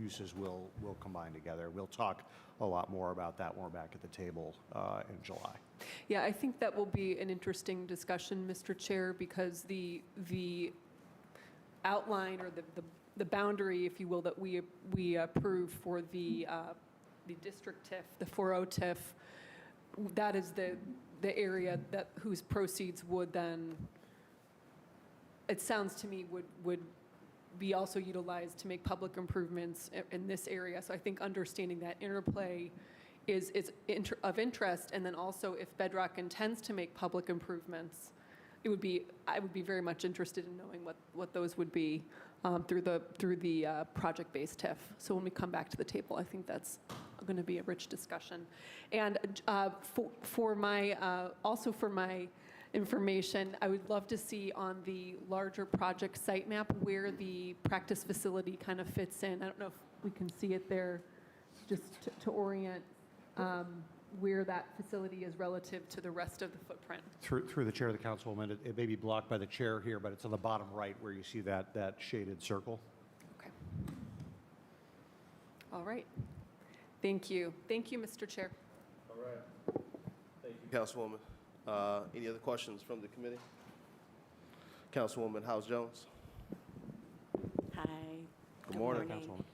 uses will combine together. We'll talk a lot more about that when we're back at the table in July. Yeah, I think that will be an interesting discussion, Mr. Chair, because the outline or the boundary, if you will, that we approved for the district TIF, the 4.0 TIF, that is the area that whose proceeds would then, it sounds to me, would be also utilized to make public improvements in this area. So I think understanding that interplay is of interest, and then also if Bedrock intends to make public improvements, I would be very much interested in knowing what those would be through the project-based TIF. So when we come back to the table, I think that's going to be a rich discussion. And for my information, I would love to see on the larger project site map where the practice facility kind of fits in. I don't know if we can see it there, just to orient where that facility is relative to the rest of the footprint. Through the chair of the councilwoman, it may be blocked by the chair here, but it's on the bottom right where you see that shaded circle. Okay. All right. Thank you. Thank you, Mr. Chair. All right. Thank you, Councilwoman. Any other questions from the committee? Councilwoman House-Jones. Hi. Good morning, Councilwoman.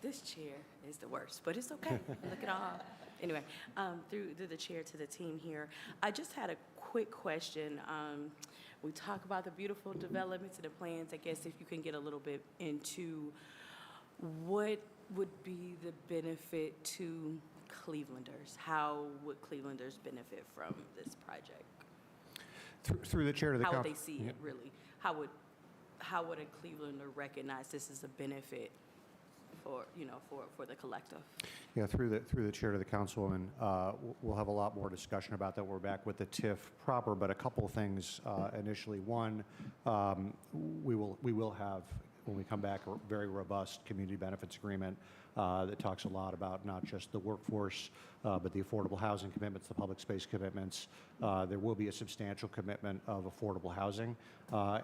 This chair is the worst, but it's okay. Look at all. Anyway, through the chair to the team here, I just had a quick question. We talk about the beautiful developments and the plans. I guess if you can get a little bit into what would be the benefit to Clevelanders? How would Clevelanders benefit from this project? Through the chair to the council. How would they see it, really? How would a Clevelander recognize this as a benefit for the collective? Yeah, through the chair to the councilwoman, we'll have a lot more discussion about that. We're back with the TIF proper, but a couple of things initially. One, we will have, when we come back, a very robust community benefits agreement that talks a lot about not just the workforce, but the affordable housing commitments, the public space commitments. There will be a substantial commitment of affordable housing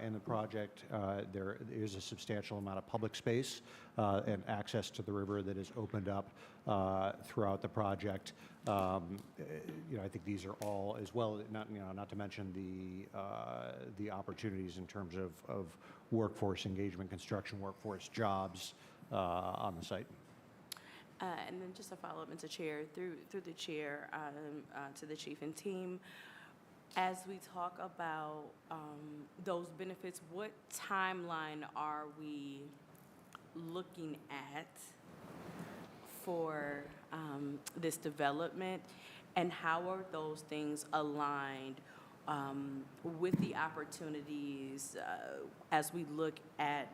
in the project. There is a substantial amount of public space and access to the river that is opened up throughout the project. I think these are all, as well, not to mention the opportunities in terms of workforce engagement, construction workforce, jobs on the site. And then just a follow-up, Mr. Chair, through the chair to the chief and team, as we talk about those benefits, what timeline are we looking at for this development, and how are those things aligned with the opportunities as we look at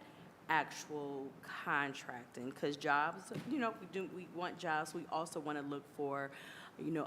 actual contracting? Because jobs, we want jobs. We also want to look for,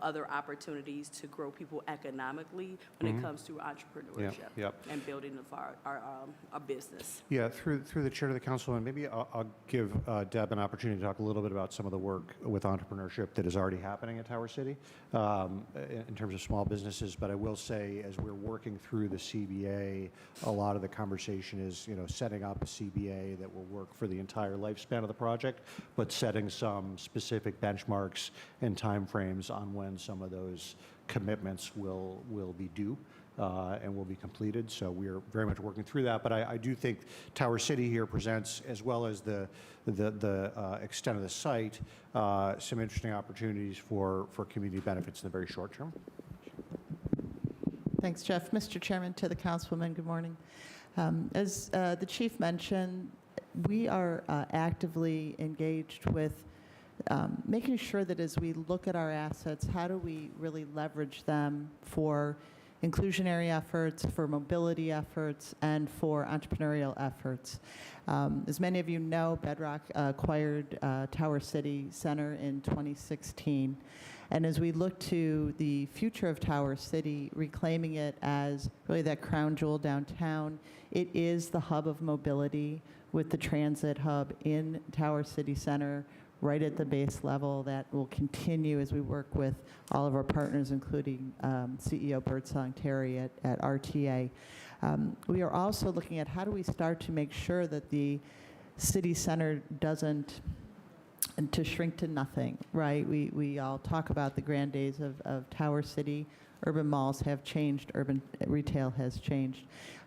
other opportunities to grow people economically when it comes to entrepreneurship and building of our business. Yeah, through the chair to the council, and maybe I'll give Deb an opportunity to talk a little bit about some of the work with entrepreneurship that is already happening at Tower City in terms of small businesses. But I will say, as we're working through the CBA, a lot of the conversation is, setting up a CBA that will work for the entire lifespan of the project, but setting some specific benchmarks and timeframes on when some of those commitments will be due and will be completed. So we're very much working through that. But I do think Tower City here presents, as well as the extent of the site, some interesting opportunities for community benefits in the very short term. Thanks, Jeff. Mr. Chairman, to the councilwoman, good morning. As the chief mentioned, we are actively engaged with making sure that as we look at our assets, how do we really leverage them for inclusionary efforts, for mobility efforts, and for entrepreneurial efforts. As many of you know, Bedrock acquired Tower City Center in 2016. And as we look to the future of Tower City, reclaiming it as really that crown jewel downtown, it is the hub of mobility with the transit hub in Tower City Center, right at the base level. That will continue as we work with all of our partners, including CEO Birdsong Terry at RTA. We are also looking at how do we start to make sure that the city center doesn't and to shrink to nothing, right? We all talk about the grand days of Tower City. Urban malls have changed. Urban retail has changed.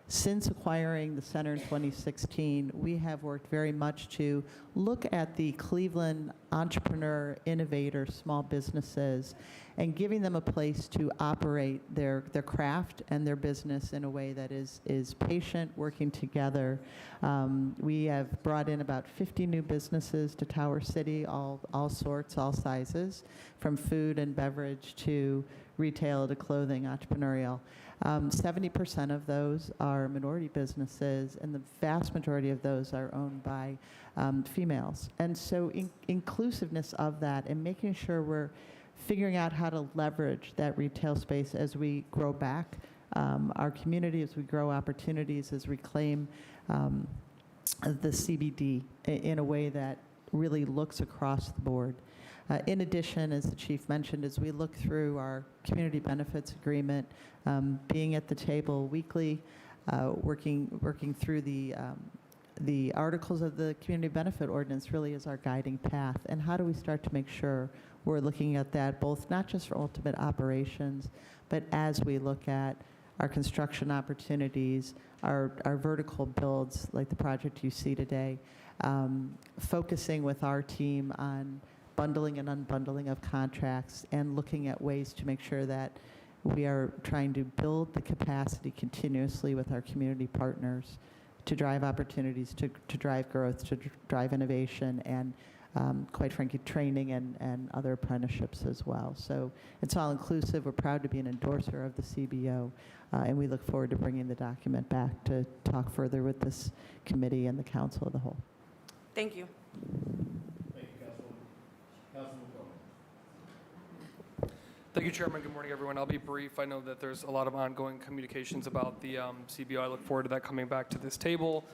Since acquiring the center in 2016, we have worked very much to look at the Cleveland entrepreneur, innovator, small businesses, and giving them a place to operate their craft and their business in a way that is patient, working together. We have brought in about 50 new businesses to Tower City, all sorts, all sizes, from food and beverage to retail to clothing, entrepreneurial. 70% of those are minority businesses, and the vast majority of those are owned by females. And so inclusiveness of that and making sure we're figuring out how to leverage that retail space as we grow back our community, as we grow opportunities, as we claim the CBD in a way that really looks across the board. In addition, as the chief mentioned, as we look through our community benefits agreement, being at the table weekly, working through the articles of the community benefit ordinance really is our guiding path. And how do we start to make sure we're looking at that both not just for ultimate operations, but as we look at our construction opportunities, our vertical builds like the project you see today, focusing with our team on bundling and unbundling of contracts and looking at ways to make sure that we are trying to build the capacity continuously with our community partners to drive opportunities, to drive growth, to drive innovation, and quite frankly, training and other apprenticeships as well. So it's all inclusive. We're proud to be an endorser of the CBO, and we look forward to bringing the document back to talk further with this committee and the council of the whole. Thank you. Thank you, Chairman. Good morning, everyone. I'll be brief. I know that there's a lot of ongoing communications about the CBO. I look forward to that coming back to this table.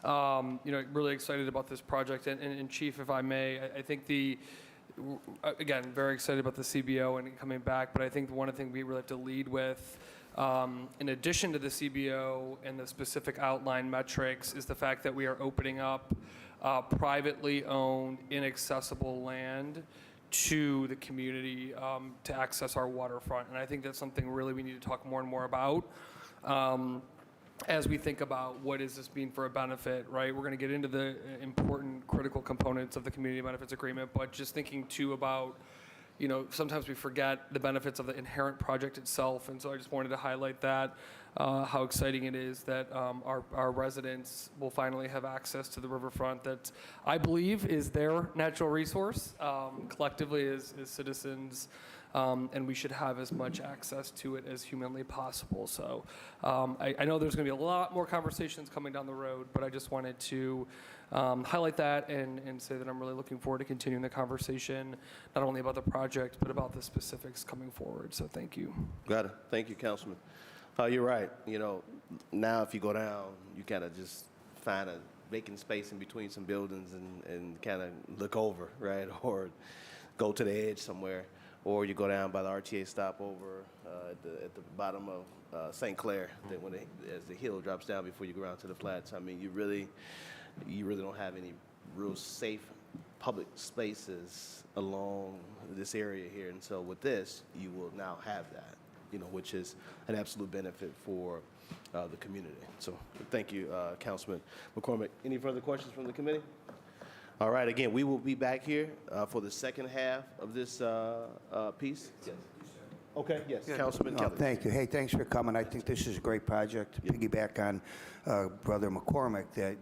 Really excited about this project. And Chief, if I may, I think again, very excited about the CBO and coming back, but I think one of the things we really have to lead with, in addition to the CBO and the specific outline metrics, is the fact that we are opening up privately owned, inaccessible land to the community to access our waterfront. And I think that's something really we need to talk more and more about as we think about what does this mean for a benefit, right? We're going to get into the important critical components of the community benefits agreement, but just thinking too about, sometimes we forget the benefits of the inherent project itself. And so I just wanted to highlight that, how exciting it is that our residents will finally have access to the riverfront that I believe is their natural resource collectively as citizens. And we should have as much access to it as humanly possible. So I know there's going to be a lot more conversations coming down the road, but I just wanted to highlight that and say that I'm really looking forward to continuing the conversation, not only about the project, but about the specifics coming forward. So thank you. Got it. Thank you, Councilman. You're right. Now if you go down, you kind of just find a vacant space in between some buildings and kind of look over, right? Or go to the edge somewhere. Or you go down by the RTA stopover at the bottom of St. Clair, as the hill drops down before you go around to the flats. I mean, you really don't have any real safe public spaces along this area here. And so with this, you will now have that, which is an absolute benefit for the community. So thank you, Councilman McCormick. Any further questions from the committee? All right, again, we will be back here for the second half of this piece. Yes. Okay, yes, Councilman Kelly. Thank you. Hey, thanks for coming. I think this is a great project to piggyback on Brother McCormick that,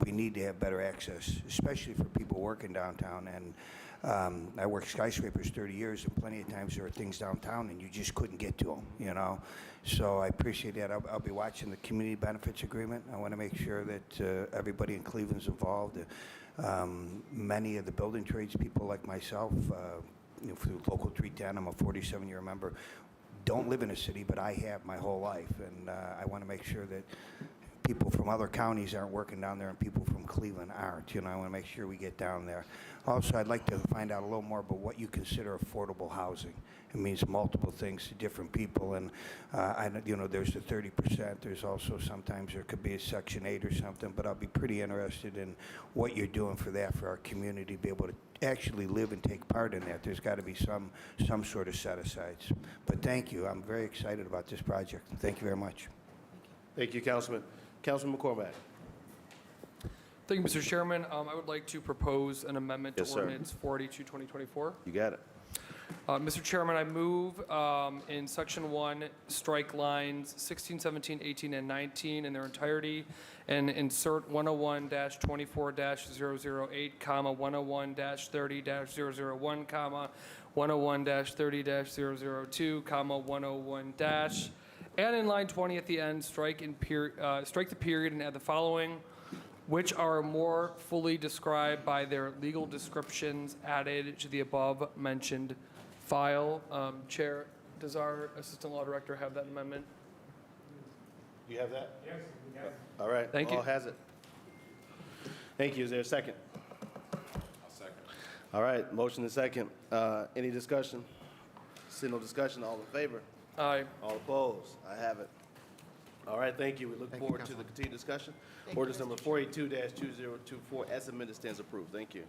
we need to have better access, especially for people working downtown. And I worked skyscrapers 30 years, and plenty of times there are things downtown and you just couldn't get to them, So I appreciate that. I'll be watching the community benefits agreement. I want to make sure that everybody in Cleveland's involved. Many of the building trades people like myself, through Local 310, I'm a 47-year member, don't live in a city, but I have my whole life. And I want to make sure that people from other counties aren't working down there and people from Cleveland aren't. You know, I want to make sure we get down there. Also, I'd like to find out a little more about what you consider affordable housing. It means multiple things to different people, and you know, there's the 30%. There's also sometimes there could be a Section 8 or something, but I'll be pretty interested in what you're doing for that, for our community to be able to actually live and take part in that. There's got to be some sort of set-asides. But thank you. I'm very excited about this project. Thank you very much. Thank you, Councilman. Councilman McCormack. Thank you, Mr. Chairman. I would like to propose an amendment to Yes, sir. ordinance 42, 2024. You got it. Mr. Chairman, I move in Section 1, strike lines 16, 17, 18, and 19 in their entirety, and insert 101-24-008, comma, 101-30-001, comma, 101-30-002, comma, 101 dash, and in line 20 at the end, strike the period and add the following, which are more fully described by their legal descriptions added to the above-mentioned file. Chair, does our Assistant Law Director have that amendment? You have that? Yes, we have it. All right. Thank you. All has it. Thank you. Is there a second? I'll second. All right. Motion and second. Any discussion? See no discussion. All in favor? Aye. All opposed? I have it. All right, thank you. We look forward to the continued discussion. Ordinance number 482-2024 as amended stands approved. Thank you.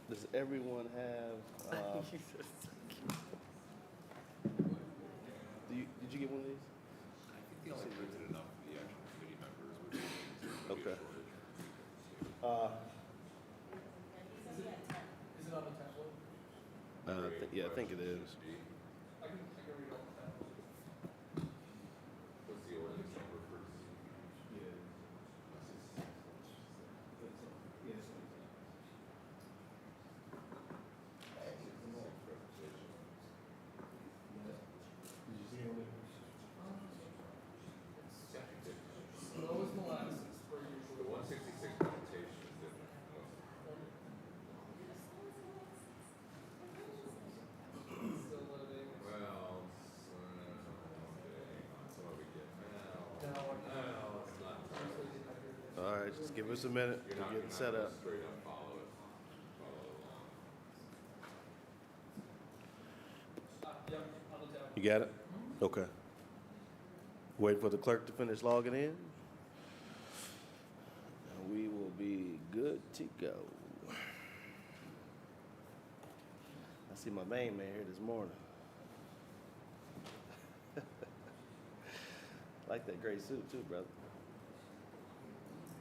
Does everyone have, did you get one of these? I think they only printed enough for the actual committee members, which is Okay. Is it on the tablet? Yeah, I think it is. I can read it on the tablet. What's the ordinance number for CDBG? Lowest molasses for usually. The 166 presentation is different. Still loading. Well, okay, so what we get now. Now, No, it's not. All right, just give us a minute to get it set up. Straight up follow it. Follow along. Yep, on the tablet. You got it? Okay. Wait for the clerk to finish logging in. And we will be good to go. I see my main man here this morning. Like that gray suit too, brother.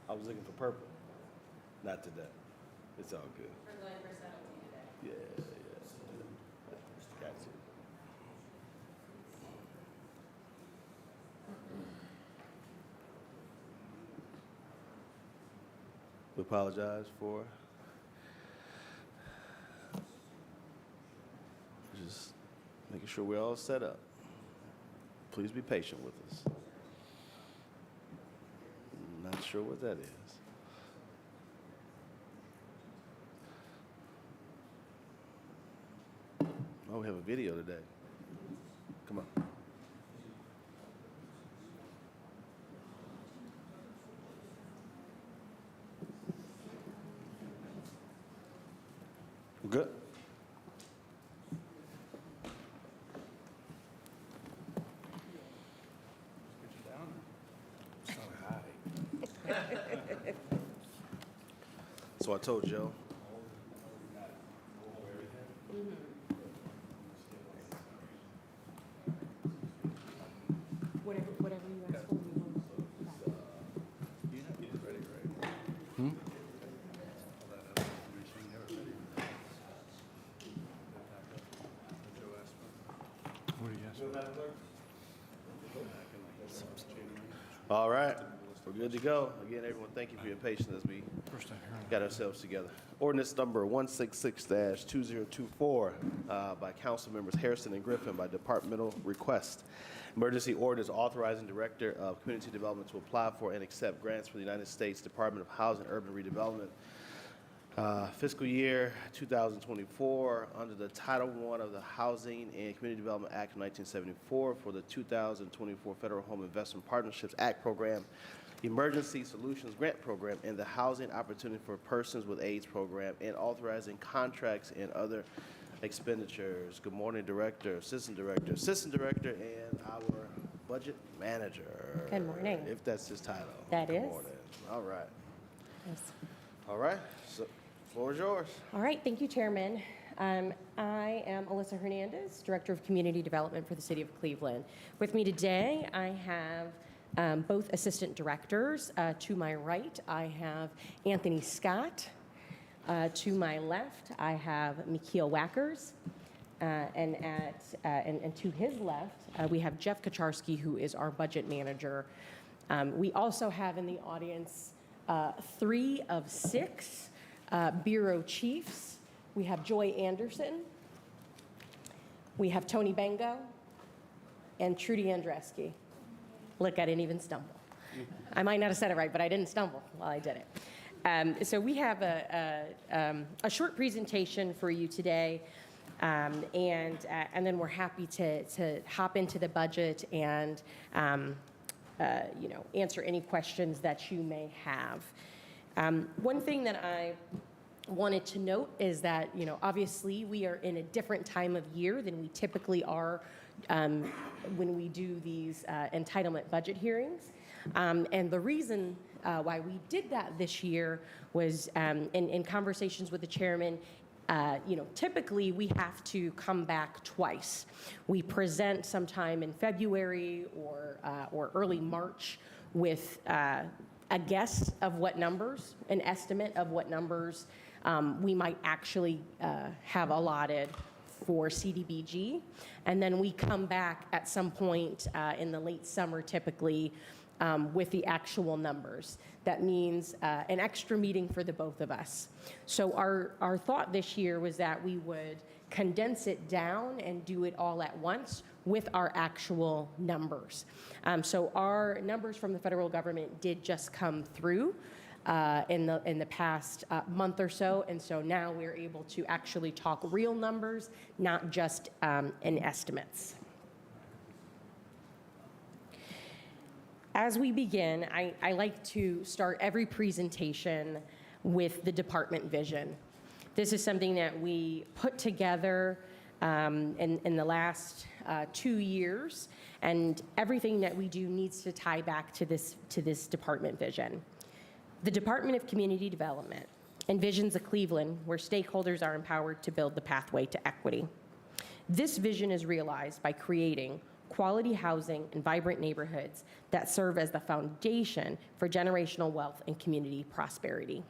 I was looking for purple. Not today. It's all good. Yeah, yeah. Got you. We apologize for just making sure we're all set up. Please be patient with us. Not sure what that is. Oh, we have a video today. Come on. Good. So I told Joe. Whatever you ask for, we will. All right, we're good to go. Again, everyone, thank you for your patience as we got ourselves together. Ordinance number 166-2024 by council members Harrison and Griffin by departmental request. Emergency ordinance authorizing Director of Community Development to apply for and accept grants from the United States Department of Housing and Urban Redevelopment fiscal year 2024 under the Title I of the Housing and Community Development Act of 1974 for the 2024 Federal Home Investment Partnerships Act program, Emergency Solutions Grant Program, and the Housing Opportunity for Persons with AIDS program, and authorizing contracts and other expenditures. Good morning, Director, Assistant Director, and our Budget Manager. Good morning. If that's his title. That Good is. morning. All right. Yes. All right. So, floor is yours. All right, thank you, Chairman. I am Alyssa Hernandez, Director of Community Development for the City of Cleveland. With me today, I have both Assistant Directors. To my right, I have Anthony Scott. To my left, I have Mikhail Wackers. And to his left, we have Jeff Kaczarski, who is our Budget Manager. We also have in the audience 3 of 6 Bureau Chiefs. We have Joy Anderson, we have Tony Bengo, and Trudy Andreski. Look, I didn't even stumble. I might not have said it right, but I didn't stumble while I did it. So we have a short presentation for you today, and then we're happy to hop into the budget and answer any questions that you may have. One thing that I wanted to note is that, obviously we are in a different time of year than we typically are when we do these entitlement budget hearings. And the reason why we did that this year was in conversations with the chairman. Typically we have to come back twice. We present sometime in February or early March with a guess of what numbers, an estimate of what numbers we might actually have allotted for CDBG. And then we come back at some point in the late summer typically with the actual numbers. That means an extra meeting for the both of us. So our thought this year was that we would condense it down and do it all at once with our actual numbers. So our numbers from the federal government did just come through in the past month or so, and so now we're able to actually talk real numbers, not just in estimates. As we begin, I like to start every presentation with the department vision. This is something that we put together in the last 2 years, and everything that we do needs to tie back to this department vision. The Department of Community Development envisions a Cleveland where stakeholders are empowered to build the pathway to equity. This vision is realized by creating quality housing and vibrant neighborhoods that serve as the foundation for generational wealth and community prosperity.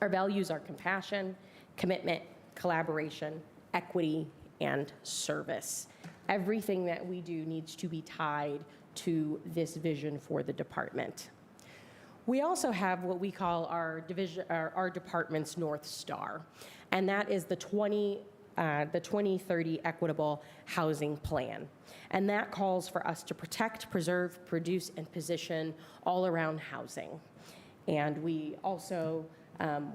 Our values are compassion, commitment, collaboration, equity, and service. Everything that we do needs to be tied to this vision for the department. We also have what we call our department's North Star, and that is the 2030 Equitable Housing Plan. And that calls for us to protect, preserve, produce, and position all-around housing. And we also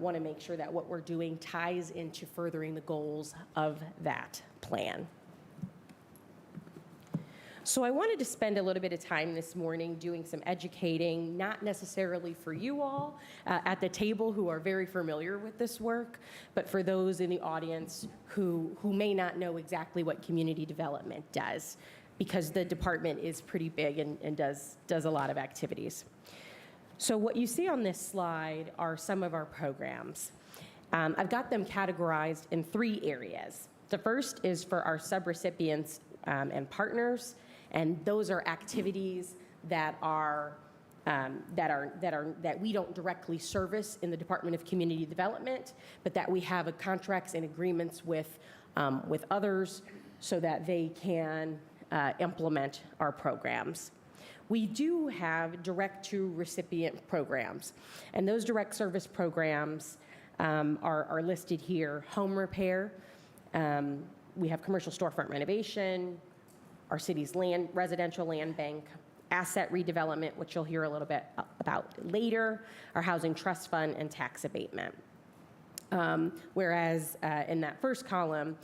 want to make sure that what we're doing ties into furthering the goals of that plan. So I wanted to spend a little bit of time this morning doing some educating, not necessarily for you all at the table who are very familiar with this work, but for those in the audience who may not know exactly what community development does, because the department is pretty big and does a lot of activities. So what you see on this slide are some of our programs. I've got them categorized in 3 areas. The first is for our subrecipients and partners, and those are activities that we don't directly service in the Department of Community Development, but that we have contracts and agreements with others so that they can implement our programs. we do have direct-to-recipient programs. And those direct service programs are listed here. Home repair, we have commercial storefront renovation, our city's residential land bank, asset redevelopment, which you'll hear a little bit about later, our housing trust fund, and tax abatement. Whereas in that first column,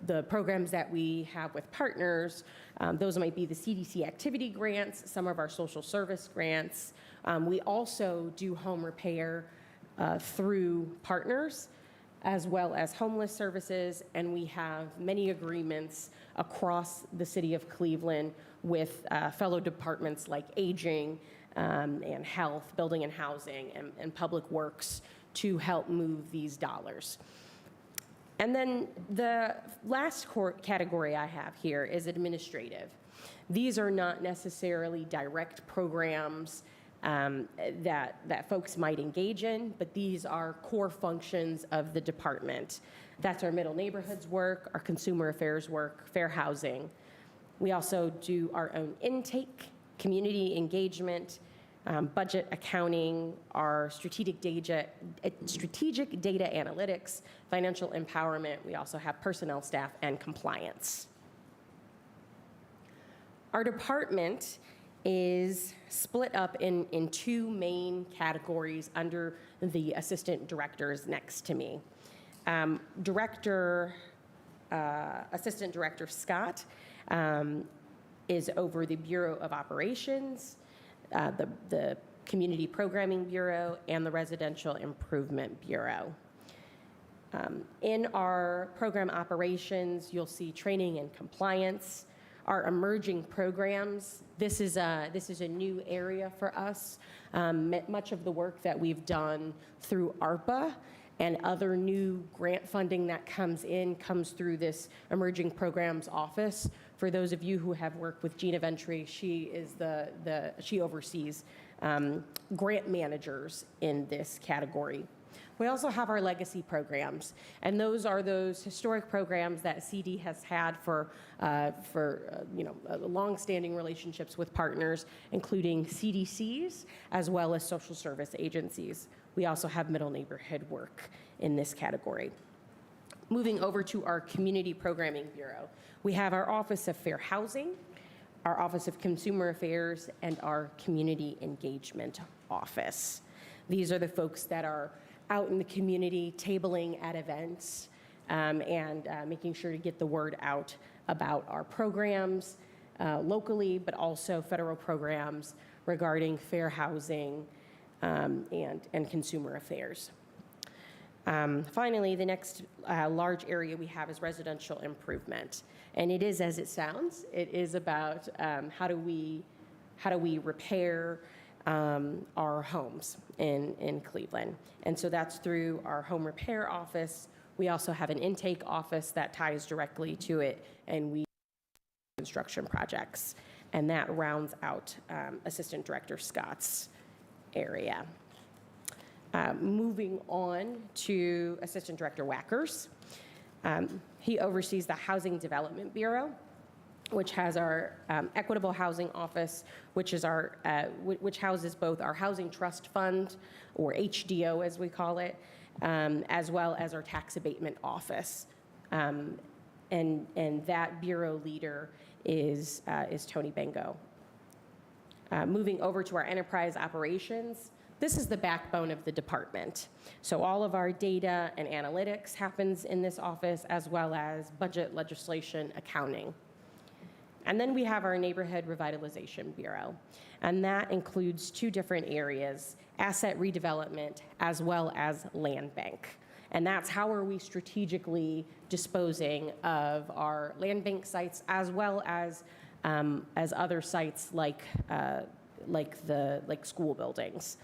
the programs that we have with partners, those might be the CDC activity grants, some of our social service grants. We also do home repair through partners, as well as homeless services, and we have many agreements across the city of Cleveland with fellow departments like aging and health, building and housing, and public works to help move these dollars. And then the last category I have here is administrative. These are not necessarily direct programs that folks might engage in, but these are core functions of the department. That's our middle neighborhoods work, our consumer affairs work, fair housing. We also do our own intake, community engagement, budget accounting, our strategic data analytics, financial empowerment. We also have personnel, staff, and compliance. Our department is split up in two main categories under the assistant directors next to me. Assistant Director Scott is over the Bureau of Operations, the Community Programming Bureau, and the Residential Improvement Bureau. In our program operations, you'll see training and compliance. Our emerging programs, this is a new area for us. Much of the work that we've done through ARPA and other new grant funding that comes through this emerging programs office. For those of you who have worked with Gina Ventry, she oversees grant managers in this category. We also have our legacy programs, and those are those historic programs that CD has had for long-standing relationships with partners, including CDCs as well as social service agencies. We also have middle neighborhood work in this category. Moving over to our Community Programming Bureau, we have our Office of Fair Housing, our Office of Consumer Affairs, and our Community Engagement Office. These are the folks that are out in the community, tabling at events, and making sure to get the word out about our programs locally, but also federal programs regarding fair housing and consumer affairs. Finally, the next large area we have is residential improvement. And it is as it sounds. It is about how do we repair our homes in Cleveland. And so that's through our home repair office. We also have an intake office that ties directly to it, and we construction projects. And that rounds out Assistant Director Scott's area. Moving on to Assistant Director Wackers. He oversees the Housing Development Bureau, which has our Equitable Housing Office, which houses both our Housing Trust Fund, or HDO as we call it, as well as our Tax Abatement Office. And that bureau leader is Tony Bengo. Moving over to our enterprise operations, this is the backbone of the department. So all of our data and analytics happens in this office, as well as budget, legislation, accounting. And then we have our Neighborhood Revitalization Bureau, and that includes two different areas, asset redevelopment as well as land bank. And that's how are we strategically disposing of our land bank sites, as well as other sites like school buildings.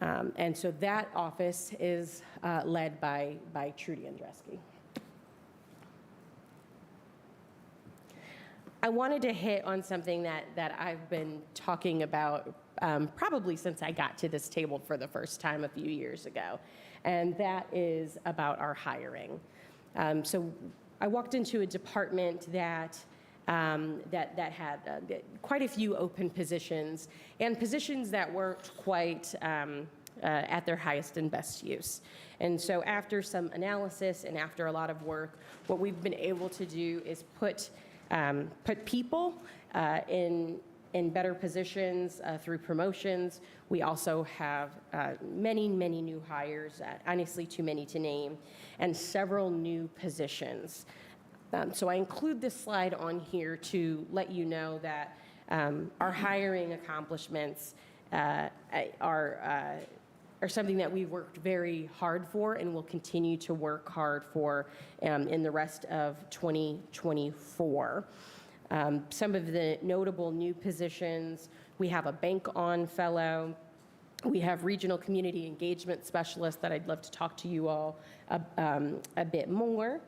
And so that office is led by Trudy Andreski. I wanted to hit on something that I've been talking about probably since I got to this table for the first time a few years ago, and that is about our hiring. So I walked into a department that that had quite a few open positions and positions that weren't quite at their highest and best use. And so after some analysis and after a lot of work, what we've been able to do is put people in better positions through promotions. We also have many new hires, honestly too many to name, and several new positions. So I include this slide on here to let you know that our hiring accomplishments are something that we've worked very hard for and will continue to work hard for in the rest of 2024. Some of the notable new positions, we have a bank-on fellow, we have regional community engagement specialist that I'd love to talk to you all a bit more.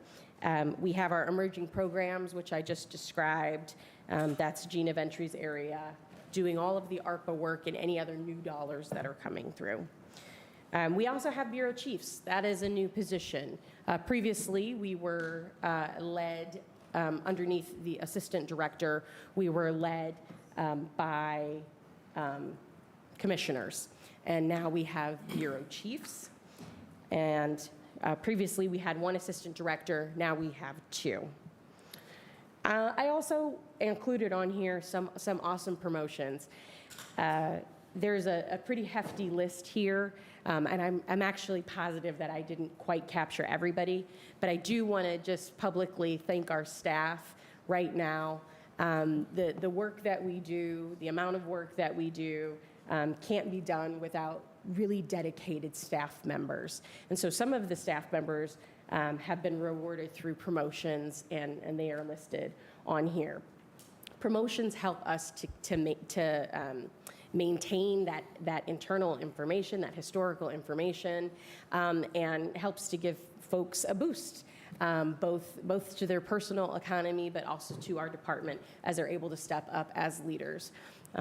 We have our emerging programs, which I just described. That's Gina Ventry's area, doing all of the ARPA work and any other new dollars that are coming through. We also have bureau chiefs. That is a new position. Previously, we were led underneath the assistant director. We were led by commissioners, and now we have bureau chiefs. And previously, we had one assistant director. Now we have two. I also included on here some awesome promotions. There's a pretty hefty list here, and I'm actually positive that I didn't quite capture everybody, but I do want to just publicly thank our staff right now. The work that we do, the amount of work that we do, can't be done without really dedicated staff members. And so some of the staff members have been rewarded through promotions, and they are listed on here. Promotions help us to maintain that internal information, that historical information, and helps to give folks a boost, both to their personal economy, but also to our department as they're able to step up as leaders.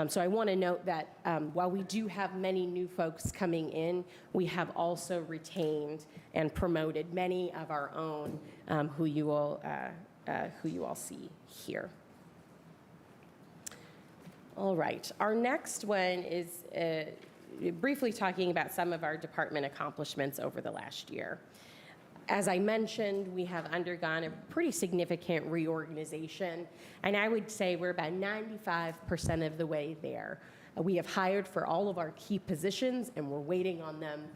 So I want to note that while we do have many new folks coming in, we have also retained and promoted many of our own who you all see here. All right, our next one is briefly talking about some of our department accomplishments over the last year. As I mentioned, we have undergone a pretty significant reorganization, and I would say we're about 95% of the way there. We have hired for all of our key positions, and we're waiting on them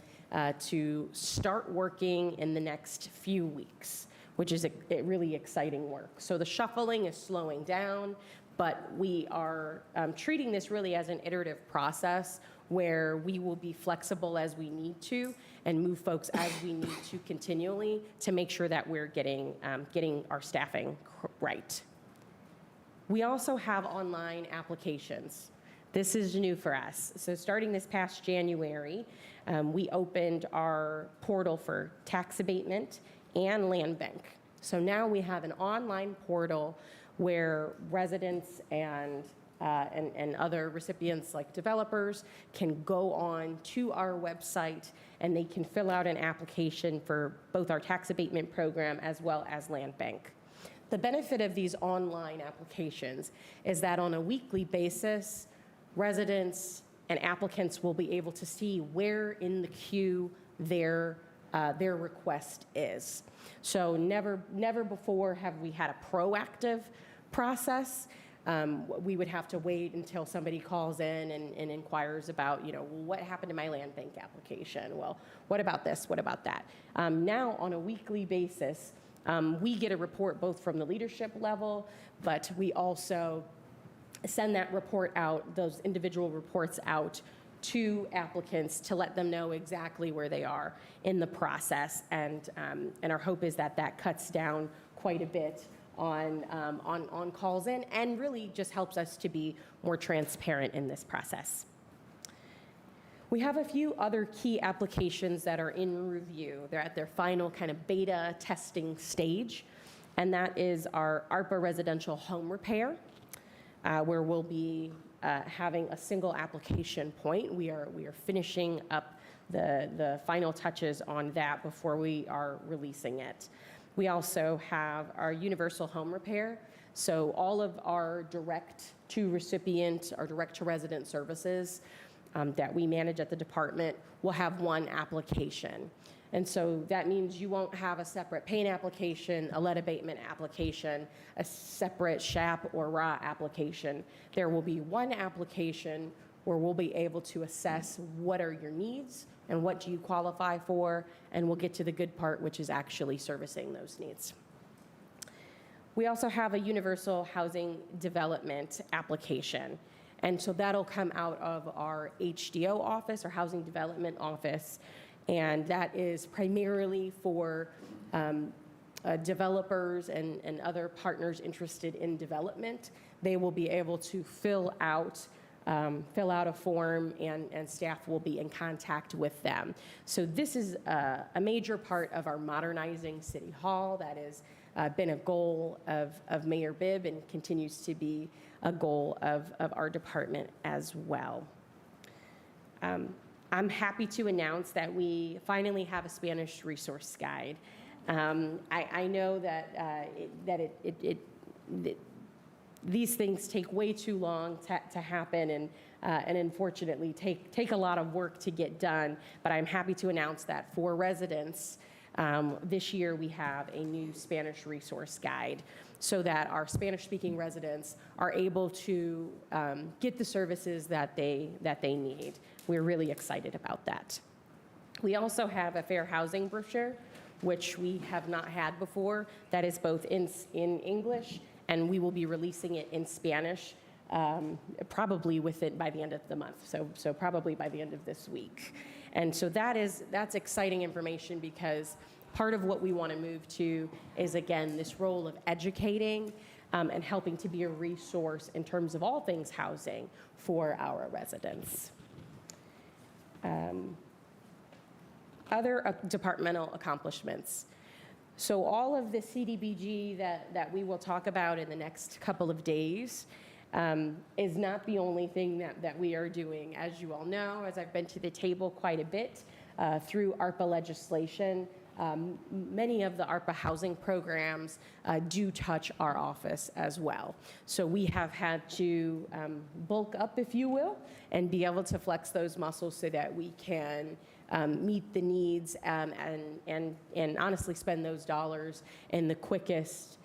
to start working in the next few weeks, which is a really exciting work. So the shuffling is slowing down, but we are treating this really as an iterative process where we will be flexible as we need to and move folks as we need to continually to make sure that we're getting our staffing right. We also have online applications. This is new for us. So starting this past January, we opened our portal for tax abatement and land bank. So now we have an online portal where residents and other recipients like developers can go on to our website and they can fill out an application for both our tax abatement program as well as land bank. The benefit of these online applications is that on a weekly basis, residents and applicants will be able to see where in the queue their request is. So never before have we had a proactive process. We would have to wait until somebody calls in and inquires about, what happened to my land bank application? Well, what about this? What about that? Now, on a weekly basis, we get a report both from the leadership level, but we also send that report out, those individual reports out to applicants to let them know exactly where they are in the process. And our hope is that that cuts down quite a bit on calls in and really just helps us to be more transparent in this process. We have a few other key applications that are in review. They're at their final kind of beta testing stage, and that is our ARPA residential home repair, where we'll be having a single application point. We are finishing up the final touches on that before we are releasing it. We also have our universal home repair. So all of our direct to recipient, our direct to resident services that we manage at the department will have one application. And so that means you won't have a separate paint application, a lead abatement application, a separate SHAP or RA application. There will be one application where we'll be able to assess what are your needs and what do you qualify for, and we'll get to the good part, which is actually servicing those needs. We also have a universal housing development application. And so that'll come out of our HDO office, our housing development office. And that is primarily for developers and other partners interested in development. They will be able to fill out a form, and staff will be in contact with them. So this is a major part of our modernizing City Hall. That has been a goal of Mayor Bibb and continues to be a goal of our department as well. I'm happy to announce that we finally have a Spanish resource guide. I know that these things take way too long to happen, and unfortunately take a lot of work to get done. But I'm happy to announce that for residents, this year we have a new Spanish resource guide, so that our Spanish-speaking residents are able to get the services that they need. We're really excited about that. We also have a fair housing brochure, which we have not had before. That is both in English, and we will be releasing it in Spanish probably by the end of the month, so probably by the end of this week. And so that's exciting information, because part of what we want to move to is, again, this role of educating and helping to be a resource in terms of all things housing for our residents. Other departmental accomplishments. So all of the CDBG that we will talk about in the next couple of days is not the only thing that we are doing. As you all know, as I've been to the table quite a bit through ARPA legislation, many of the ARPA housing programs do touch our office as well. So we have had to bulk up, if you will, and be able to flex those muscles so that we can meet the needs and honestly spend those dollars in the quickest,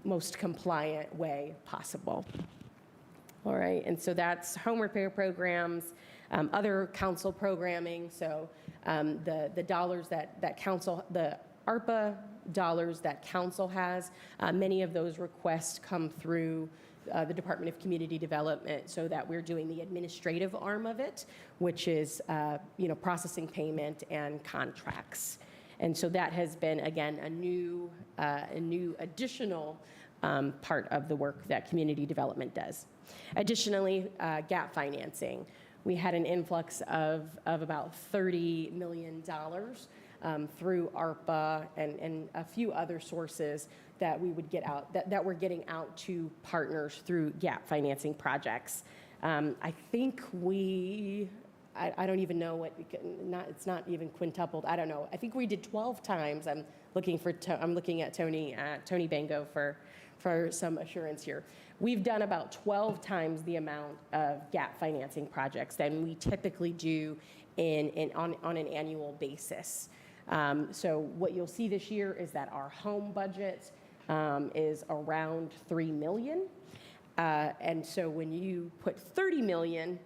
most compliant way possible. All right, and so that's home repair programs, other council programming. So the dollars that council, the ARPA dollars that council has, many of those requests come through the Department of Community Development, so that we're doing the administrative arm of it, which is processing payment and contracts. And so that has been, again, a new additional part of the work that community development does. Additionally, gap financing. We had an influx of about $30 million through ARPA and a few other sources that we would get out, that we're getting out to partners through gap financing projects. I think I don't even know it's not even quintupled. I don't know. I think we did 12 times. I'm looking at Tony Bango for some assurance here. We've done about 12 times the amount of gap financing projects than we typically do on an annual basis. So what you'll see this year is that our home budget is around $3 million. And so when you put $30 million,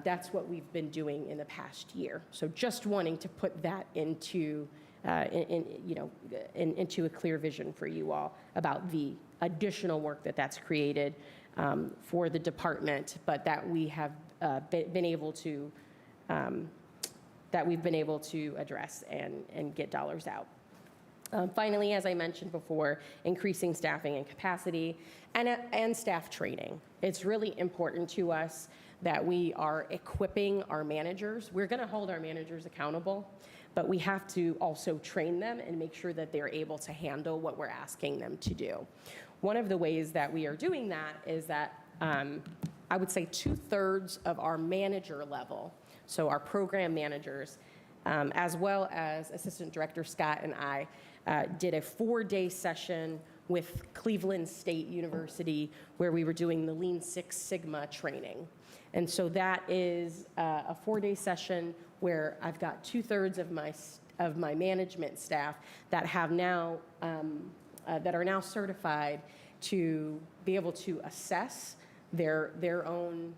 that's what we've been doing in the past year. So just wanting to put that into a clear vision for you all about the additional work that's created for the department, but that we have been able to address and get dollars out. Finally, as I mentioned before, increasing staffing and capacity and staff training. It's really important to us that we are equipping our managers. We're going to hold our managers accountable, but we have to also train them and make sure that they're able to handle what we're asking them to do. One of the ways that we are doing that is that I would say 2/3 of our manager level, so our program managers, as well as Assistant Director Scott and I did a 4-day session with Cleveland State University where we were doing the Lean Six Sigma training. And so that is a 4-day session where I've got 2/3 of my management staff that have now that are now certified to be able to assess their own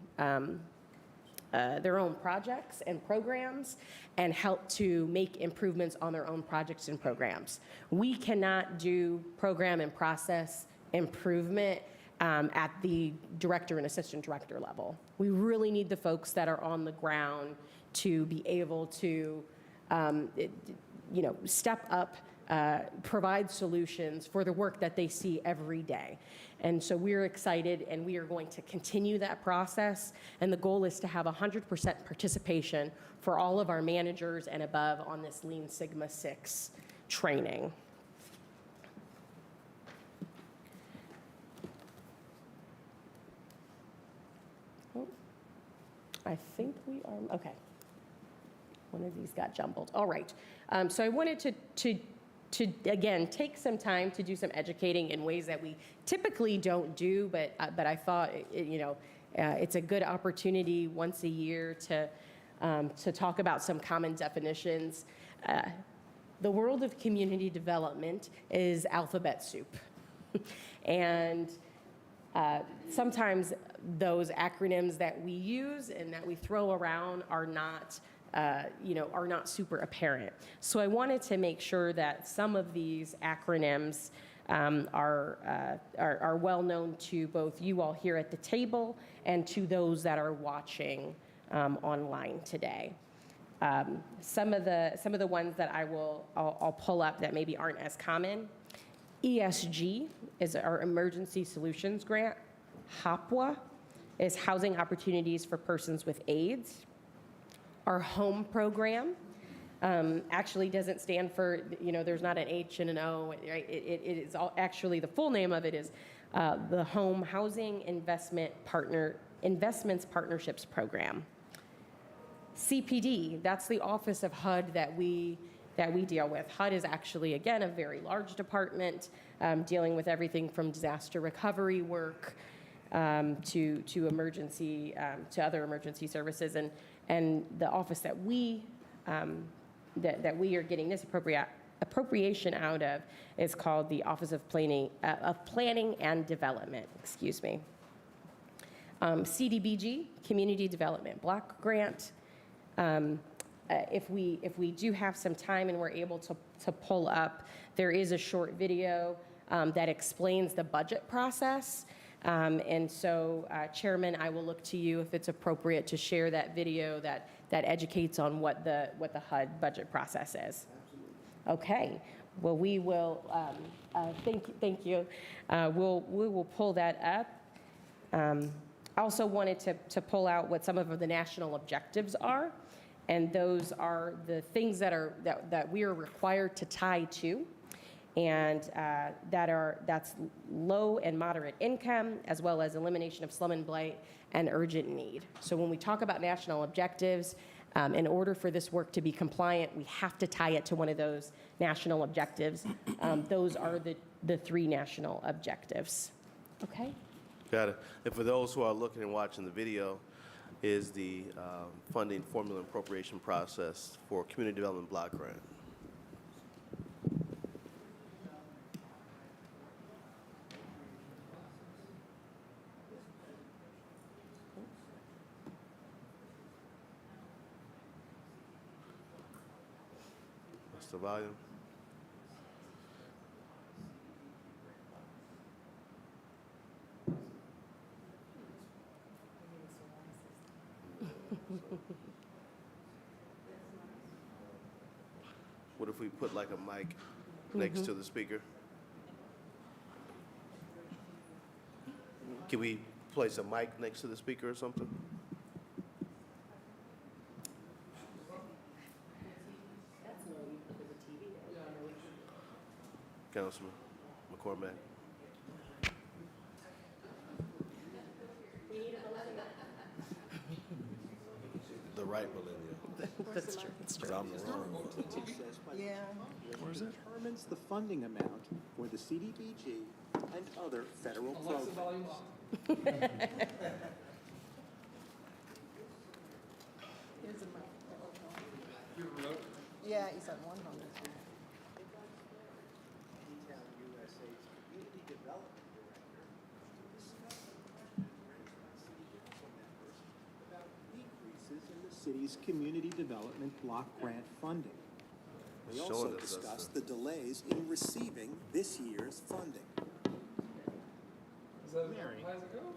projects and programs and help to make improvements on their own projects and programs. We cannot do program and process improvement at the director and assistant director level. We really need the folks that are on the ground to be able to, step up, provide solutions for the work that they see every day. And so we're excited, and we are going to continue that process. And the goal is to have 100% participation for all of our managers and above on this Lean Sigma 6 training. Oh, I think we are, okay. One of these got jumbled. All right. So I wanted to again, take some time to do some educating in ways that we typically don't do, but I thought, it's a good opportunity once a year to talk about some common definitions. The world of community development is alphabet soup. And sometimes those acronyms that we use and that we throw around are not super apparent. So I wanted to make sure that some of these acronyms are well known to both you all here at the table and to those that are watching online today. Some of the ones that I'll pull up that maybe aren't as common. ESG is our Emergency Solutions Grant. HOPWA is Housing Opportunities for Persons with AIDS. Our HOME program actually doesn't stand for, there's not an H and an O, right? It is actually, the full name of it is the Home Housing Investments Partnerships Program. CPD, that's the Office of HUD that we deal with. HUD is actually, again, a very large department dealing with everything from disaster recovery work to emergency, to other emergency services. And the office that we are getting this appropriation out of is called the Office of Planning and Development. Excuse me. CDBG, Community Development Block Grant. If we do have some time and we're able to pull up, there is a short video that explains the budget process. And so, Chairman, I will look to you if it's appropriate to share that video that educates on what the HUD budget process is. Okay. Well, we will. Thank you. We will pull that up. I also wanted to pull out what some of the national objectives are, and those are the things that we are required to tie to. And that's low and moderate income, as well as elimination of slum and blight and urgent need. So when we talk about national objectives, in order for this work to be compliant, we have to tie it to one of those national objectives. Those are the 3 national objectives. Okay? Got it. And for those who are looking and watching the video, is the funding formula and appropriation process for Community Development Block Grant. The volume. What if we put like a mic next to the speaker? Can we place a mic next to the speaker or something? Councilman McCormack. The right millennial. That's true, that's true. Determines the funding amount for the CDBG and other federal programs. Yeah, he's on 100. Town USA's Community Development Director discussed city council members about decreases in the city's community development block grant funding. They also discussed the delays in receiving this year's funding. Mary,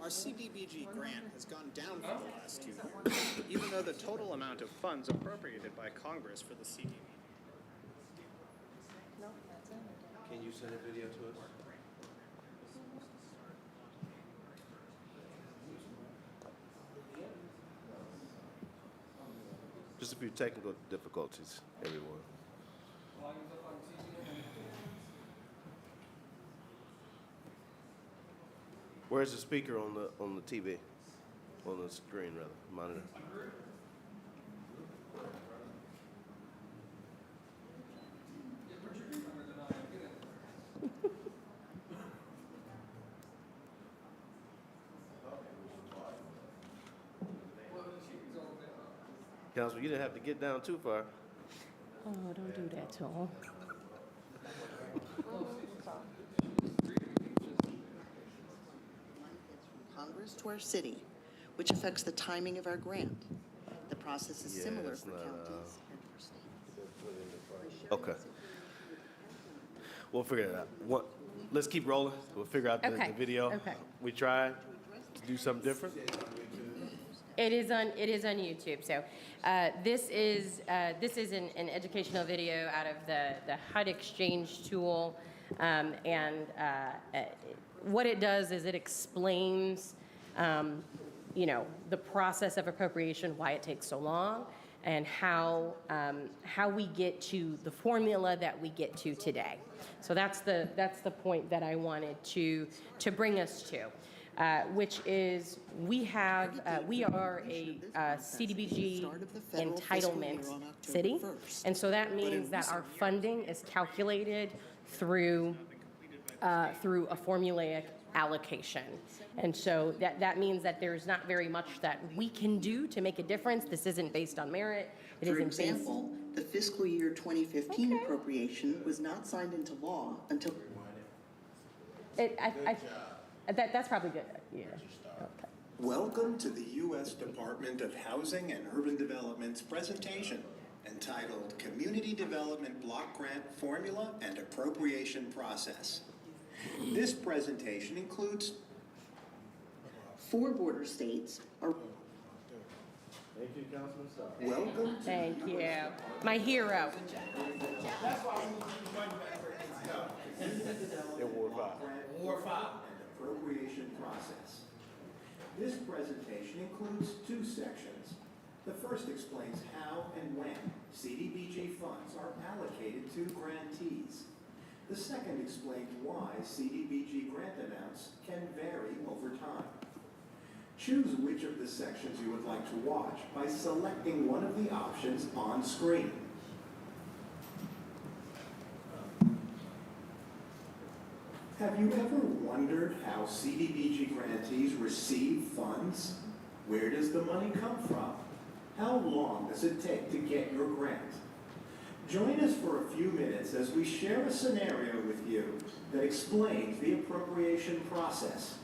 our CDBG grant has gone down for the last 2 years, even though the total amount of funds appropriated by Congress for the CDBG. Can you send a video to us? Just a few technical difficulties, everyone. Where's the speaker on the TV? On the screen, rather, monitor. Councilman, you didn't have to get down too far. Oh, don't do that to him. Congress to our city, which affects the timing of our grant. The process is similar for counties and for states. Okay. We'll figure it out. Let's keep rolling. We'll figure out the video. Okay. We tried to do something different. It is on YouTube. So this is an educational video out of the HUD Exchange tool, and what it does is it explains, the process of appropriation, why it takes so long, and how we get to the formula that we get to today. So that's the point that I wanted to bring us to. Which is we are a CDBG entitlement city, and so that means that our funding is calculated through a formulaic allocation. And so that means that there's not very much that we can do to make a difference. This isn't based on merit. For example, the fiscal year 2015 appropriation was not signed into law until... That's probably good. Yeah. Okay. Welcome to the U.S. Department of Housing and Urban Development's presentation entitled Community Development Block Grant Formula and Appropriation Process. This presentation includes 4 border states are... Thank you, Councilman Starr. welcome to Thank you. My hero. Ward 5. Appropriation process. This presentation includes 2 sections. The first explains how and when CDBG funds are allocated to grantees. The second explains why CDBG grant amounts can vary over time. Choose which of the sections you would like to watch by selecting one of the options on screen. Have you ever wondered how CDBG grantees receive funds? Where does the money come from? How long does it take to get your grant? Join us for a few minutes as we share a scenario with you that explains the appropriation process.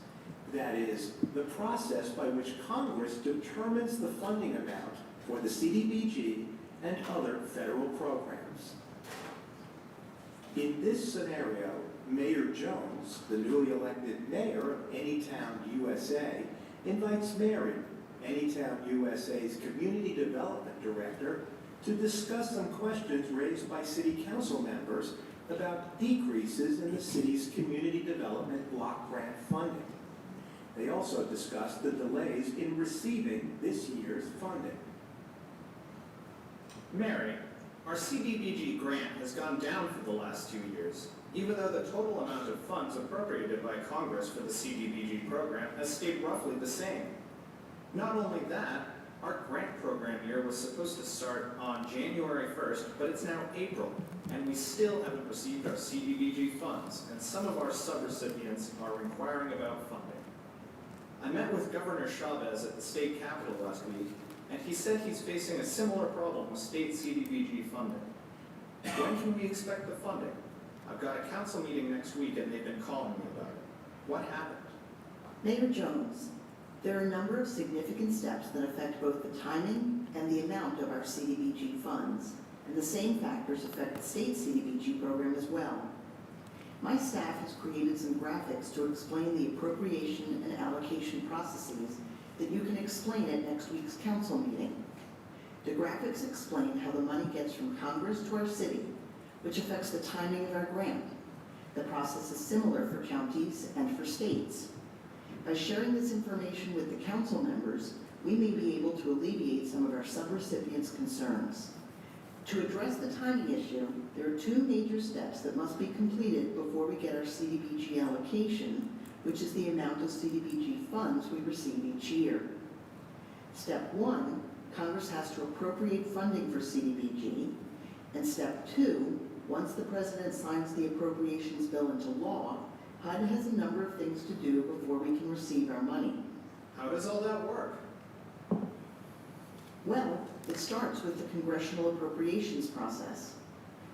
That is, the process by which Congress determines the funding amount for the CDBG and other federal programs. In this scenario, Mayor Jones, the newly elected mayor of Anytown, USA, invites Mary, Anytown, USA's Community Development Director, to discuss some questions raised by City Council members about decreases in the city's community development block grant funding. They also discussed the delays in receiving this year's funding. Mary, our CDBG grant has gone down for the last 2 years, even though the total amount of funds appropriated by Congress for the CDBG program has stayed roughly the same. Not only that, Our grant program year was supposed to start on January 1st, but it's now April, and we still haven't received our CDBG funds, and some of our subrecipients are inquiring about funding. I met with Governor Chavez at the state capitol last week, and he said he's facing a similar problem with state CDBG funding. When can we expect the funding? I've got a council meeting next week, and they've been calling me about it. What happened? Mayor Jones, there are a number of significant steps that affect both the timing and the amount of our CDBG funds, and the same factors affect the state CDBG program as well. My staff has created some graphics to explain the appropriation and allocation processes that you can explain at next week's council meeting. The graphics explain how the money gets from Congress to our city, which affects the timing of our grant. The process is similar for counties and for states. By sharing this information with the council members, we may be able to alleviate some of our subrecipients' concerns. To address the timing issue, there are two major steps that must be completed before we get our CDBG allocation, which is the amount of CDBG funds we receive each year. Step 1, Congress has to appropriate funding for CDBG, and step 2, once the President signs the appropriations bill into law, HUD has a number of things to do before we can receive our money. How does all that work? Well, it starts with the congressional appropriations process.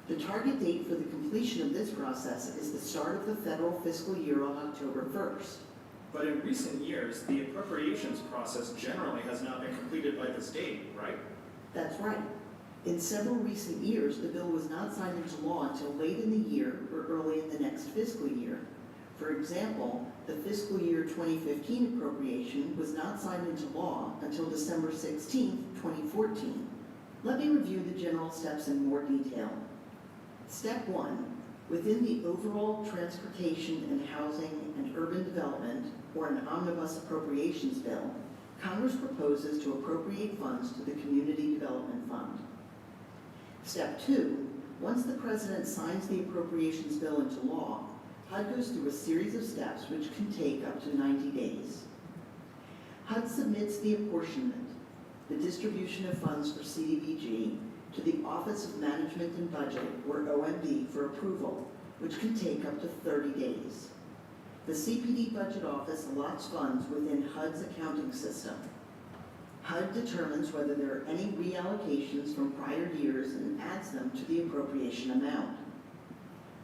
The target date for the completion of this process is the start of the federal fiscal year on October 1st. But in recent years, the appropriations process generally has not been completed by this date, right? That's right. In several recent years, the bill was not signed into law until late in the year or early in the next fiscal year. For example, the fiscal year 2015 appropriation was not signed into law until December 16, 2014. Let me review the general steps in more detail. Step 1, within the overall Transportation and Housing and Urban Development, or an omnibus appropriations bill, Congress proposes to appropriate funds to the Community Development Fund. Step 2, once the President signs the appropriations bill into law, HUD goes through a series of steps which can take up to 90 days. HUD submits the apportionment, the distribution of funds for CDBG, to the Office of Management and Budget, or OMB, for approval, which can take up to 30 days. The CPD Budget Office allots funds within HUD's accounting system. HUD determines whether there are any reallocations from prior years and adds them to the appropriation amount.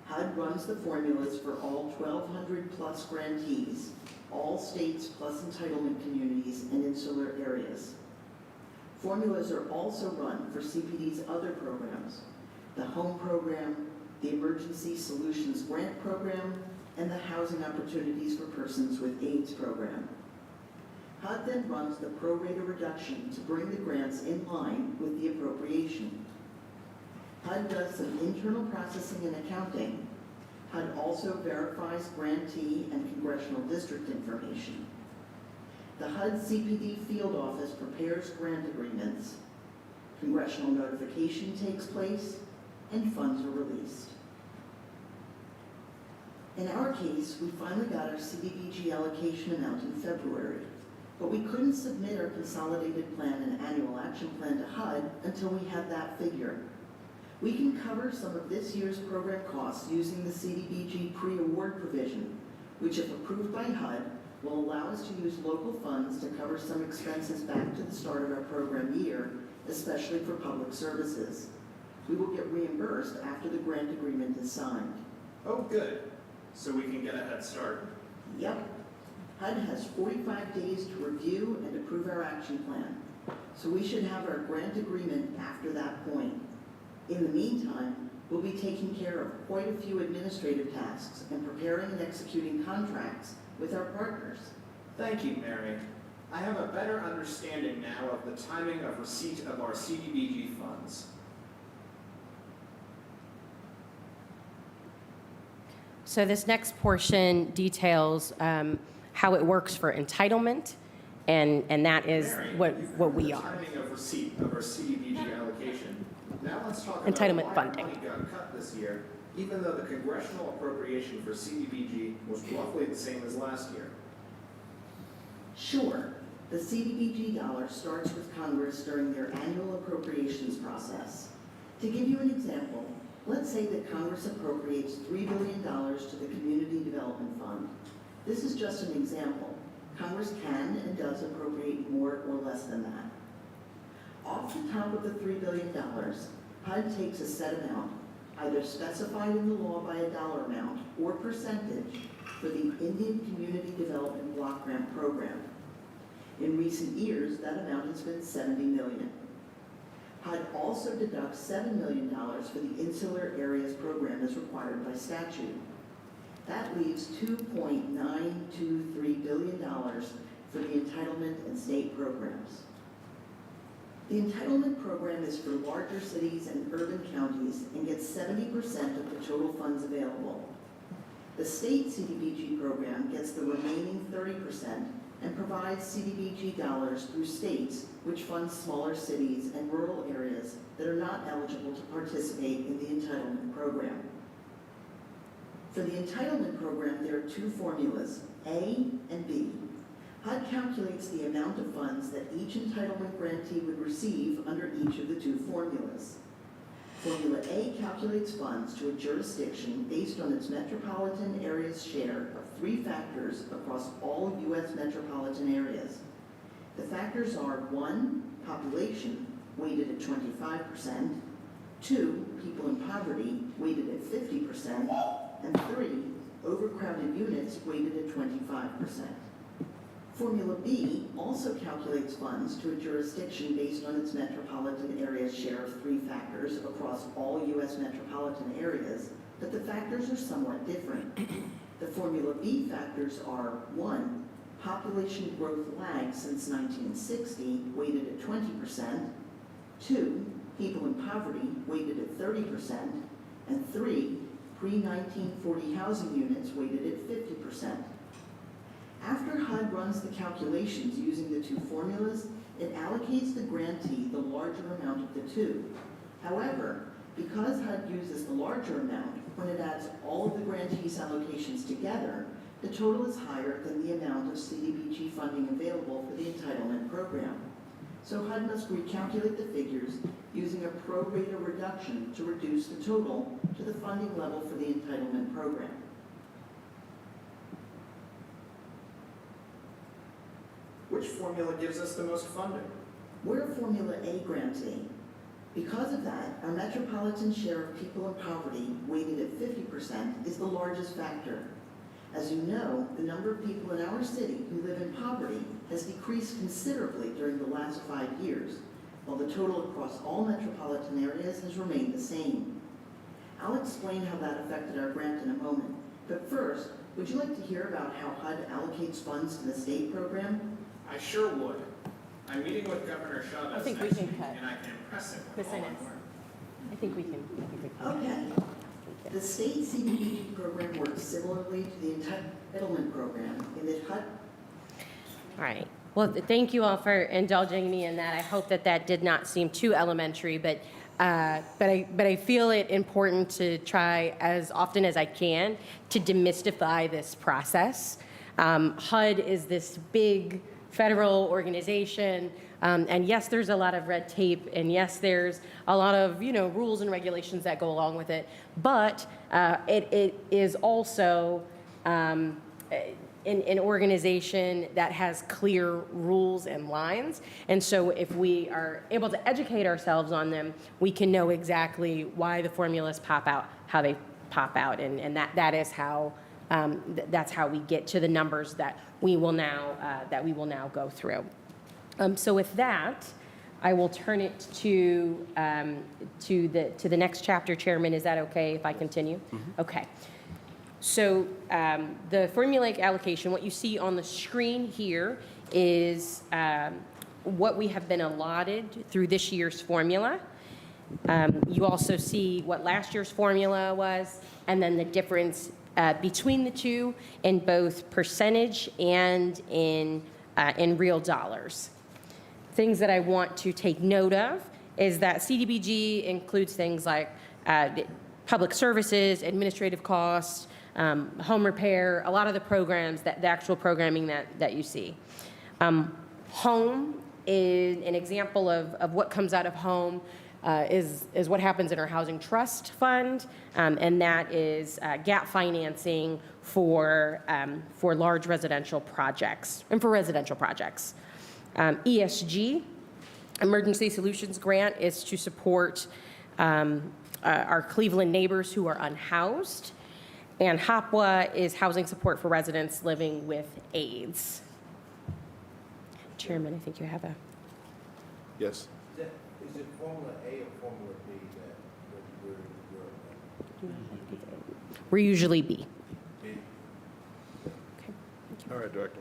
HUD runs the formulas for all 1,200 plus grantees, all states plus entitlement communities and insular areas. Formulas are also run for CPD's other programs, the Home Program, the Emergency Solutions Grant Program, and the Housing Opportunities for Persons with AIDS program. HUD then runs the pro rata reduction to bring the grants in line with the appropriation. HUD does some internal processing and accounting. HUD also verifies grantee and congressional district information. The HUD CPD field office prepares grant agreements. Congressional notification takes place, and funds are released. In our case, we finally got our CDBG allocation amount in February, but we couldn't submit our consolidated plan and annual action plan to HUD until we had that figure. We can cover some of this year's program costs using the CDBG pre-award provision, which, if approved by HUD, will allow us to use local funds to cover some expenses back to the start of our program year, especially for public services. We will get reimbursed after the grant agreement is signed. Oh, good. So we can get a head start? Yep. HUD has 45 days to review and approve our action plan, so we should have our grant agreement after that point. In the meantime, we'll be taking care of quite a few administrative tasks and preparing and executing contracts with our partners. Thank you, Mary. I have a better understanding now of the timing of receipt of our CDBG funds. So this next portion details how it works for entitlement, and that is Mary, what we the are. timing of receipt of our CDBG allocation. Now let's talk about Entitlement why funding. money got cut this year, even though the congressional appropriation for CDBG was roughly the same as last year. Sure. The CDBG dollar starts with Congress during their annual appropriations process. To give you an example, let's say that Congress appropriates $3 billion to the Community Development Fund. This is just an example. Congress can and does appropriate more or less than that. Off the top of the $3 billion, HUD takes a set amount, either specified in the law by a dollar amount or percentage, for the Indian Community Development Block Grant Program. In recent years, that amount has been $70 million. HUD also deducts $7 million for the Insular Areas Program as required by statute. That leaves $2.923 billion for the entitlement and state programs. The entitlement program is for larger cities and urban counties and gets 70% of the total funds available. The state CDBG program gets the remaining 30% and provides CDBG dollars through states which fund smaller cities and rural areas that are not eligible to participate in the entitlement program. For the entitlement program, there are two formulas, A and B. HUD calculates the amount of funds that each entitlement grantee would receive under each of the two formulas. Formula A calculates funds to a jurisdiction based on its metropolitan area's share of 3 factors across all U.S. metropolitan areas. The factors are 1, population, weighted at 25%, 2, people in poverty, weighted at 50%, and 3, overcrowded units, weighted at 25%. Formula B also calculates funds to a jurisdiction based on its metropolitan area's share of 3 factors across all U.S. metropolitan areas, but the factors are somewhat different. The Formula B factors are 1, population growth lag since 1960, weighted at 20%, 2, people in poverty, weighted at 30%, and 3, pre-1940 housing units, weighted at 50%. After HUD runs the calculations using the two formulas, it allocates the grantee the larger amount of the two. However, because HUD uses the larger amount, when it adds all of the grantee's allocations together, the total is higher than the amount of CDBG funding available for the entitlement program. So HUD must recalculate the figures using a pro rata reduction to reduce the total to the funding level for the entitlement program. Which formula gives us the most funding? We're a Formula A grantee. Because of that, our metropolitan share of people in poverty, weighted at 50%, is the largest factor. As you know, the number of people in our city who live in poverty has decreased considerably during the last 5 years, while the total across all metropolitan areas has remained the same. I'll explain how that affected our grant in a moment, but first, would you like to hear about how HUD allocates funds to the state program? I sure would. I'm meeting with Governor Chavez I think we next can week, cut. and I can impress him with Ms. all I've Innes. learned. I think we can. Okay. The state CDBG program works similarly to the entitlement program in that HUD. All right. Well, thank you all for indulging me in that. I hope that that did not seem too elementary, but I feel it important to try as often as I can to demystify this process. HUD is this big federal organization, and yes, there's a lot of red tape, and yes, there's a lot of rules and regulations that go along with it. But it is also an organization that has clear rules and lines, and so if we are able to educate ourselves on them, we can know exactly why the formulas pop out, how they pop out, and that is how. That's how we get to the numbers that we will now go through. So with that, I will turn it to the next chapter, Chairman. Is that okay if I continue? Mm-hmm. Okay. So the formulaic allocation, what you see on the screen here is what we have been allotted through this year's formula. You also see what last year's formula was, and then the difference between the two in both percentage and in real dollars. Things that I want to take note of is that CDBG includes things like public services, administrative costs, home repair, a lot of the programs, the actual programming that you see. Home is an example of what comes out of home is what happens in our housing trust fund, and that is gap financing for large residential projects and for residential projects. ESG, Emergency Solutions Grant, is to support our Cleveland neighbors who are unhoused, and HOPWA is housing support for residents living with AIDS. Chairman, I think you have a... Yes. Is it Formula A or Formula B that We're usually B. All right, Director.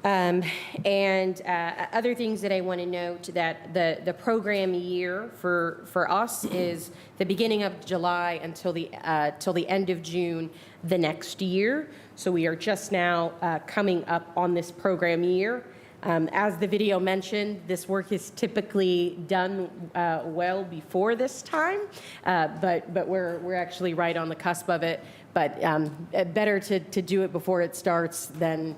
And other things that I want to note, that the program year for us is the beginning of July until the end of June the next year. So we are just now coming up on this program year. As the video mentioned, this work is typically done well before this time, but we're actually right on the cusp of it. But better to do it before it starts than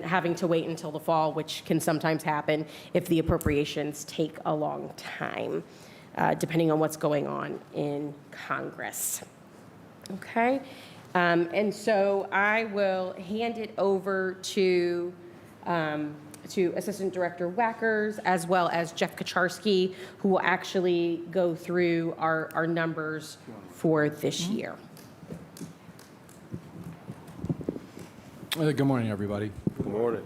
having to wait until the fall, which can sometimes happen if the appropriations take a long time, depending on what's going on in Congress. Okay, and so I will hand it over to Assistant Director Wackers, as well as Jeff Kaczarski, who will actually go through our numbers for this year. Good morning, everybody. Good morning.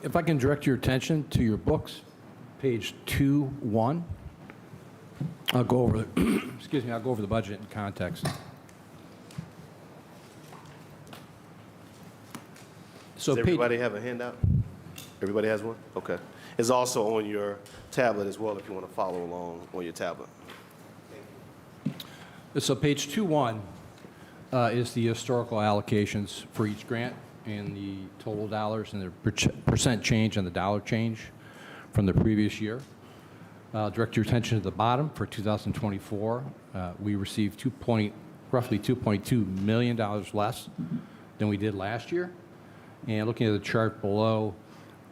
If I can direct your attention to your books, page 2-1. I'll go over the, excuse me, I'll go over the budget in context. So Does everybody have a handout? Everybody has one? Okay. It's also on your tablet as well if you want to follow along on your tablet. So page 2-1 is the historical allocations for each grant and the total dollars and the percent change and the dollar change from the previous year. Direct your attention to the bottom for 2024. We received roughly $2.2 million less than we did last year. And looking at the chart below,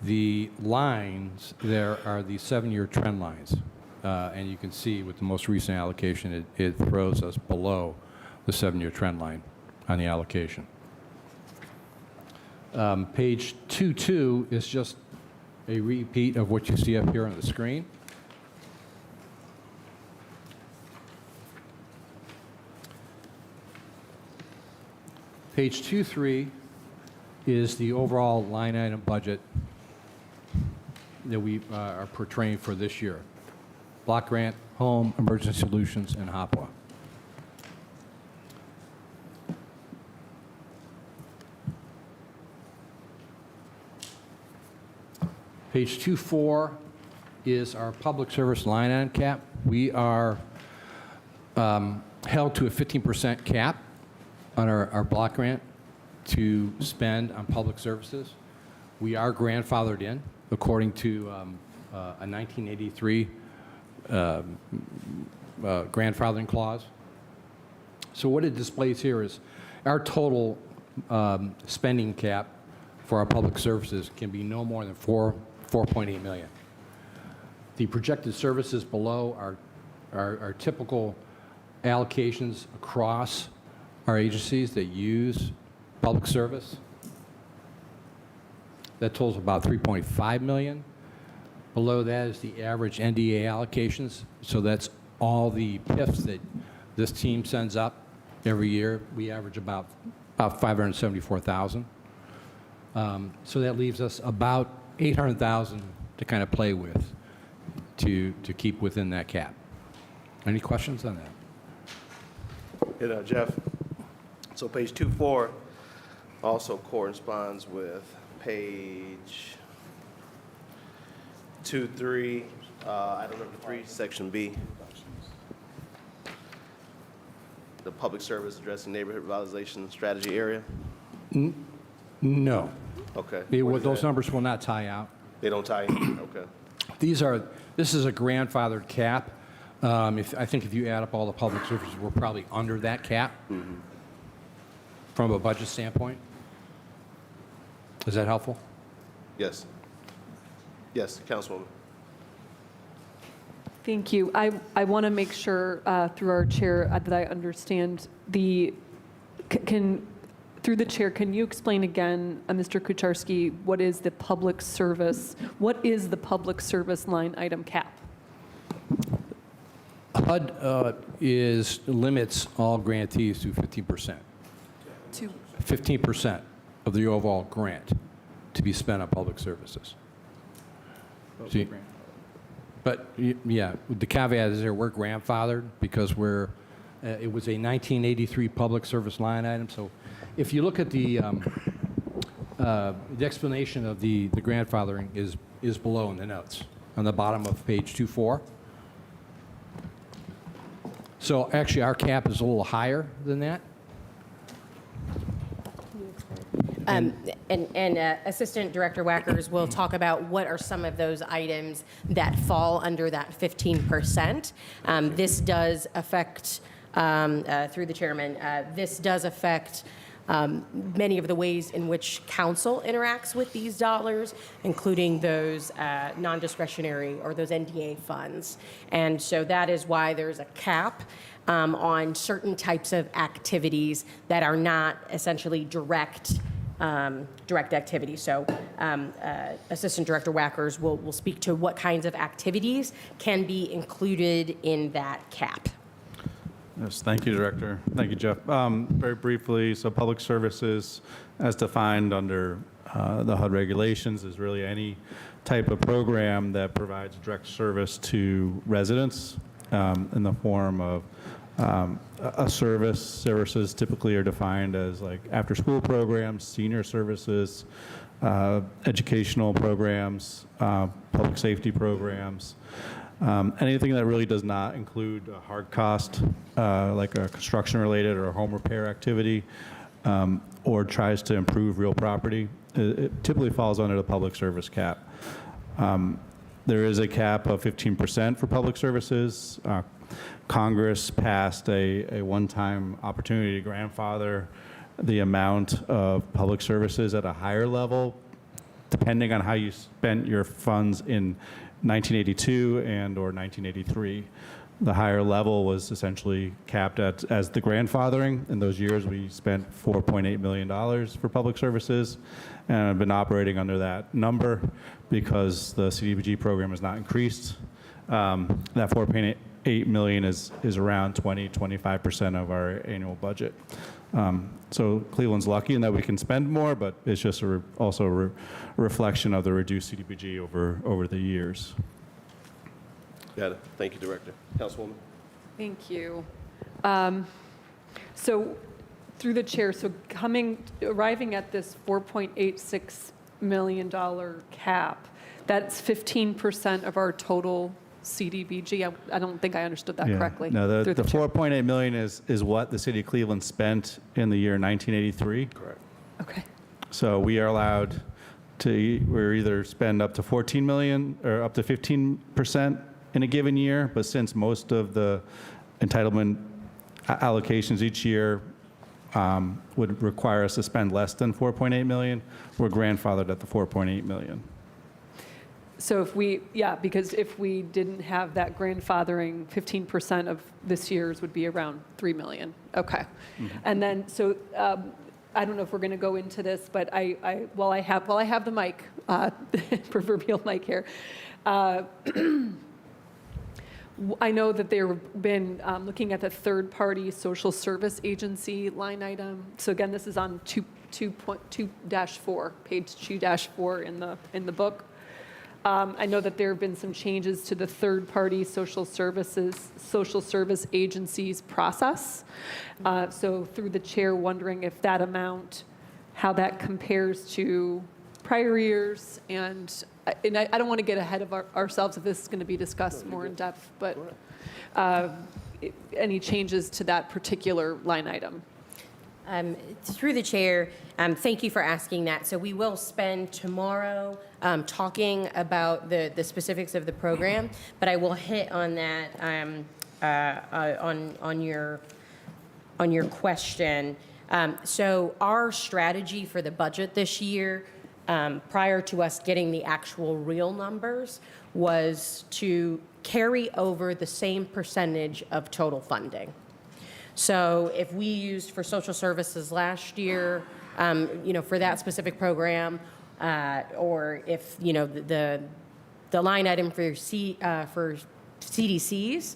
the lines there are the 7-year trend lines. And you can see with the most recent allocation, it throws us below the 7-year trend line on the allocation. Page 2.2 is just a repeat of what you see up here on the screen. Page 2.3 is the overall line item budget that we are portraying for this year. Block grant, home, emergency solutions, and HOPWA. Page 2.4 is our public service line item cap. We are held to a 15% cap on our block grant to spend on public services. We are grandfathered in according to a 1983 grandfathering clause. So what it displays here is our total spending cap for our public services can be no more than $4.8 million. The projected services below are typical allocations across our agencies that use public service. That totals about $3.5 million. Below that is the average NDA allocations. So that's all the PIFs that this team sends up every year. We average about 574,000. So that leaves us about 800,000 to kind of play with to keep within that cap. Any questions on that? Jeff, so page 2.4 also corresponds with page 2.3, item number 3, section B. The public service addressing neighborhood revitalization strategy area? No. Okay. Those numbers will not tie out. They don't tie in? Okay. This is a grandfathered cap. I think if you add up all the public services, we're probably under that cap from a budget standpoint. Is that helpful? Yes. Yes, Councilwoman. Thank you. I want to make sure through our chair that I understand through the chair, can you explain again, Mr. Kucharski, what is the public service line item cap? HUD limits all grantees to 15%. To 15% of the overall grant to be spent on public services. See, but yeah, the caveat is there, we're grandfathered because it was a 1983 public service line item. So if you look at the explanation of the grandfathering is below in the notes on the bottom of page 24. So actually, our cap is a little higher than that. Assistant Director Wackers will talk about what are some of those items that fall under that 15%. This does affect, through the chairman, this does affect many of the ways in which council interacts with these dollars, including those non-discretionary or those NDA funds. And so that is why there's a cap on certain types of activities that are not essentially direct activities. So Assistant Director Wackers will speak to what kinds of activities can be included in that cap. Yes, thank you, Director. Thank you, Jeff. Very briefly, so public services, as defined under the HUD regulations, is really any type of program that provides direct service to residents in the form of a service. Services typically are defined as like after-school programs, senior services, educational programs, public safety programs. Anything that really does not include a hard cost, like a construction-related or a home repair activity, or tries to improve real property, it typically falls under the public service cap. There is a cap of 15% for public services. Congress passed a one-time opportunity to grandfather the amount of public services at a higher level, depending on how you spent your funds in 1982 and or 1983. The higher level was essentially capped as the grandfathering. In those years, we spent $4.8 million for public services, and I've been operating under that number because the CDBG program has not increased. That $4.8 million is around 25% of our annual budget. So Cleveland's lucky in that we can spend more, but it's just also a reflection of the reduced CDBG over the years. Got it. Thank you, Director. Councilwoman. Thank you. So through the chair, so arriving at this $4.86 million cap, that's 15% of our total CDBG. I don't think I understood that correctly. No, the $4.8 million is what the city of Cleveland spent in the year 1983. Correct. Okay. So we are allowed to, we're either spend up to 14 million or up to 15% in a given year, but since most of the entitlement allocations each year would require us to spend less than 4.8 million, we're grandfathered at the 4.8 million. So because if we didn't have that grandfathering, 15% of this year's would be around 3 million. Okay. Mm-hmm. And then, so I don't know if we're going to go into this, but while I have the mic, proverbial mic here, I know that they've been looking at the third-party social service agency line item. So again, this is on 2.2-4, page 2-4 in the book. I know that there have been some changes to the third-party social service agencies process. So through the chair, wondering if that amount, how that compares to prior years, and I don't want to get ahead of ourselves if this is going to be discussed more in depth, but any changes to that particular line item? Through the chair, thank you for asking that. So we will spend tomorrow talking about the specifics of the program, but I will hit on that on your question. So our strategy for the budget this year prior to us getting the actual real numbers, was to carry over the same percentage of total funding. So if we used for social services last year, for that specific program, or if, the line item for CDCs,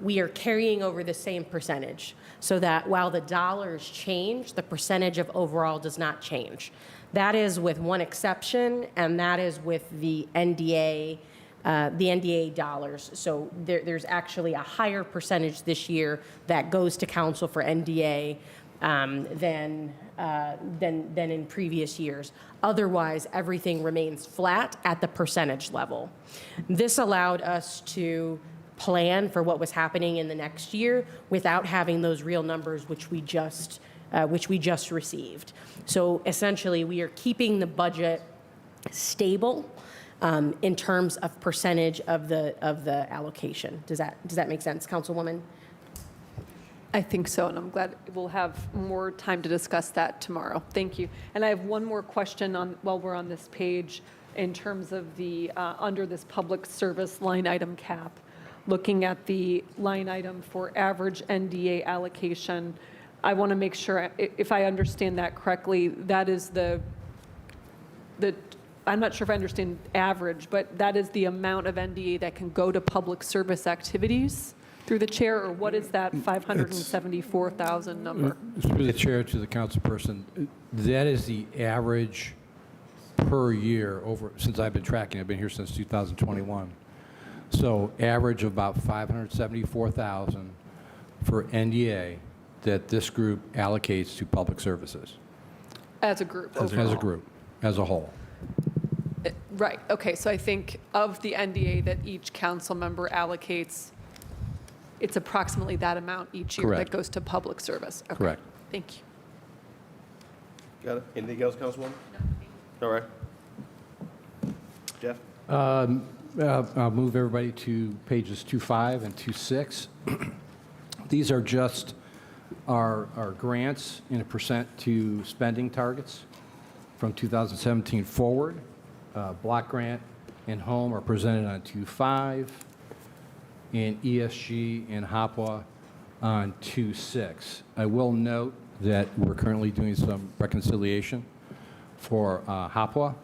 we are carrying over the same percentage, so that while the dollars change, the percentage of overall does not change. That is with one exception, and that is with the NDA dollars. So there's actually a higher percentage this year that goes to council for NDA than in previous years. Otherwise, everything remains flat at the percentage level. This allowed us to plan for what was happening in the next year without having those real numbers, which we just received. So essentially, we are keeping the budget stable in terms of percentage of the allocation. Does that make sense, Councilwoman? I think so, and I'm glad we'll have more time to discuss that tomorrow. Thank you. And I have one more question while we're on this page in terms of the, under this public service line item cap, looking at the line item for average NDA allocation. I want to make sure, if I understand that correctly, that is I'm not sure if I understand average, but that is the amount of NDA that can go to public service activities through the chair, or what is that 574,000 number? Through the chair to the councilperson, that is the average per year since I've been tracking. I've been here since 2021. So average of about 574,000 for NDA that this group allocates to public services. As a group? As a group, as a whole. Right, okay, so I think of the NDA that each council member allocates, it's approximately that amount each year Correct. that goes to public service. Okay. Correct. Thank you. Got it? Anything else, Councilwoman? No. All right. Jeff? I'll move everybody to pages 2.5 and 2.6. These are just our grants in a percent to spending targets from 2017 forward. Block grant and home are presented on 2.5, and ESG and HOPWA on 2.6. I will note that we're currently doing some reconciliation for HOPWA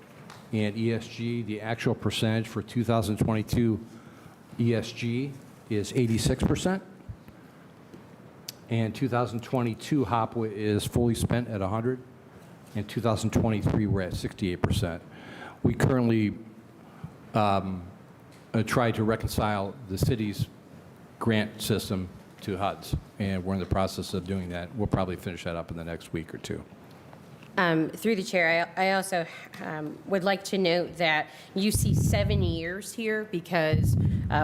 and ESG. The actual percentage for 2022 ESG is 86%, and 2022 HOPWA is fully spent at 100, and 2023 we're at 68%. We currently try to reconcile the city's grant system to HUD's, and we're in the process of doing that. We'll probably finish that up in the next week or two. Through the chair, I also would like to note that you see 7 years here because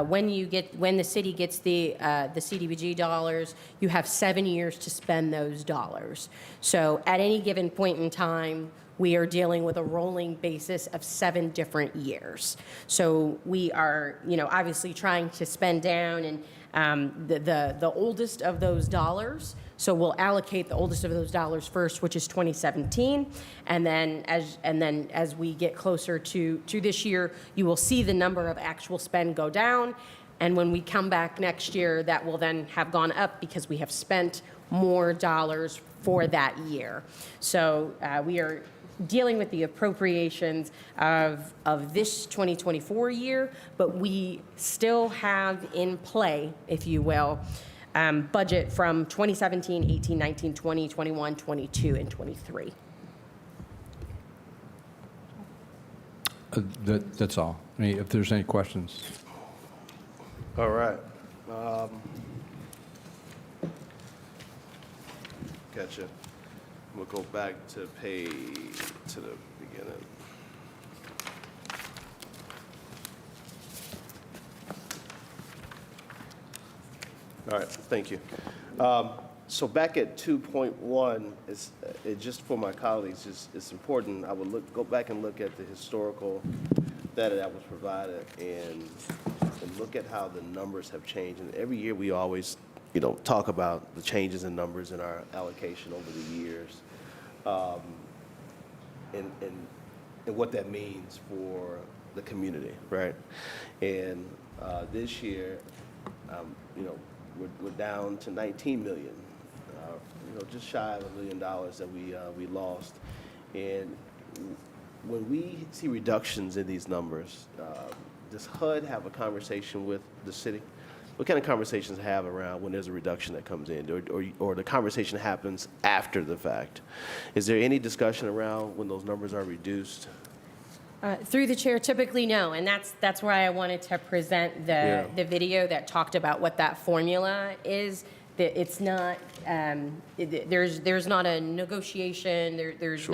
when the city gets the CDBG dollars, you have 7 years to spend those dollars. So at any given point in time, we are dealing with a rolling basis of 7 different years. So we are, obviously trying to spend down and the oldest of those dollars. So we'll allocate the oldest of those dollars first, which is 2017, and then as we get closer to this year, you will see the number of actual spend go down, and when we come back next year, that will then have gone up because we have spent more dollars for that year. So we are dealing with the appropriations of this 2024 year, but we still have in play, if you will, budget from 2017, 18, 19, 20, 21, 22, and 23. That's all. If there's any questions. All right. Gotcha. We'll go back to the beginning. All right, thank you. So back at 2.1, just for my colleagues, it's important. I would go back and look at the historical data that was provided and look at how the numbers have changed. And every year we always, talk about the changes in numbers in our allocation over the years. And and what that means for the community, right? And this year, you know, we're down to 19 million, you know, just shy of $1 million that we lost. And when we see reductions in these numbers, does HUD have a conversation with the city? What kind of conversations have around when there's a reduction that comes in, or the conversation happens after the fact? Is there any discussion around when those numbers are reduced? Through the chair, typically no, and that's why I wanted to present the video that talked about what that formula is. That it's not there's not a negotiation. There's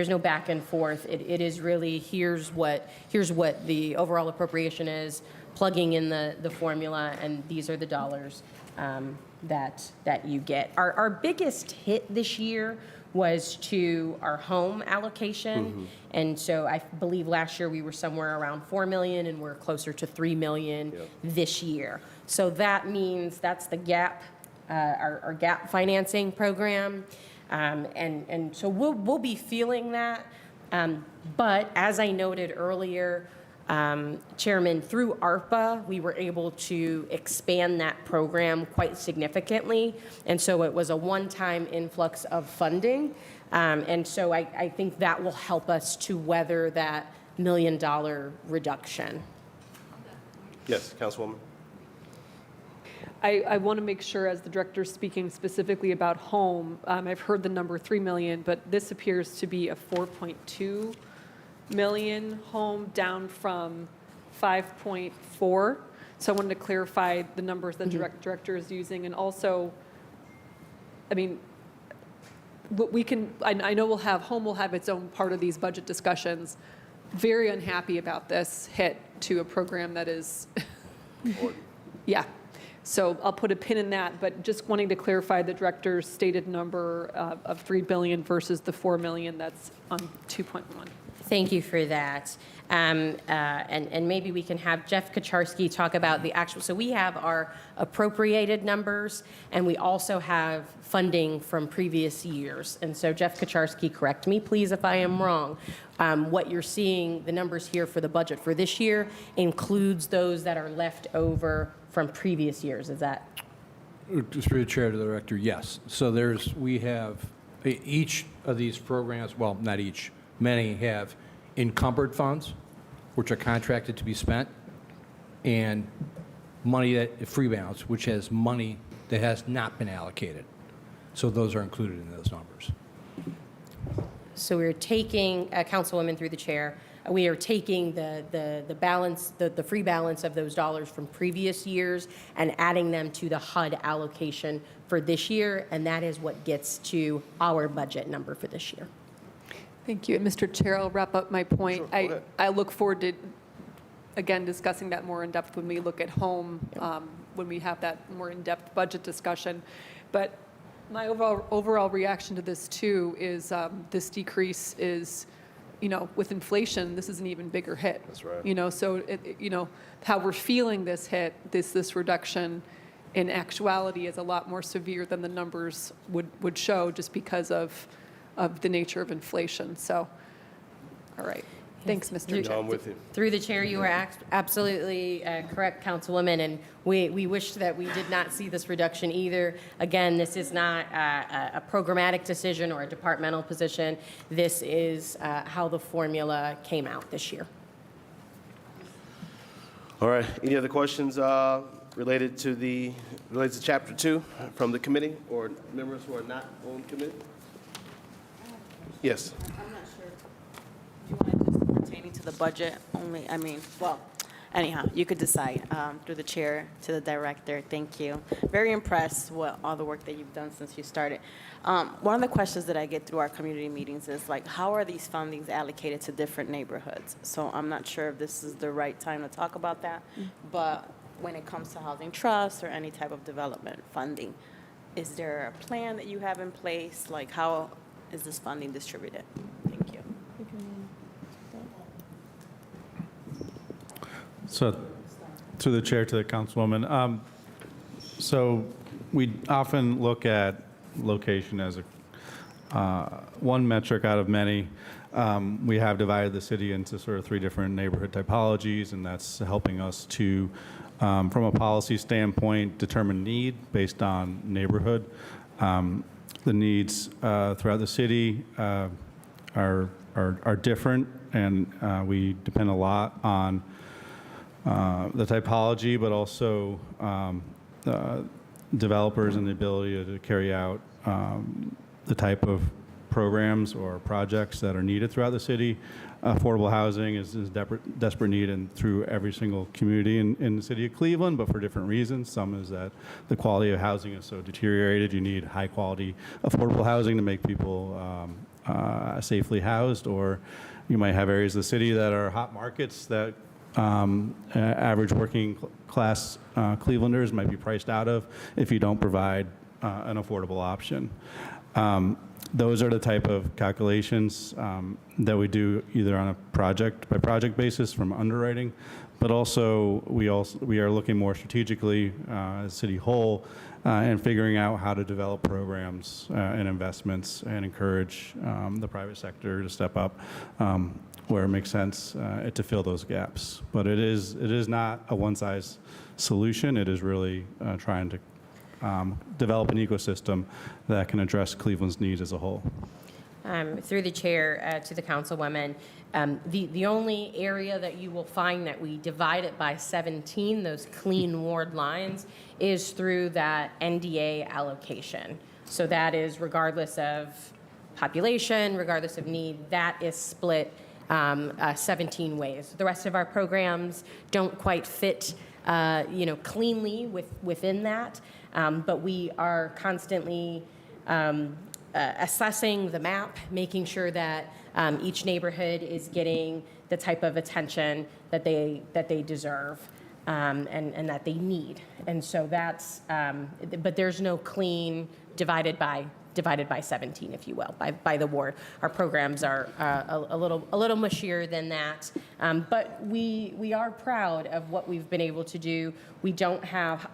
no back and forth. It is really here's what the overall appropriation is, plugging in the formula, and these are the dollars that you get. Our biggest hit this year was to our home allocation. And so I believe last year we were somewhere around 4 million, and we're closer to 3 million this year. So that means that's the gap, our gap financing program. And so we'll be feeling that. But as I noted earlier, Chairman, through ARPA, we were able to expand that program quite significantly. And so it was a one-time influx of funding. And so I think that will help us to weather that $1 million reduction. Yes, Councilwoman. I want to make sure, as the director's speaking specifically about home, I've heard the number 3 million, but this appears to be a 4.2 million home, down from 5.4. So I wanted to clarify the numbers the director is using. And also, I mean, I know home will have its own part of these budget discussions. Very unhappy about this hit to a program that is, yeah. So I'll put a pin in that, but just wanting to clarify the director's stated number of 3 billion versus the 4 million that's on 2.1. Thank you for that. And maybe we can have Jeff Kaczarski talk about the actual, so we have our appropriated numbers, and we also have funding from previous years. And so Jeff Kaczarski, correct me please if I am wrong. What you're seeing, the numbers here for the budget for this year includes those that are left over from previous years, is that? Through the chair to the director, yes. So we have, each of these programs, well, not each, many have encumbered funds, which are contracted to be spent, and money that, free balance, which has money that has not been allocated. So those are included in those numbers. So we're taking, Councilwoman through the chair, we are taking the balance, the free balance of those dollars from previous years and adding them to the HUD allocation for this year, and that is what gets to our budget number for this year. Thank you. And Mr. Chair, I'll wrap up my point. Sure, go ahead. I look forward to, again, discussing that more in depth when we look at home, when we have that more in-depth budget discussion. But my overall reaction to this too is this decrease is, you know, with inflation, this is an even bigger hit. That's right. You know, so you know how we're feeling this hit, this reduction, in actuality is a lot more severe than the numbers would show, just because of the nature of inflation. So, all right. Thanks, Mr. Chair. I'm with you. Through the chair, you are absolutely correct, Councilwoman, and we wish that we did not see this reduction either. Again, this is not a programmatic decision or a departmental position. This is how the formula came out this year. All right. Any other questions related to Chapter 2 from the committee or members who are not on committee? Yes. I'm not sure. Do you want it just pertaining to the budget only? I mean, well, anyhow, you could decide through the chair to the director. Thank you. Very impressed with all the work that you've done since you started. One of the questions that I get through our community meetings is like, how are these fundings allocated to different neighborhoods? So I'm not sure if this is the right time to talk about that, but when it comes to housing trusts or any type of development funding, is there a plan that you have in place? Like, how is this funding distributed? Thank you. So, through the chair to the councilwoman, so we often look at location as one metric out of many. We have divided the city into sort of 3 different neighborhood typologies, and that's helping us to, from a policy standpoint, determine need based on neighborhood. The needs throughout the city are different, and we depend a lot on the typology, but also developers and the ability to carry out the type of programs or projects that are needed throughout the city. Affordable housing is desperate need and through every single community in the city of Cleveland, but for different reasons. Some is that the quality of housing is so deteriorated, you need high quality affordable housing to make people safely housed, or you might have areas of the city that are hot markets that average working class Clevelanders might be priced out of if you don't provide an affordable option. Those are the type of calculations that we do either on a project by project basis from underwriting, but also we are looking more strategically as City Whole and figuring out how to develop programs and investments and encourage the private sector to step up where it makes sense to fill those gaps. But it is not a one-size solution. It is really trying to develop an ecosystem that can address Cleveland's needs as a whole. Through the chair to the councilwoman, the only area that you will find that we divide it by 17, those clean ward lines, is through that NDA allocation. So that is regardless of population, regardless of need, that is split 17 ways. The rest of our programs don't quite fit cleanly within that. But we are constantly assessing the map, making sure that each neighborhood is getting the type of attention that they deserve and that they need. And so that's, but there's no clean divided by 17, if you will, by the ward. Our programs are a little mushier than that, but we are proud of what we've been able to do. We don't have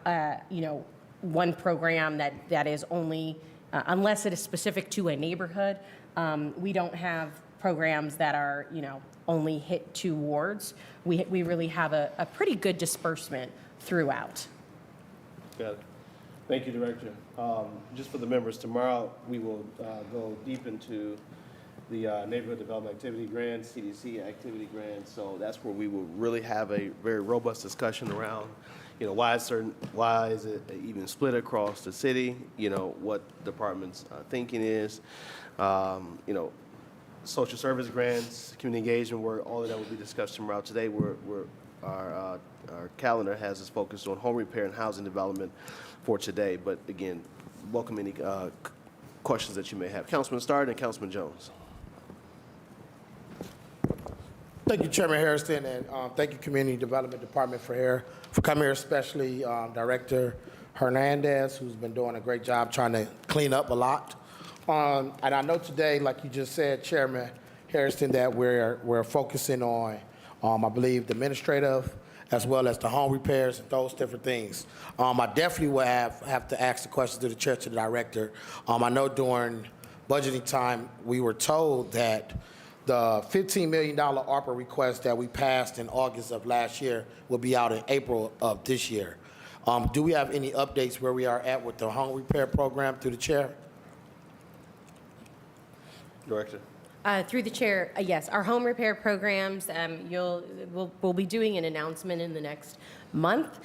one program that is only, unless it is specific to a neighborhood, we don't have programs that are, only hit 2 wards. We really have a pretty good disbursement throughout. Got it. Thank you, Director. Just for the members, tomorrow we will go deep into the Neighborhood Development Activity Grant, CDC Activity Grant. So that's where we will really have a very robust discussion around why is it even split across the city, what department's thinking is, social service grants, community engagement work, all of that will be discussed tomorrow. Today, our calendar has us focused on home repair and housing development for today. But again, welcome any questions that you may have. Councilman Starr and Councilman Jones. Thank you, Chairman Harrison, and thank you, Community Development Department for coming here, especially Director Hernandez, who's been doing a great job trying to clean up a lot. And I know today, like you just said, Chairman Harrison, that we're focusing on, I believe, the administrative as well as the home repairs and those different things. I definitely will have to ask the questions to the chair, to the director. I know during budgeting time, we were told that the $15 million ARPA request that we passed in August of last year will be out in April of this year. Do we have any updates where we are at with the home repair program through the chair? Director. Through the chair, yes, our home repair programs, we'll be doing an announcement in the next month.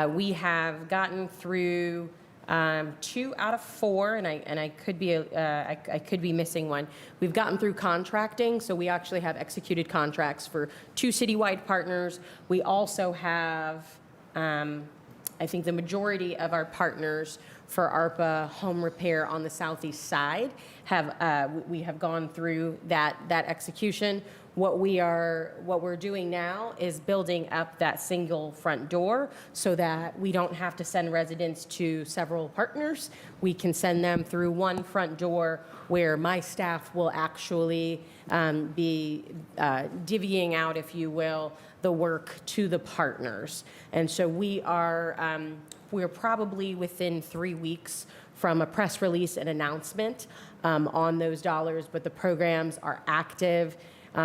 We have gotten through 2 out of 4, and I could be missing one. We've gotten through contracting, so we actually have executed contracts for 2 citywide partners. We also have, I think, the majority of our partners for ARPA home repair on the southeast side we have gone through that execution. What we're doing now is building up that single front door so that we don't have to send residents to several partners. We can send them through one front door where my staff will actually be divvying out, if you will, the work to the partners. And so we're probably within 3 weeks from a press release and announcement on those dollars, but the programs are active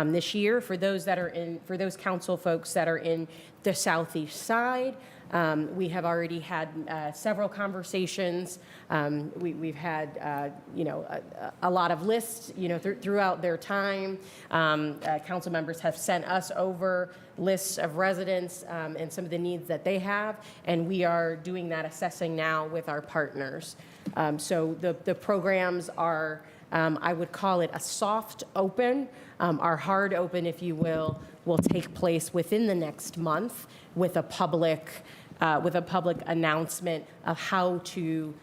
this year. For those council folks that are in the southeast side, we have already had several conversations. We've had, a lot of lists, throughout their time. Council members have sent us over lists of residents and some of the needs that they have, and we are doing that assessing now with our partners. So the programs are, I would call it a soft open. Our hard open, if you will take place within the next month with a public announcement of how to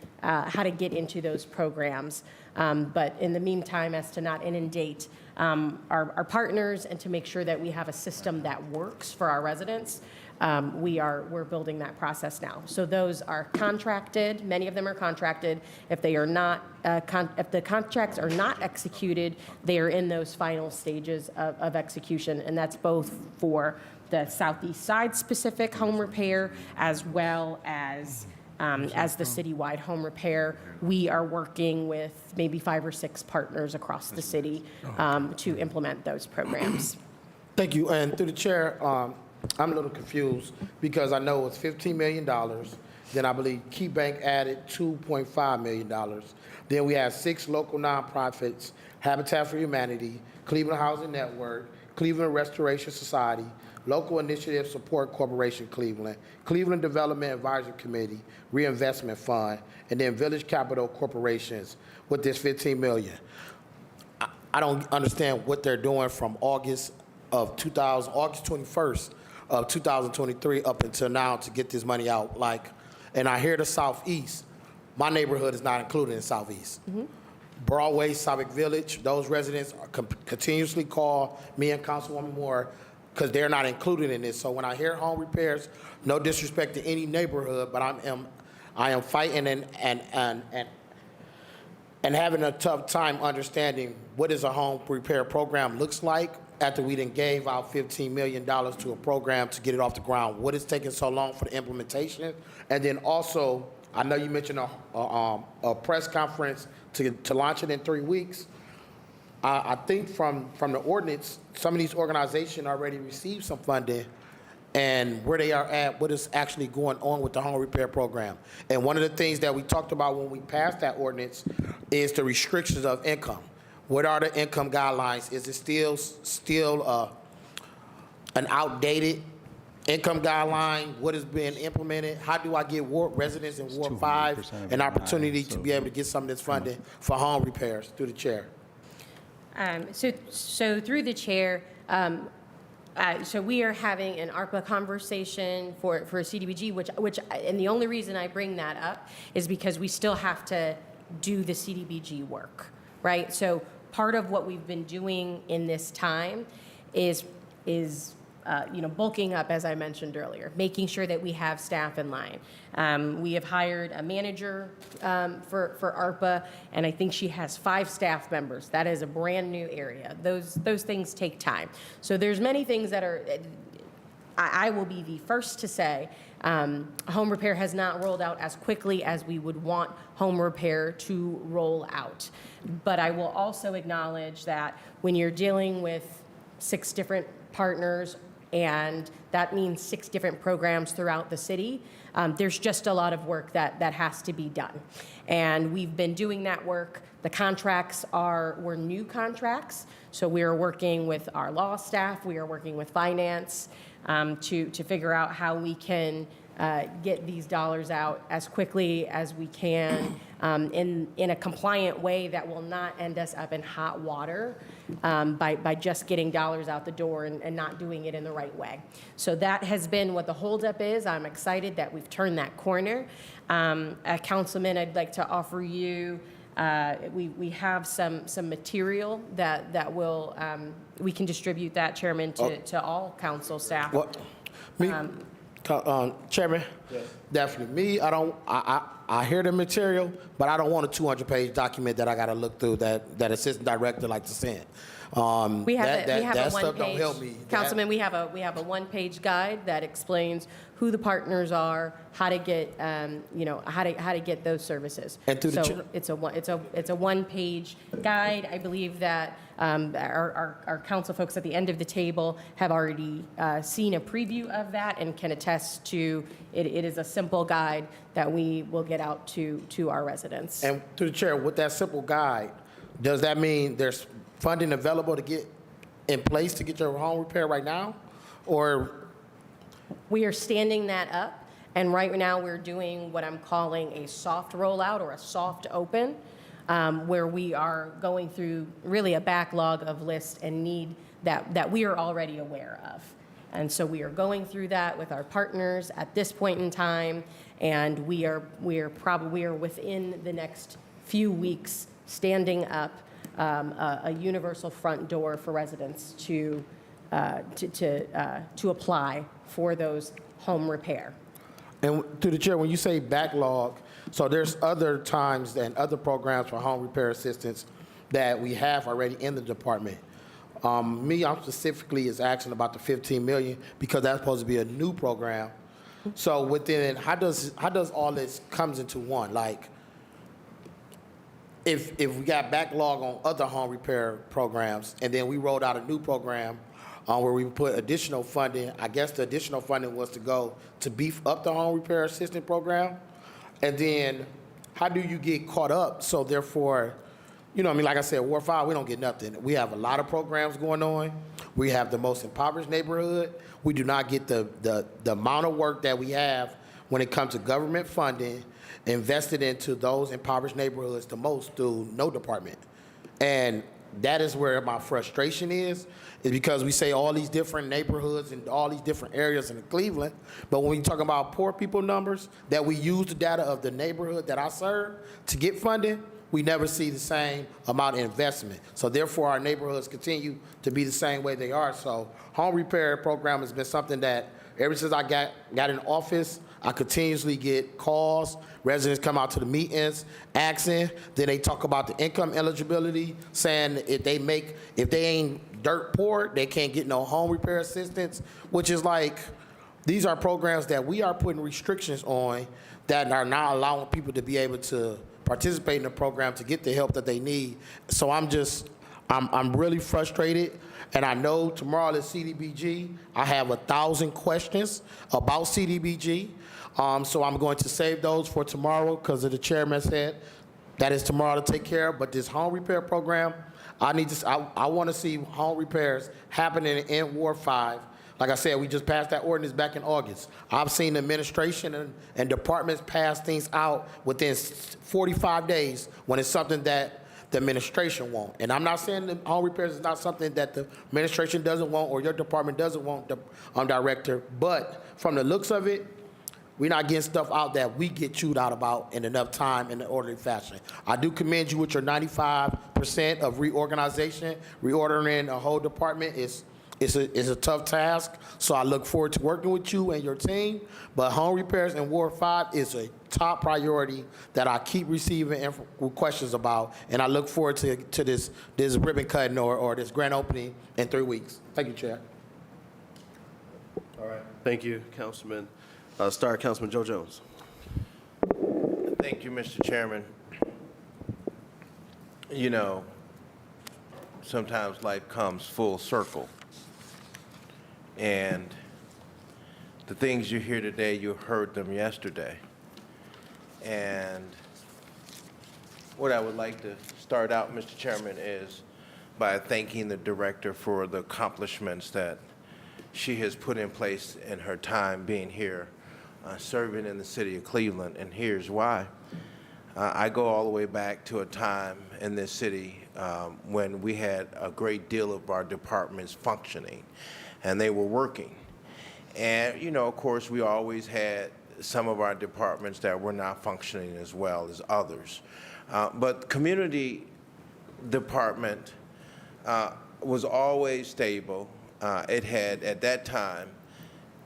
get into those programs. But in the meantime, as to not inundate our partners and to make sure that we have a system that works for our residents, we're building that process now. So those are contracted. Many of them are contracted. If they are not, if the contracts are not executed, they are in those final stages of execution, and that's both for the southeast side specific home repair as well as the citywide home repair. We are working with maybe 5 or 6 partners across the city to implement those programs. Thank you. And through the chair, I'm a little confused because I know it's $15 million. Then I believe Key Bank added $2.5 million. Then we had 6 local nonprofits, Habitat for Humanity, Cleveland Housing Network, Cleveland Restoration Society, Local Initiative Support Corporation Cleveland, Cleveland Development Advisory Committee, Reinvestment Fund, and then Village Capital Corporations with this $15 million. I don't understand what they're doing from August 21st of 2023 up until now to get this money out. And I hear the Southeast. My neighborhood is not included in Southeast. Mm-hmm. Broadway, Southwick Village, those residents continuously call me and Councilwoman Moore because they're not included in this. So when I hear home repairs, no disrespect to any neighborhood, but I am fighting and having a tough time understanding what is a home repair program looks like after we then gave out $15 million to a program to get it off the ground. What is taking so long for the implementation? And then also, I know you mentioned a press conference to launch it in 3 weeks. I think from the ordinance, some of these organizations already received some funding, and where they are at, what is actually going on with the home repair program. And one of the things that we talked about when we passed that ordinance is the restrictions of income. What are the income guidelines? Is it still an outdated income guideline? What is being implemented? How do I get residents in Ward 5 an opportunity to be able to get some of this funding for home repairs? Through the chair. So through the chair, so we are having an ARPA conversation for CDBG, which, and the only reason I bring that up is because we still have to do the CDBG work, right? So part of what we've been doing in this time is bulking up, as I mentioned earlier, making sure that we have staff in line. We have hired a manager for ARPA, and I think she has 5 staff members. That is a brand new area. Those things take time. So there's many things that are, I will be the first to say, home repair has not rolled out as quickly as we would want home repair to roll out. But I will also acknowledge that when you're dealing with 6 different partners, and that means 6 different programs throughout the city, there's just a lot of work that has to be done. And we've been doing that work. The contracts were new contracts, so we are working with our law staff, we are working with finance to figure out how we can get these dollars out as quickly as we can in a compliant way that will not end us up in hot water by just getting dollars out the door and not doing it in the right way. So that has been what the holdup is. I'm excited that we've turned that corner. Councilman, I'd like to offer you, we have some material that will, we can distribute that, Chairman, to all council staff. Chairman, yes. Definitely. Me, I hear the material, but I don't want a 200-page document that I got to look through that assistant director like to send. We have a that one-page, stuff don't help me. Councilman, we have a one-page guide that explains who the partners are, how to get, how to get those services. And through the So it's a one-page guide. I believe that our council folks at the end of the table have already seen a preview of that and can attest to it. It is a simple guide that we will get out to our residents. And through the chair, with that simple guide, does that mean there's funding available to get in place to get your home repaired right now? Or We are standing that up, and right now we're doing what I'm calling a soft rollout or a soft open, where we are going through really a backlog of lists and need that we are already aware of. And so we are going through that with our partners at this point in time, and we are within the next few weeks standing up a universal front door for residents to apply for those home repair. And through the chair, when you say backlog, so there's other times and other programs for home repair assistance that we have already in the department. I'm specifically is asking about the 15 million because that's supposed to be a new program. So within, how does all this comes into one? Like, if we got backlog on other home repair programs and then we rolled out a new program where we put additional funding, I guess the additional funding was to go to beef up the home repair assistance program. And then how do you get caught up? So therefore, like I said, Ward 5, we don't get nothing. We have a lot of programs going on. We have the most impoverished neighborhood. We do not get the amount of work that we have when it comes to government funding invested into those impoverished neighborhoods the most through no department. And that is where my frustration is because we say all these different neighborhoods and all these different areas in Cleveland, but when we talk about poor people numbers, that we use the data of the neighborhood that I serve to get funding, we never see the same amount of investment. So therefore, our neighborhoods continue to be the same way they are. So home repair program has been something that ever since I got in office, I continuously get calls. Residents come out to the meetings, asking. Then they talk about the income eligibility, saying if they ain't dirt poor, they can't get no home repair assistance, which is like, these are programs that we are putting restrictions on that are not allowing people to be able to participate in the program to get the help that they need. So I'm really frustrated. And I know tomorrow at CDBG, I have 1,000 questions about CDBG. So I'm going to save those for tomorrow because the chairman said that is tomorrow to take care of. But this home repair program, I want to see home repairs happening in Ward 5. Like I said, we just passed that ordinance back in August. I've seen administration and departments pass things out within 45 days when it's something that the administration want. And I'm not saying that home repairs is not something that the administration doesn't want or your department doesn't want, Director, but from the looks of it, we're not getting stuff out that we get chewed out about in enough time in an orderly fashion. I do commend you with your 95% of reorganization. Reordering a whole department is a tough task, so I look forward to working with you and your team. But home repairs in Ward 5 is a top priority that I keep receiving questions about, and I look forward to this ribbon cutting or this grand opening in 3 weeks. Thank you, Chair. All right. Thank you, Councilman. Councilman Joe Jones. Thank you, Mr. Chairman. Sometimes life comes full circle. And the things you hear today, you heard them yesterday. And what I would like to start out, Mr. Chairman, is by thanking the director for the accomplishments that she has put in place in her time being here, serving in the city of Cleveland. And here's why. I go all the way back to a time in this city when we had a great deal of our departments functioning, and they were working. And, of course, we always had some of our departments that were not functioning as well as others. But the community department was always stable. It had, at that time,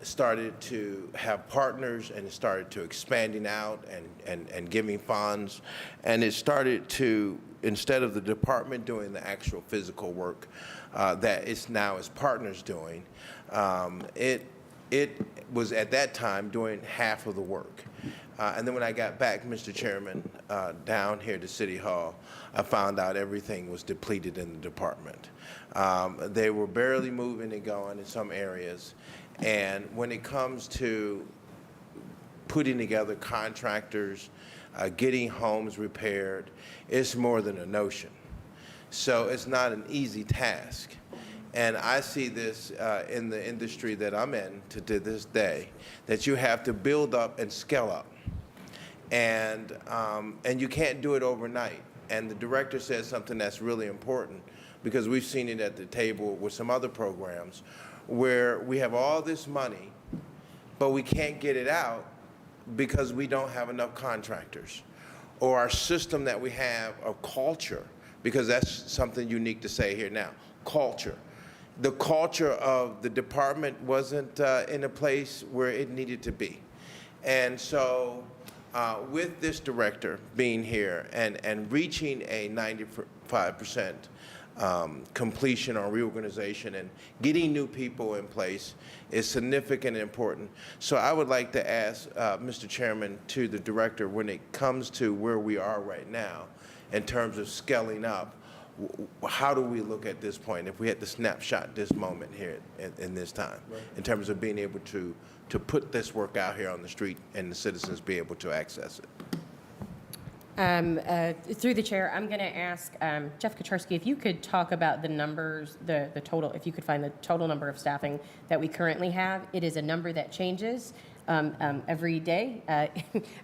started to have partners, and it started to expanding out and giving funds. And it started to, instead of the department doing the actual physical work that it's now its partners doing, it it was at that time doing half of the work. And then when I got back, Mr. Chairman, down here to City Hall, I found out everything was depleted in the department. They were barely moving and going in some areas. And when it comes to putting together contractors, getting homes repaired, it's more than a notion. So it's not an easy task. And I see this in the industry that I'm in to this day, that you have to build up and scale up. And you can't do it overnight. And the director said something that's really important, because we've seen it at the table with some other programs where we have all this money, but we can't get it out because we don't have enough contractors, or our system that we have of culture, because that's something unique to say here now, culture. The culture of the department wasn't in a place where it needed to be. And so with this director being here and reaching a 95% completion or reorganization and getting new people in place is significant and important. So I would like to ask Mr. Chairman, to the director, when it comes to where we are right now in terms of scaling up, how do we look at this point if we had to snapshot this moment here in this time, in terms of being able to put this work out here on the street and the citizens be able to access it? Through the chair, I'm going to ask Jeff Kaczarski if you could talk about the numbers, the total, if you could find the total number of staffing that we currently have. It is a number that changes every day. I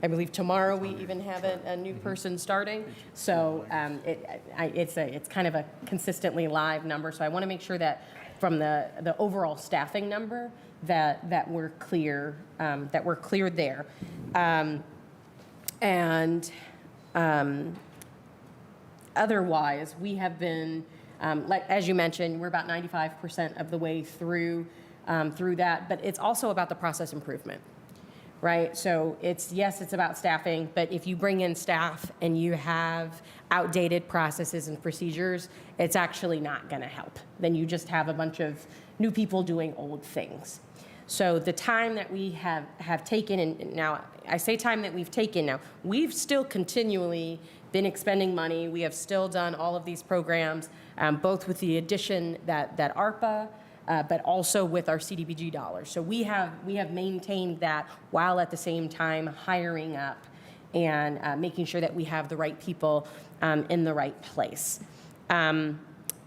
believe tomorrow we even have a new person starting. So it's kind of a consistently live number. So I want to make sure that from the overall staffing number that we're clear there. Otherwise, we have been, like as you mentioned, we're about 95% of the way through that, but it's also about the process improvement, right? So it's about staffing, but if you bring in staff and you have outdated processes and procedures, it's actually not going to help. Then you just have a bunch of new people doing old things. So the time that we have taken, and now I say time that we've taken now, we've still continually been expending money. We have still done all of these programs, both with the addition that ARPA, but also with our CDBG dollars. So we have maintained that while at the same time hiring up and making sure that we have the right people in the right place.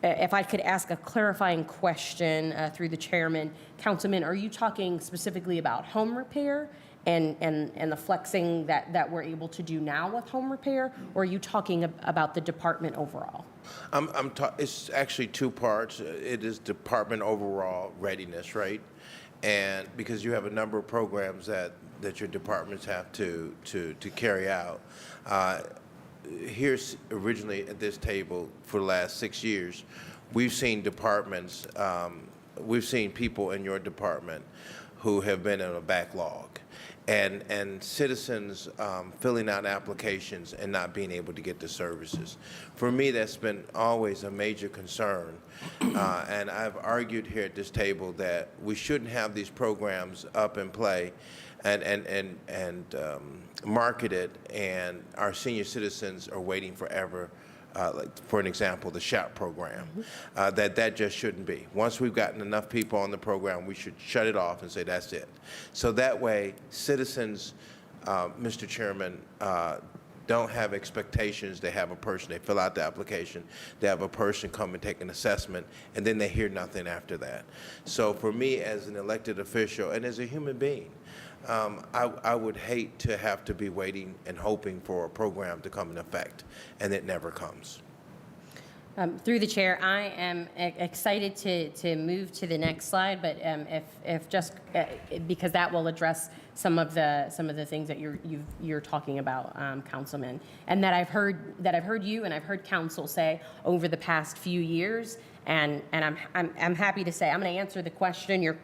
If I could ask a clarifying question through the chairman, Councilman, are you talking specifically about home repair and the flexing that we're able to do now with home repair, or are you talking about the department overall? It's actually two parts. It is department overall readiness, right? And because you have a number of programs that your departments have to carry out. Here's originally at this table for the last 6 years, we've seen departments, we've seen people in your department who have been in a backlog, and citizens filling out applications and not being able to get the services. For me, that's been always a major concern, and I've argued here at this table that we shouldn't have these programs up in play and marketed, and our senior citizens are waiting forever. Like for an example, the SHOP program, that just shouldn't be. Once we've gotten enough people on the program, we should shut it off and say that's it. So that way, citizens, Mr. Chairman, don't have expectations. They have a person, they fill out the application, they have a person come and take an assessment, and then they hear nothing after that. So for me as an elected official and as a human being, I would hate to have to be waiting and hoping for a program to come in effect, and it never comes. Through the chair, I am excited to move to the next slide, but if just because that will address some of the things that you're talking about, Councilman, and that I've heard you and I've heard council say over the past few years, and I'm happy to say I'm going to answer the question.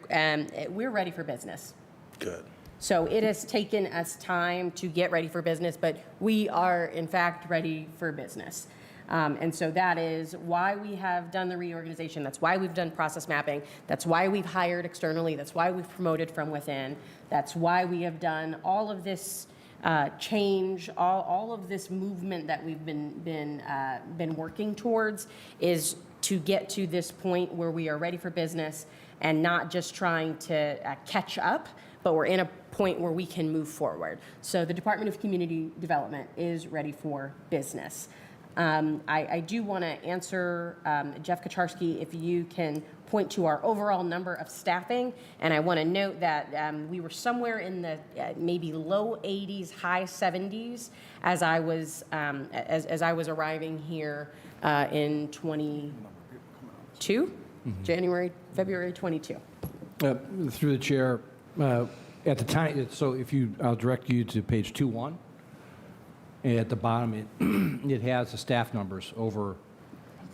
We're ready for business. Good. So it has taken us time to get ready for business, but we are in fact ready for business. And so that is why we have done the reorganization. That's why we've done process mapping. That's why we've hired externally. That's why we've promoted from within. That's why we have done all of this change, all of this movement that we've been working towards is to get to this point where we are ready for business and not just trying to catch up, but we're in a point where we can move forward. So the Department of Community Development is ready for business. I do want to answer Jeff Kaczarski, if you can point to our overall number of staffing. And I want to note that we were somewhere in the maybe low 80s, high 70s as I was arriving here in 22, February 22. Through the chair, at the time, so I'll direct you to page 2.1. At the bottom, it has the staff numbers over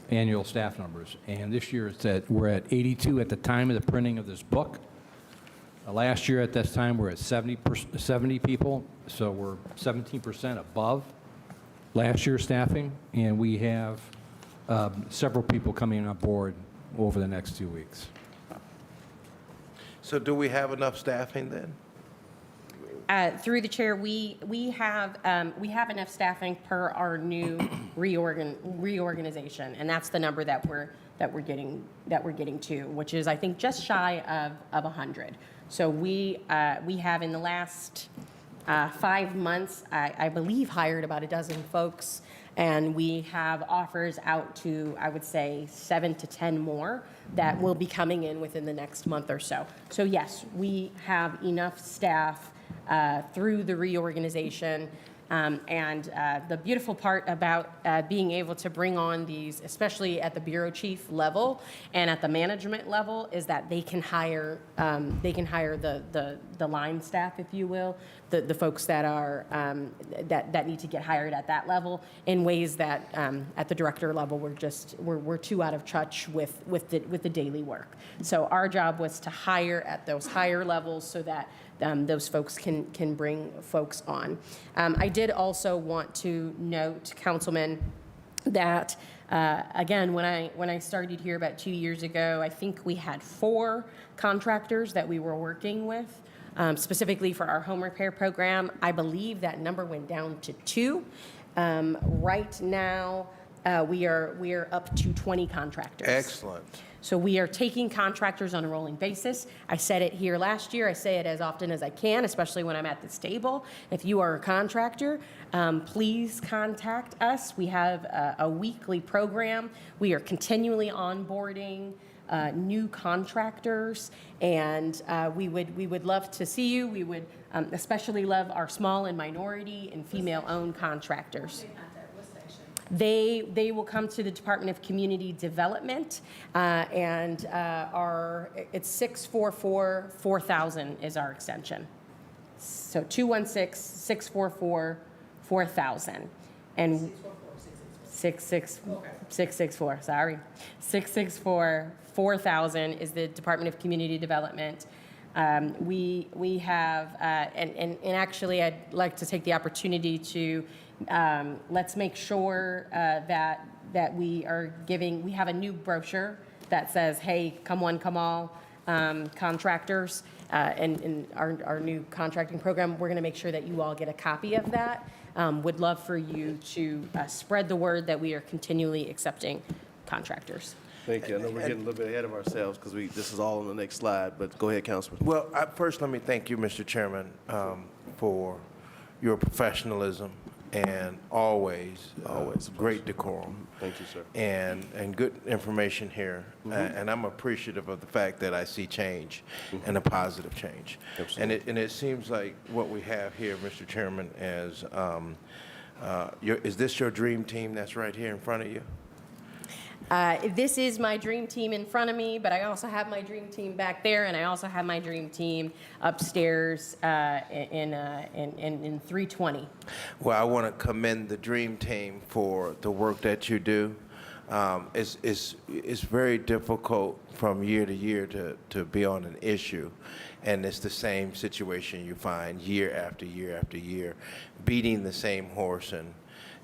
annual staff numbers. And this year we're at 82 at the time of the printing of this book. Last year at this time, we're at 70 people, so we're 17% above last year's staffing. And we have several people coming on board over the next 2 weeks. So do we have enough staffing then? Through the chair, we have enough staffing per our new reorganization, and that's the number that we're getting to, which is I think just shy of 100. So we have in the last 5 months, I believe, hired about a dozen folks, and we have offers out to, I would say, 7 to 10 more that will be coming in within the next month or so. So yes, we have enough staff through the reorganization. And the beautiful part about being able to bring on these, especially at the bureau chief level and at the management level, is that they can hire the line staff, if you will, the folks that are that need to get hired at that level in ways that at the director level we're too out of touch with the daily work. So our job was to hire at those higher levels so that those folks can bring folks on. I did also want to note, Councilman, that again, when I started here about 2 years ago, I think we had 4 contractors that we were working with, specifically for our home repair program. I believe that number went down to 2. Right now, we are up to 20 contractors. Excellent. So we are taking contractors on a rolling basis. I said it here last year. I say it as often as I can, especially when I'm at this table. If you are a contractor, please contact us. We have a weekly program. We are continually onboarding new contractors, and we would love to see you. We would especially love our small and minority and female-owned contractors. They will come to the Department of Community Development, and it's 644-4000 is our extension. So 216-644-4000. And 664, sorry. 664-4000 is the Department of Community Development. We have, and actually I'd like to take the opportunity to let's make sure that we have a new brochure that says, hey, come one, come all, contractors, and our new contracting program. We're going to make sure that you all get a copy of that. Would love for you to spread the word that we are continually accepting contractors. Thank you. I know we're getting a little bit ahead of ourselves because this is all on the next slide, but go ahead, Councilman. Well, first let me thank you, Mr. Chairman, for your professionalism and always great decorum. Thank you, sir. And good information here. And I'm appreciative of the fact that I see change and a positive change. Absolutely. And it seems like what we have here, Mr. Chairman, is this your dream team that's right here in front of you? This is my dream team in front of me, but I also have my dream team back there, and I also have my dream team upstairs in 320. Well, I want to commend the dream team for the work that you do. It's very difficult from year to year to be on an issue, and it's the same situation you find year after year after year, beating the same horse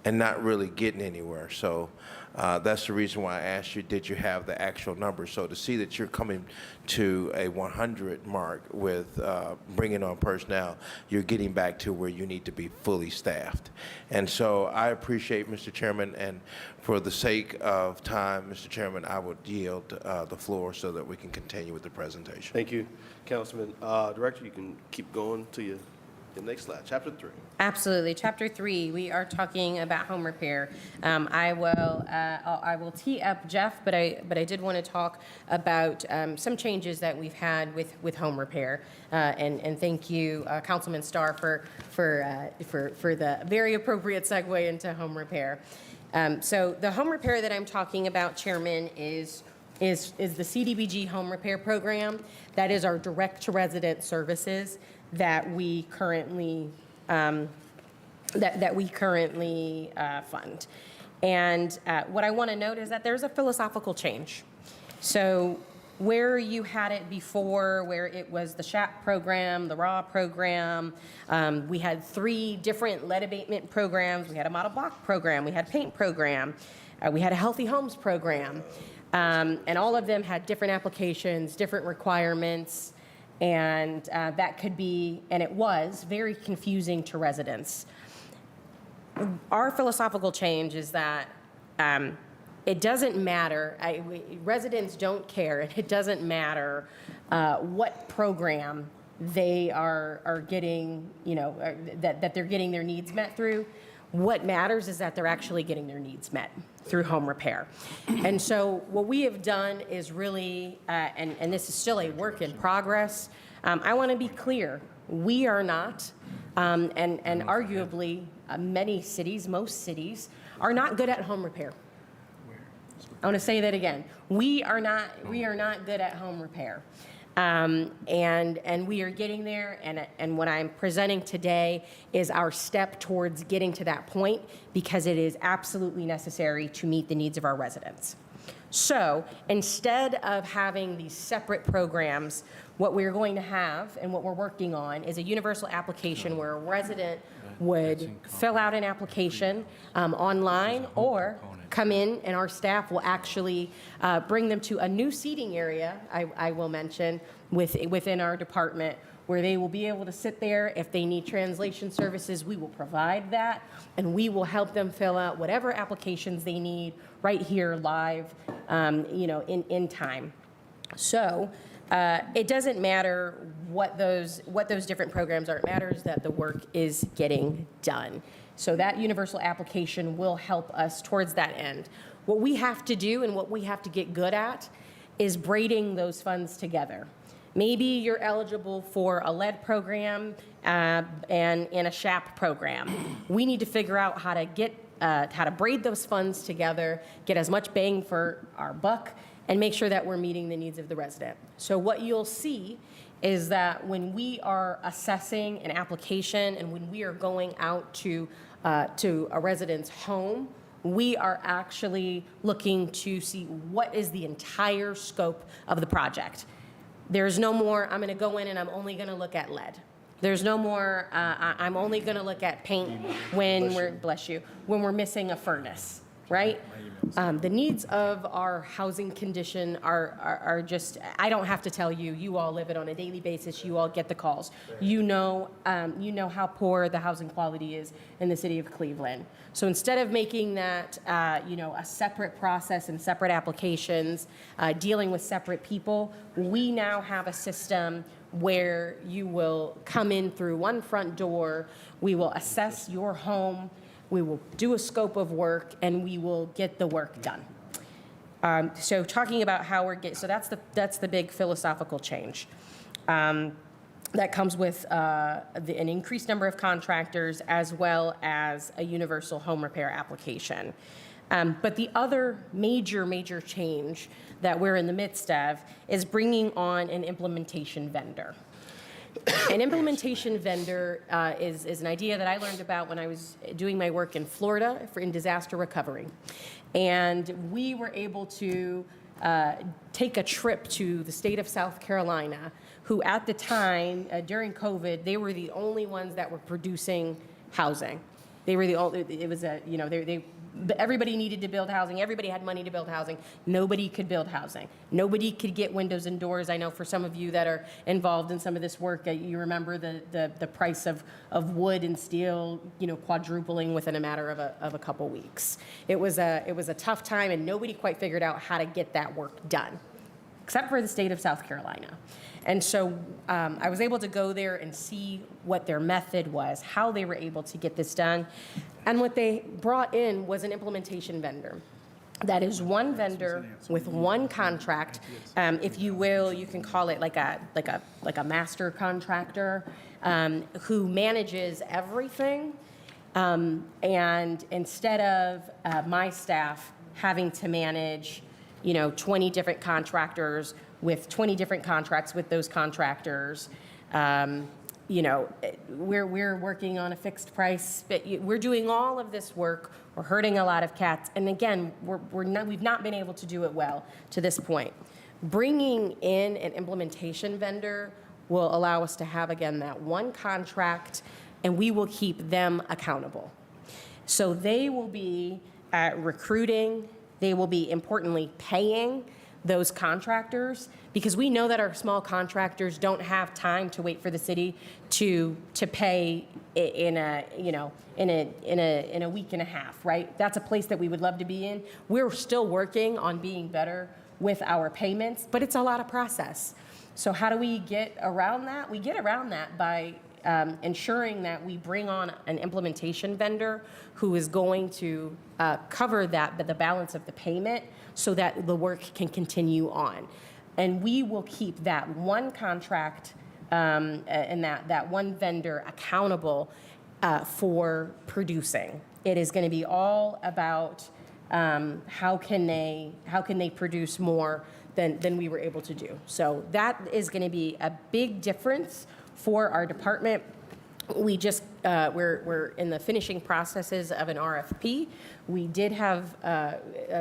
and not really getting anywhere. So that's the reason why I asked you, did you have the actual numbers? So to see that you're coming to a 100 mark with bringing on personnel, you're getting back to where you need to be fully staffed. And so I appreciate, Mr. Chairman, and for the sake of time, Mr. Chairman, I would yield the floor so that we can continue with the presentation. Thank you, Councilman. Director, you can keep going to your next slide, Chapter 3. Absolutely. Chapter 3, we are talking about home repair. I will tee up Jeff, but I did want to talk about some changes that we've had with home repair. And thank you, Councilman Starr, for the very appropriate segue into home repair. So the home repair that I'm talking about, Chairman, is the CDBG home repair program. That is our direct-to-resident services that we currently fund. And what I want to note is that there's a philosophical change. So where you had it before, where it was the SHAP program, the RAW program, we had 3 different lead abatement programs. We had a model block program, we had a paint program, we had a healthy homes program, and all of them had different applications, different requirements. And that could be, and it was, very confusing to residents. Our philosophical change is that it doesn't matter, residents don't care, and it doesn't matter what program they are getting, that they're getting their needs met through. What matters is that they're actually getting their needs met through home repair. And so what we have done is really, and this is still a work in progress, I want to be clear, we are not, and arguably many cities, most cities, are not good at home repair. I want to say that again. We are not good at home repair. And we are getting there, and what I'm presenting today is our step towards getting to that point, because it is absolutely necessary to meet the needs of our residents. So instead of having these separate programs, what we're going to have and what we're working on is a universal application where a resident would fill out an application online or come in, and our staff will actually bring them to a new seating area, I will mention, within our department, where they will be able to sit there. If they need translation services, we will provide that, and we will help them fill out whatever applications they need right here live, in time. So it doesn't matter what those different programs are. It matters that the work is getting done. So that universal application will help us towards that end. What we have to do and what we have to get good at is braiding those funds together. Maybe you're eligible for a lead program and a SHAP program. We need to figure out how to braid those funds together, get as much bang for our buck, and make sure that we're meeting the needs of the resident. So what you'll see is that when we are assessing an application and when we are going out to a resident's home, we are actually looking to see what is the entire scope of the project. There's no more, I'm going to go in and I'm only going to look at lead. There's no more, I'm only going to look at paint when we're missing a furnace, right? The needs of our housing condition are just, I don't have to tell you, you all live it on a daily basis, you all get the calls. You know how poor the housing quality is in the city of Cleveland. So instead of making that, a separate process and separate applications, dealing with separate people, we now have a system where you will come in through one front door, we will assess your home, we will do a scope of work, and we will get the work done. So talking about how so that's the big philosophical change. That comes with an increased number of contractors as well as a universal home repair application. But the other major change that we're in the midst of is bringing on an implementation vendor. An implementation vendor is an idea that I learned about when I was doing my work in Florida in disaster recovery. And we were able to take a trip to the state of South Carolina, who at the time, during COVID, they were the only ones that were producing housing. They were the only, it was a, you know, everybody needed to build housing. Everybody had money to build housing. Nobody could build housing. Nobody could get windows and doors. I know for some of you that are involved in some of this work, you remember the price of wood and steel, you know, quadrupling within a matter of a couple weeks. It was a tough time, and nobody quite figured out how to get that work done, except for the state of South Carolina. And so I was able to go there and see what their method was, how they were able to get this done. And what they brought in was an implementation vendor. That is one vendor with one contract, if you will. You can call it like a master contractor who manages everything. And instead of my staff having to manage, you know, 20 different contractors with 20 different contracts with those contractors, you know, we're working on a fixed price. But we're doing all of this work. We're hurting a lot of cats, and again, we've not been able to do it well to this point. Bringing in an implementation vendor will allow us to have, again, that one contract, and we will keep them accountable. So they will be recruiting. They will be, importantly, paying those contractors, because we know that our small contractors don't have time to wait for the city to pay in a week and a half, right? That's a place that we would love to be in. We're still working on being better with our payments, but it's a lot of process. So how do we get around that? We get around that by ensuring that we bring on an implementation vendor who is going to cover the balance of the payment so that the work can continue on. And we will keep that one contract and that one vendor accountable for producing. It is going to be all about how can they produce more than we were able to do. So that is going to be a big difference for our department. We just, we're in the finishing processes of an RFP. We did have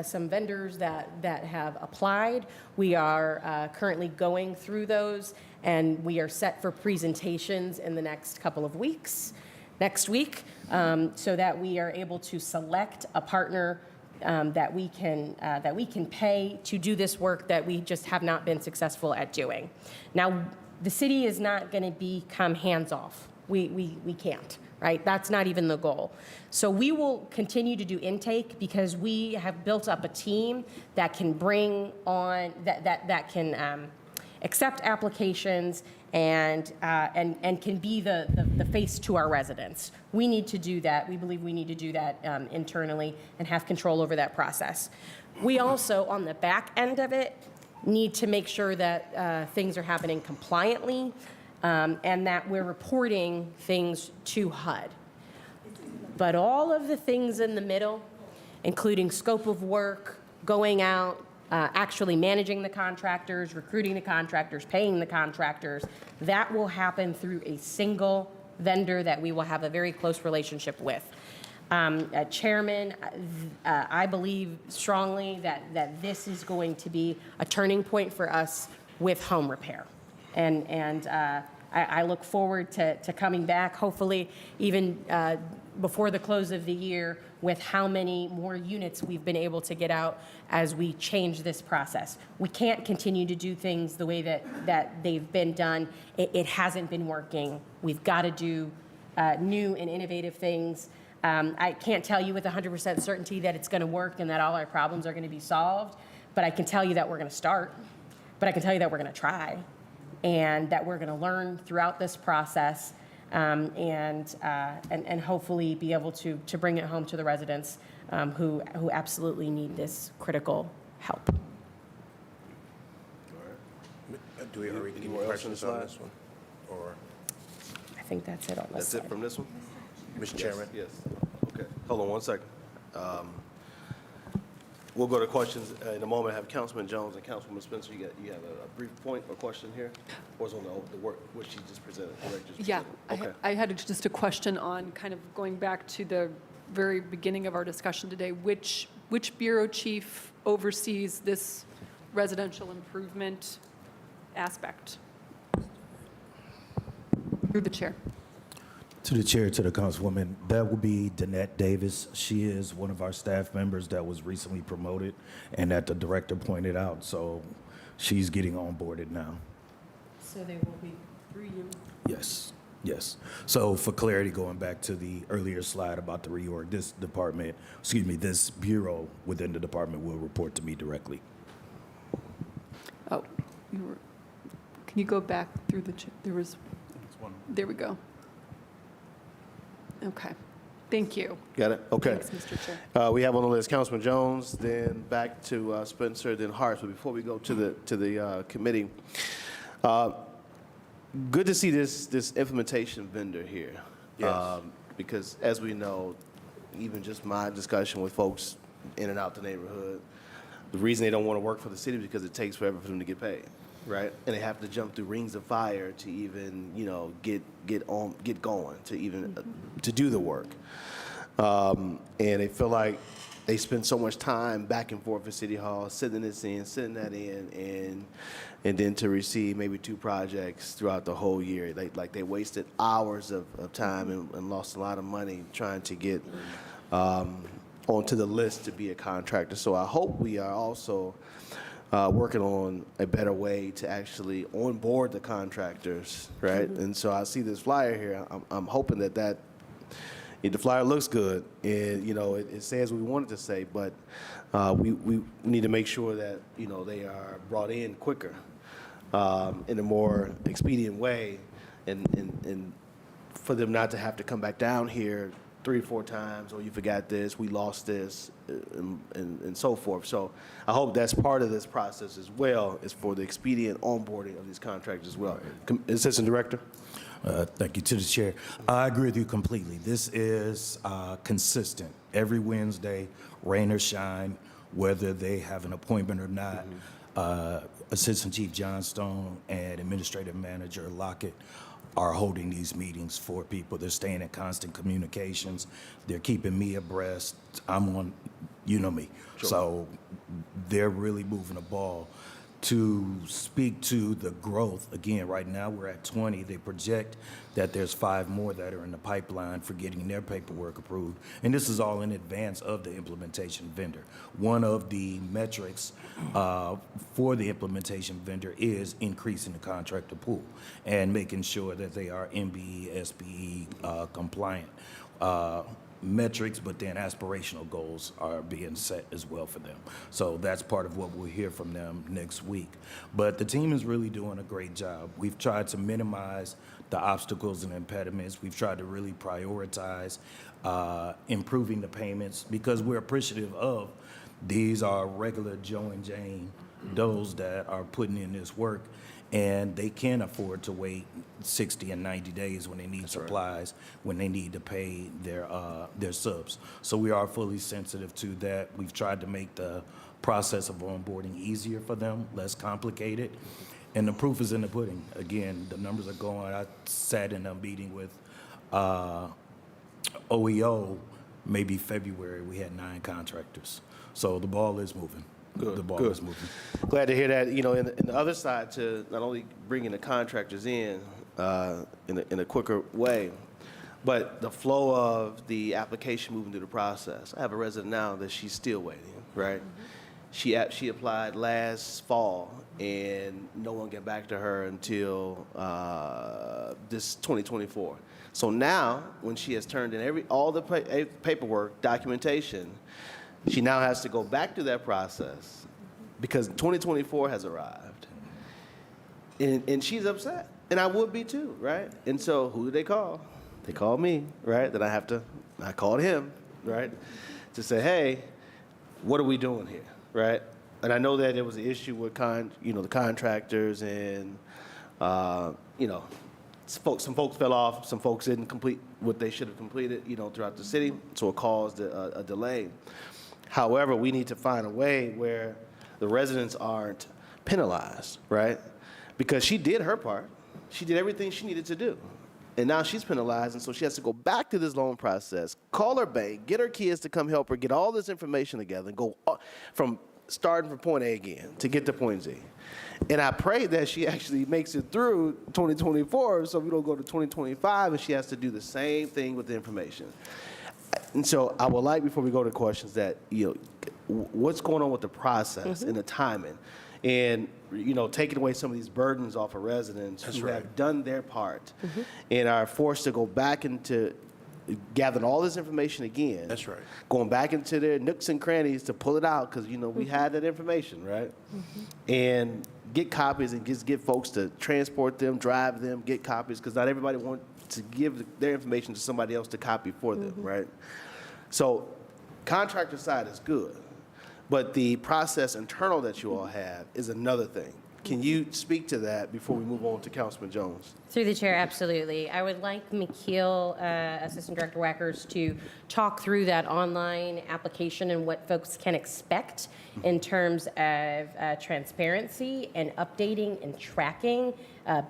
some vendors that have applied. We are currently going through those, and we are set for presentations in the next couple of weeks, next week, so that we are able to select a partner that we can pay to do this work that we just have not been successful at doing. Now, the city is not going to become hands-off. We can't, right? That's not even the goal. So we will continue to do intake because we have built up a team that can bring on, that can accept applications and can be the face to our residents. We need to do that. We believe we need to do that internally and have control over that process. We also, on the back end of it, need to make sure that things are happening compliantly and that we're reporting things to HUD. But all of the things in the middle, including scope of work, going out, actually managing the contractors, recruiting the contractors, paying the contractors, that will happen through a single vendor that we will have a very close relationship with. Chairman, I believe strongly that this is going to be a turning point for us with home repair. And I look forward to coming back, hopefully even before the close of the year, with how many more units we've been able to get out as we change this process. We can't continue to do things the way that they've been done. It hasn't been working. We've got to do new and innovative things. I can't tell you with 100% certainty that it's going to work and that all our problems are going to be solved, but I can tell you that we're going to start. But I can tell you that we're going to try, and that we're going to learn throughout this process, and hopefully be able to bring it home to the residents who absolutely need this critical help. Do we already get any questions on this one? Or I think that's it on this That's side. it from this one? Mr. Chairman? Yes. Okay. Hold on one second. We'll go to questions in a moment. I have Councilman Jones and Councilwoman Spencer. You have a brief point or question here? Or is on the work which she just presented? Yeah, Okay. I had just a question on kind of going back to the very beginning of our discussion today. Which bureau chief oversees this residential improvement aspect? Through the chair. To the chair, to the councilwoman, that will be Danette Davis. She is one of our staff members that was recently promoted and that the director pointed out. So she's getting onboarded now. So they will be through you? Yes, yes. So for clarity, going back to the earlier slide about the reorg, this department, excuse me, this bureau within the department will report to me directly. Oh, can you go back through there was, there we go. Okay, thank you. Got it? Okay. Thanks, Mr. Chair. We have on the list Councilman Jones, then back to Spencer, then Hart. But before we go to the committee, good to see this implementation vendor here. Yes. Because as we know, even just my discussion with folks in and out the neighborhood, the reason they don't want to work for the city is because it takes forever for them to get paid, right? And they have to jump through rings of fire to even, get going, to even to do the work. And they feel like they spend so much time back and forth at City Hall, sitting this in, sitting that in, and then to receive maybe 2 projects throughout the whole year. They wasted hours of time and lost a lot of money trying to get onto the list to be a contractor. So I hope we are also working on a better way to actually onboard the contractors, right? And so I see this flyer here. I'm hoping that the flyer looks good, and it says what we want it to say, but we need to make sure that they are brought in quicker, in a more expedient way, and for them not to have to come back down here 3 or 4 times, or you forgot this, we lost this, and so forth. So I hope that's part of this process as well, is for the expedient onboarding of these contractors as well. Assistant Director. Thank you. To the chair, I agree with you completely. This is consistent. Every Wednesday, rain or shine, whether they have an appointment or not, Assistant Chief Johnstone and Administrative Manager Lockett are holding these meetings for people. They're staying in constant communications. They're keeping me abreast. I'm on, you know me. Sure. So they're really moving the ball. To speak to the growth, again, right now we're at 20. They project that there's 5 more that are in the pipeline for getting their paperwork approved. And this is all in advance of the implementation vendor. One of the metrics for the implementation vendor is increasing the contractor pool and making sure that they are MBE, SBE compliant. Metrics, but then aspirational goals are being set as well for them. So that's part of what we'll hear from them next week. But the team is really doing a great job. We've tried to minimize the obstacles and impediments. We've tried to really prioritize improving the payments because we're appreciative of these are regular Joe and Jane Does that are putting in this work, and they can't afford to wait 60 and 90 days when they need supplies, when they need to pay their subs. So we are fully sensitive to that. We've tried to make the process of onboarding easier for them, less complicated. And the proof is in the pudding. Again, the numbers are going. I sat in a meeting with OEO, maybe February, we had 9 contractors. So the ball is moving. Good, the ball good. is moving. Glad to hear that. In the other side, to not only bringing the contractors in a quicker way, but the flow of the application moving through the process. I have a resident now that she's still waiting, right? Mm-hmm. She applied last fall, and no one got back to her until this 2024. So now, when she has turned in all the paperwork, documentation, she now has to go back to that process because 2024 has arrived. And she's upset. And I would be too, right? And so who did they call? They called me, right? Then I called him, right? To say, hey, what are we doing here, right? And I know that there was an issue with the contractors and, some folks fell off, some folks didn't complete what they should have completed, throughout the city. So it caused a delay. However, we need to find a way where the residents aren't penalized, right? Because she did her part. She did everything she needed to do. And now she's penalized, and so she has to go back to this loan process, call her bank, get her kids to come help her, get all this information together, and go from starting from point A again to get to point Z. And I pray that she actually makes it through 2024 so we don't go to 2025 and she has to do the same thing with the information. And so I would like, before we go to questions, that, what's going on with the process and the timing? And, taking away some of these burdens off of residents who have done their part and are forced to go back into gathering all this information again. That's right. Going back into their nooks and crannies to pull it out because, we had that information, right? And get copies and just get folks to transport them, drive them, get copies, because not everybody wants to give their information to somebody else to copy for them, right? So contractor side is good, but the process internal that you all have is another thing. Can you speak to that before we move on to Councilman Jones? Through the chair, absolutely. I would like McKeel, Assistant Director Wackers, to talk through that online application and what folks can expect in terms of transparency and updating and tracking,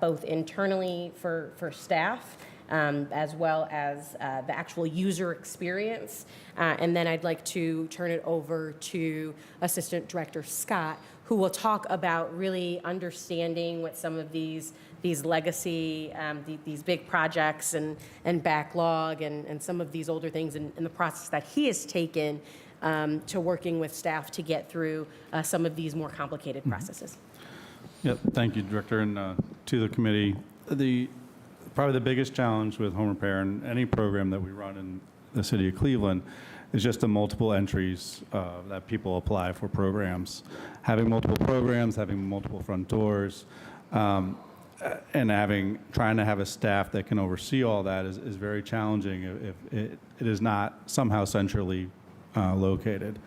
both internally for staff, as well as the actual user experience. And then I'd like to turn it over to Assistant Director Scott, who will talk about really understanding what some of these legacy, these big projects and backlog and some of these older things and the process that he has taken to working with staff to get through some of these more complicated processes. Yep, thank you, Director, and to the committee. Probably the biggest challenge with home repair and any program that we run in the city of Cleveland is just the multiple entries that people apply for programs. Having multiple programs, having multiple front doors, and trying to have a staff that can oversee all that is very challenging if it is not somehow centrally located.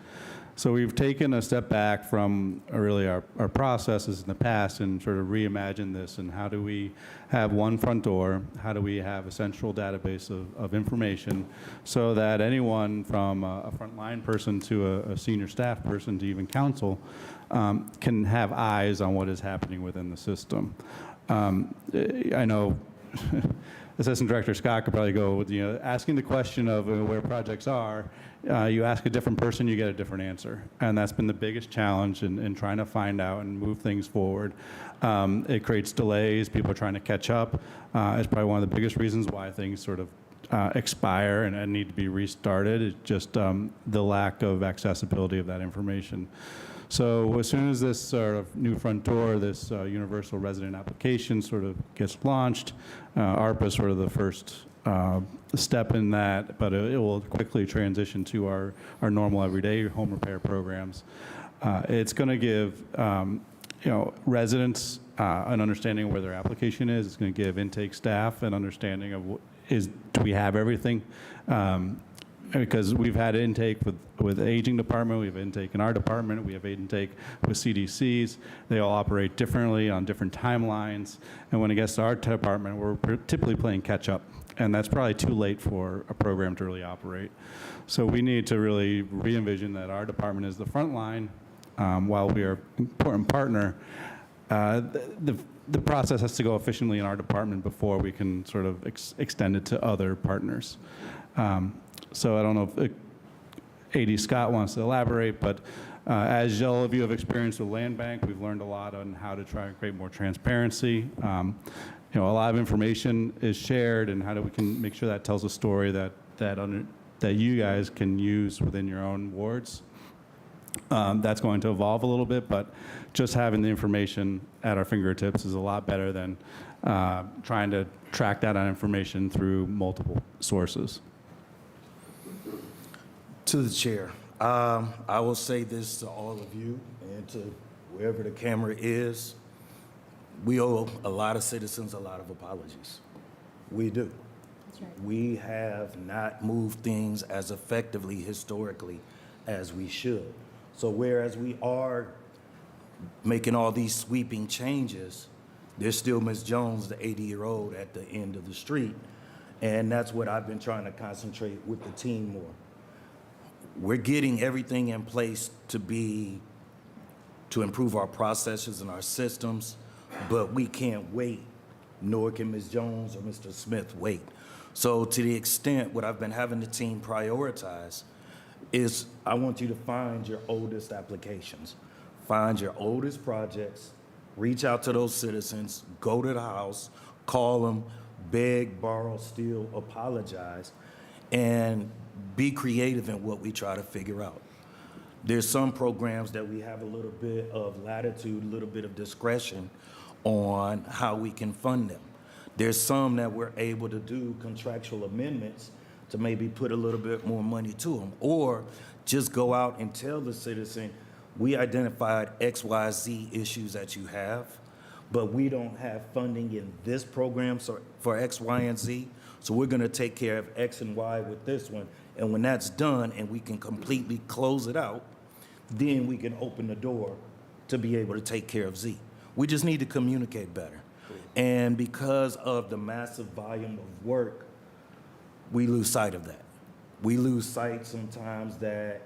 So we've taken a step back from really our processes in the past and sort of reimagined this, and how do we have one front door, how do we have a central database of information so that anyone from a frontline person to a senior staff person to even council can have eyes on what is happening within the system. I know Assistant Director Scott could probably go with, asking the question of where projects are. You ask a different person, you get a different answer. And that's been the biggest challenge in trying to find out and move things forward. It creates delays. People are trying to catch up. It's probably one of the biggest reasons why things sort of expire and need to be restarted. It's just the lack of accessibility of that information. So as soon as this sort of new front door, this universal resident application sort of gets launched, ARPA is sort of the first step in that, but it will quickly transition to our normal everyday home repair programs. It's going to give residents an understanding of where their application is. It's going to give intake staff an understanding of do we have everything? Because we've had intake with the aging department, we have intake in our department, we have intake with CDCs. They all operate differently on different timelines. And when it gets to our department, we're typically playing catch up. And that's probably too late for a program to really operate. So we need to really re-envision that our department is the front line. While we are an important partner, the process has to go efficiently in our department before we can sort of extend it to other partners. So I don't know if AD Scott wants to elaborate, but as all of you have experienced with Land Bank, we've learned a lot on how to try and create more transparency. A lot of information is shared, and how do we can make sure that tells a story that you guys can use within your own wards. That's going to evolve a little bit, but just having the information at our fingertips is a lot better than trying to track that information through multiple sources. To the chair, I will say this to all of you and to wherever the camera is. We owe a lot of citizens a lot of apologies. We do. That's right. We have not moved things as effectively historically as we should. So whereas we are making all these sweeping changes, there's still Ms. Jones, the 80-year-old, at the end of the street. And that's what I've been trying to concentrate with the team more. We're getting everything in place to improve our processes and our systems, but we can't wait, nor can Ms. Jones or Mr. Smith wait. So to the extent what I've been having the team prioritize is I want you to find your oldest applications. find your oldest projects, reach out to those citizens, go to the house, call them, beg, borrow, steal, apologize, and be creative in what we try to figure out. There's some programs that we have a little bit of latitude, a little bit of discretion on how we can fund them. There's some that we're able to do contractual amendments to maybe put a little bit more money to them, or just go out and tell the citizen, we identified X, Y, Z issues that you have, but we don't have funding in this program for X, Y, and Z, so we're gonna take care of X and Y with this one, and when that's done and we can completely close it out, then we can open the door to be able to take care of Z. We just need to communicate better. And because of the massive volume of work, we lose sight of that. We lose sight sometimes that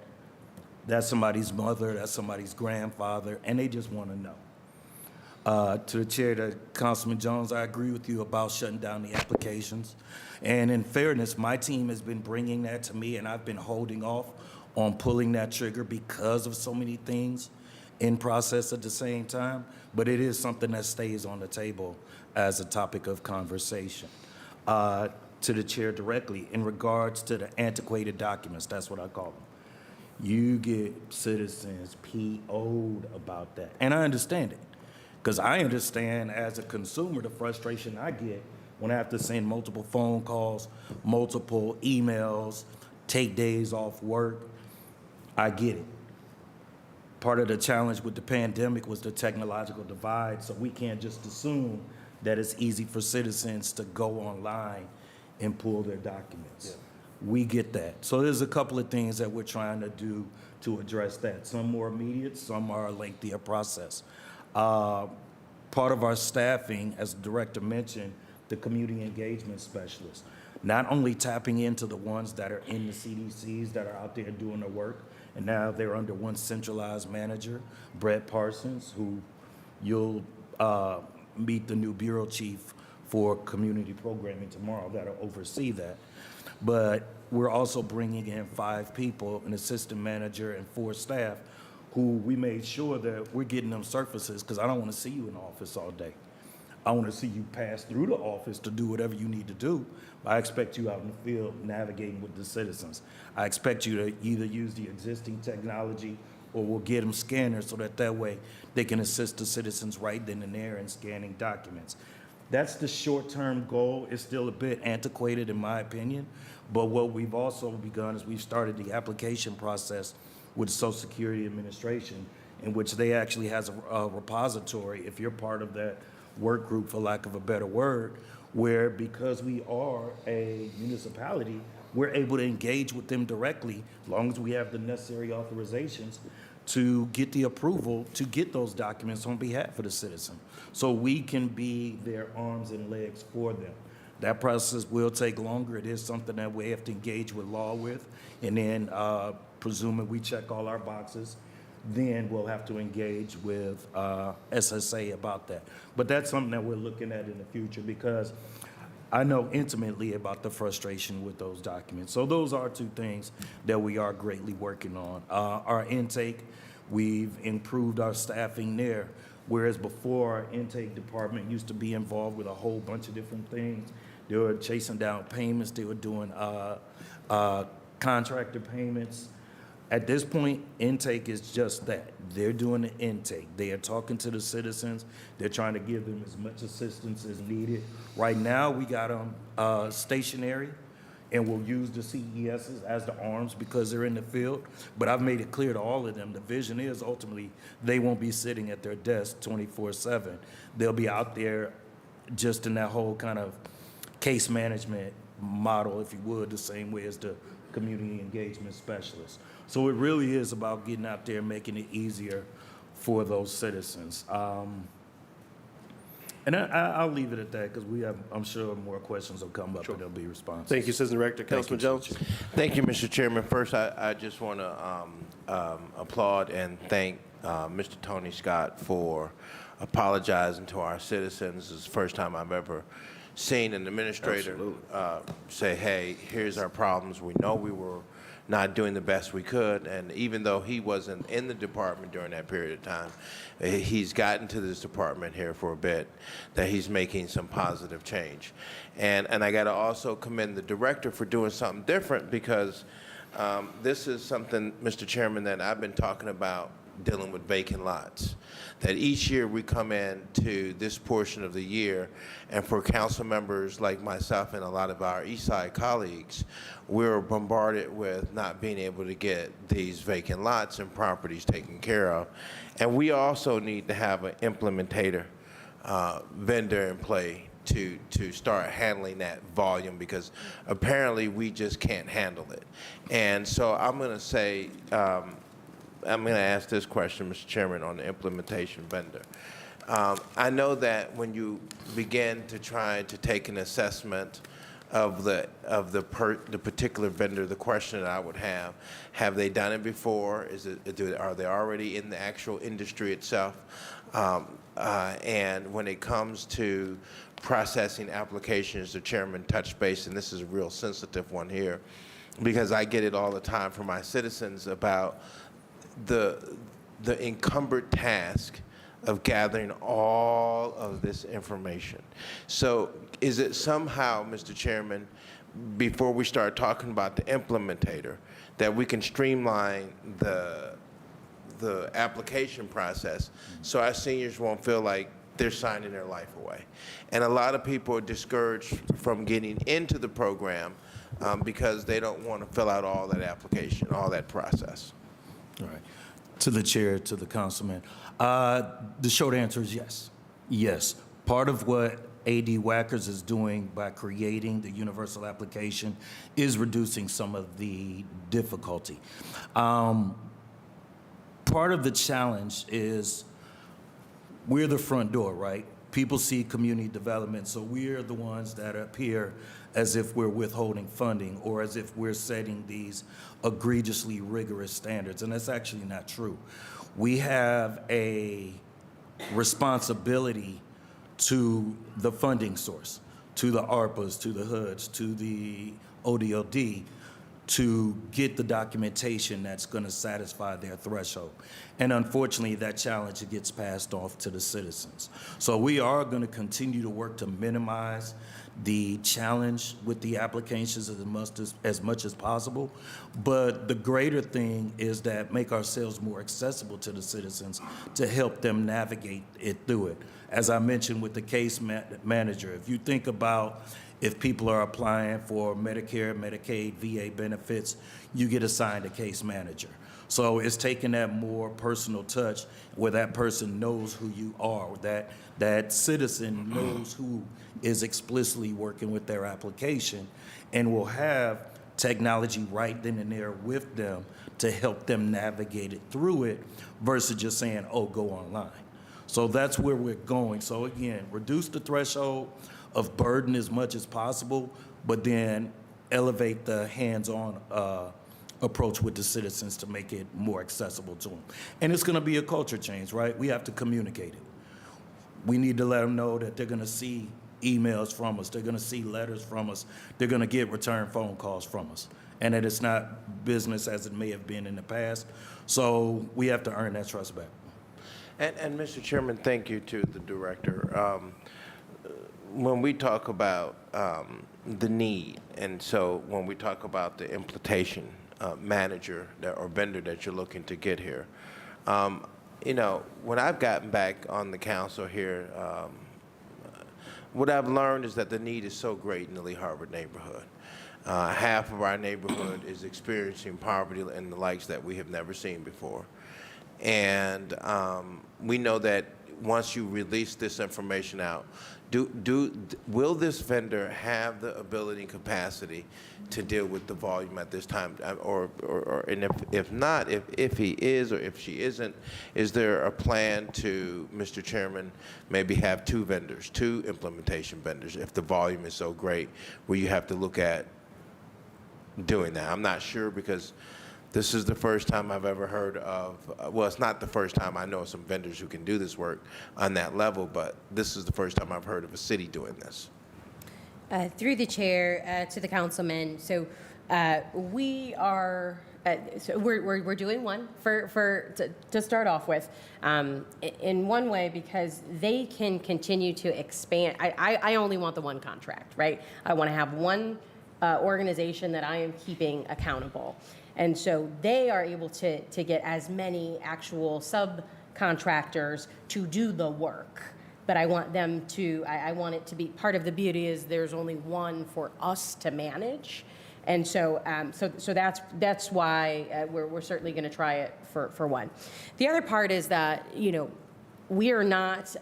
that's somebody's mother, that's somebody's grandfather, and they just want to know. To the chair, to Councilman Jones, I agree with you about shutting down the applications. And in fairness, my team has been bringing that to me, and I've been holding off on pulling that trigger because of so many things in process at the same time. But it is something that stays on the table as a topic of conversation. To the chair directly, in regards to the antiquated documents, that's what I call them. You get citizens PO'd about that. And I understand it, because I understand as a consumer the frustration I get when I have to send multiple phone calls, multiple emails, take days off work. I get it. Part of the challenge with the pandemic was the technological divide, so we can't just assume that it's easy for citizens to go online and pull their documents. Yeah. We get that. So there's a couple of things that we're trying to do to address that. Some more immediate, some are a lengthier process. Part of our staffing, as the director mentioned, the community engagement specialists, not only tapping into the ones that are in the CDCs that are out there doing the work, and now they're under one centralized manager, Brett Parsons, who you'll meet the new bureau chief for community programming tomorrow that'll oversee that. But we're also bringing in 5 people, an assistant manager and 4 staff, who we made sure that we're getting them surfaces, because I don't want to see you in the office all day. I want to see you pass through the office to do whatever you need to do. I expect you out in the field navigating with the citizens. I expect you to either use the existing technology or we'll get them scanners so that way they can assist the citizens right then and there in scanning documents. That's the short-term goal. It's still a bit antiquated in my opinion, but what we've also begun is we've started the application process with the Social Security Administration, in which they actually has a repository, if you're part of that work group, for lack of a better word, where because we are a municipality, we're able to engage with them directly, as long as we have the necessary authorizations to get the approval to get those documents on behalf of the citizen. So we can be their arms and legs for them. That process will take longer. It is something that we have to engage with law with, and then presuming we check all our boxes, then we'll have to engage with SSA about that. But that's something that we're looking at in the future, because I know intimately about the frustration with those documents. So those are 2 things that we are greatly working on. Our intake, we've improved our staffing there, whereas before our intake department used to be involved with a whole bunch of different things. They were chasing down payments, they were doing contractor payments. At this point, intake is just that. They're doing the intake. They are talking to the citizens. They're trying to give them as much assistance as needed. Right now, we got them stationary, and we'll use the CESs as the arms because they're in the field. But I've made it clear to all of them, the vision is ultimately they won't be sitting at their desk 24/7. They'll be out there just in that whole kind of case management model, if you would, the same way as the community engagement specialists. So it really is about getting out there and making it easier for those citizens. And I'll leave it at that, because we have, I'm sure more questions will come up and there'll be responses. Thank you, Assistant Director. Councilman Jones. Thank you, Mr. Chairman. First, I just want to applaud and thank Mr. Tony Scott for apologizing to our citizens. It's the first time I've ever seen an administrator say, hey, here's our problems. We know we were not doing the best we could. And even though he wasn't in the department during that period of time, he's gotten to this department here for a bit, that he's making some positive change. And I got to also commend the director for doing something different, because this is something, Mr. Chairman, that I've been talking about, dealing with vacant lots. That each year we come in to this portion of the year, and for council members like myself and a lot of our East Side colleagues, we're bombarded with not being able to get these vacant lots and properties taken care of. And we also need to have an implementator vendor in play to start handling that volume, because apparently we just can't handle it. And so I'm going to say, I'm going to ask this question, Mr. Chairman, on the implementation vendor. I know that when you begin to try to take an assessment of the particular vendor, the question that I would have they done it before? Are they already in the actual industry itself? And when it comes to processing applications, the chairman touched base, and this is a real sensitive one here, because I get it all the time from my citizens about the encumbered task of gathering all of this information. So is it somehow, Mr. Chairman, before we start talking about the implementator, that we can streamline the application process so our seniors won't feel like they're signing their life away? And a lot of people are discouraged from getting into the program because they don't want to fill out all that application, all that process. All right. To the chair, to the councilman. The short answer is yes. Yes. Part of what AD Wackers is doing by creating the universal application is reducing some of the difficulty. Part of the challenge is we're the front door, right? People see community development, so we're the ones that appear as if we're withholding funding or as if we're setting these egregiously rigorous standards, and that's actually not true. We have a responsibility to the funding source, to the ARPAs, to the HUDs, to the ODOD, to get the documentation that's going to satisfy their threshold. And unfortunately, that challenge gets passed off to the citizens. So we are going to continue to work to minimize the challenge with the applications as much as possible. But the greater thing is that make ourselves more accessible to the citizens to help them navigate it through it. As I mentioned with the case manager, if you think about if people are applying for Medicare, Medicaid, VA benefits, you get assigned a case manager. So it's taking that more personal touch where that person knows who you are, that citizen knows who is explicitly working with their application, and will have technology right then and there with them to help them navigate it through it versus just saying, oh, go online. So that's where we're going. So again, reduce the threshold of burden as much as possible, but then elevate the hands-on approach with the citizens to make it more accessible to them. And it's going to be a culture change, right? We have to communicate it. We need to let them know that they're going to see emails from us, they're going to see letters from us, they're going to get return phone calls from us, and that it's not business as it may have been in the past. So we have to earn that trust back. And Mr. Chairman, thank you to the director. When we talk about the need, and so when we talk about the implementation manager or vendor that you're looking to get here, you know, when I've gotten back on the council here, what I've learned is that the need is so great in the Lee Harvard neighborhood. Half of our neighborhood is experiencing poverty and the likes that we have never seen before. And we know that once you release this information out, will this vendor have the ability and capacity to deal with the volume at this time? And if not, if he is or if she isn't, is there a plan to, Mr. Chairman, maybe have two implementation vendors if the volume is so great where you have to look at doing that? I'm not sure, because this is the first time I've ever heard of, well, it's not the first time. I know some vendors who can do this work on that level, but this is the first time I've heard of a city doing this. Through the chair to the councilman, so We are, so we're doing one to start off with, in one way, because they can continue to expand. I only want the one contract, right? I want to have one organization that I am keeping accountable. And so they are able to get as many actual subcontractors to do the work. But I want them to, I want it to be, part of the beauty is there's only one for us to manage. And so, so that's why we're certainly going to try it for one. The other part is that, you know, we are not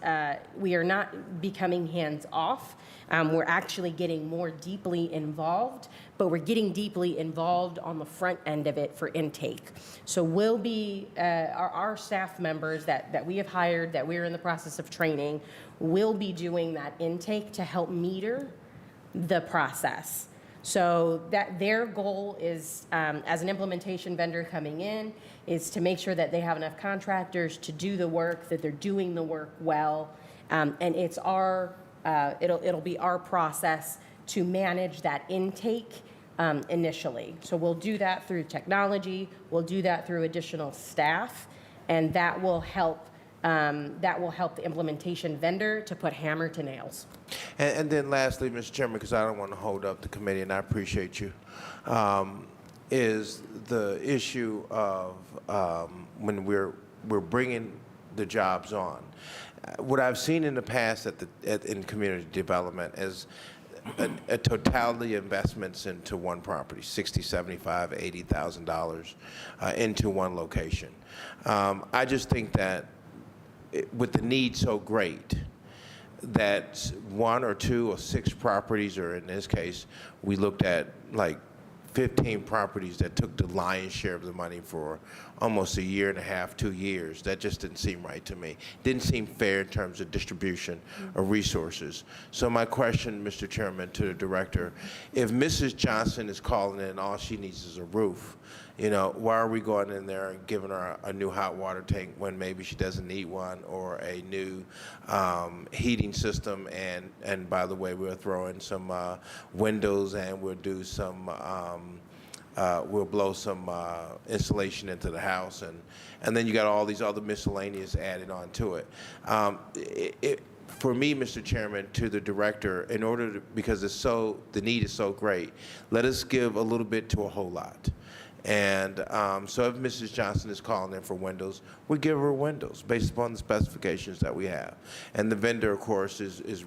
becoming hands off. We're actually getting more deeply involved, but we're getting deeply involved on the front end of it for intake. So we'll be, our staff members that we have hired, that we're in the process of training, will be doing that intake to help meter the process. So that their goal is, as an implementation vendor coming in, is to make sure that they have enough contractors to do the work, that they're doing the work well, and it's our, it'll be our process to manage that intake initially. So we'll do that through technology, we'll do that through additional staff, and that will help the implementation vendor to put hammer to nails. And then lastly, Mr. Chairman, because I don't want to hold up the committee, and I appreciate you, is the issue of when we're bringing the jobs on. What I've seen in the past in community development is a totality of investments into one property, $60,000, $75,000, $80,000 into one location. I just think that with the need so great, that 1 or 2 or 6 properties, or in this case, we looked at like 15 properties that took the lion's share of the money for almost a year and a half, 2 years. That just didn't seem right to me. Didn't seem fair in terms of distribution of resources. So my question, Mr. Chairman, to the director, if Mrs. Johnson is calling in, all she needs is a roof, you know, why are we going in there and giving her a new hot water tank when maybe she doesn't need one, or a new heating system? And by the way, we'll throw in some windows, and we'll do some, we'll blow some insulation into the house, and then you got all these other miscellaneous added on to it. For me, Mr. Chairman, to the director, in order to, because it's so, the need is so great, let us give a little bit to a whole lot. And so if Mrs. Johnson is calling in for windows, we give her windows based upon the specifications that we have. And the vendor, of course, is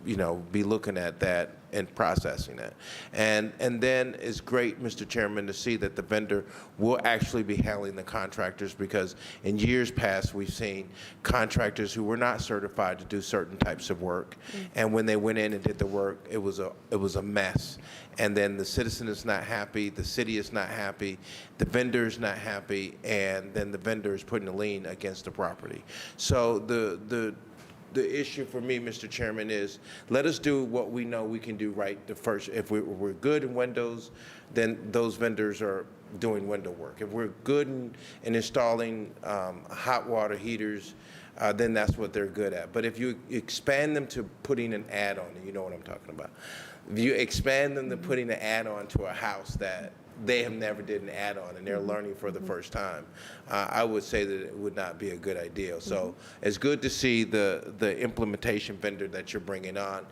you know, be looking at that and processing it. And then it's great, Mr. Chairman, to see that the vendor will actually be handling the contractors, because in years past we've seen contractors who were not certified to do certain types of work, and when they went in and did the work, it was a mess. And then the citizen is not happy, the city is not happy, the vendor is not happy, and then the vendor is putting a lien against the property. So the issue for me, Mr. Chairman, is let us do what we know we can do right the first. If we're good in windows, then those vendors are doing window work. If we're good in installing hot water heaters, then that's what they're good at. But if you expand them to putting an add-on, and you know what I'm talking about, if you expand them to putting an add-on to a house that they have never did an add-on and they're learning for the first time, I would say that it would not be a good idea. So it's good to see the implementation vendor that you're bringing on,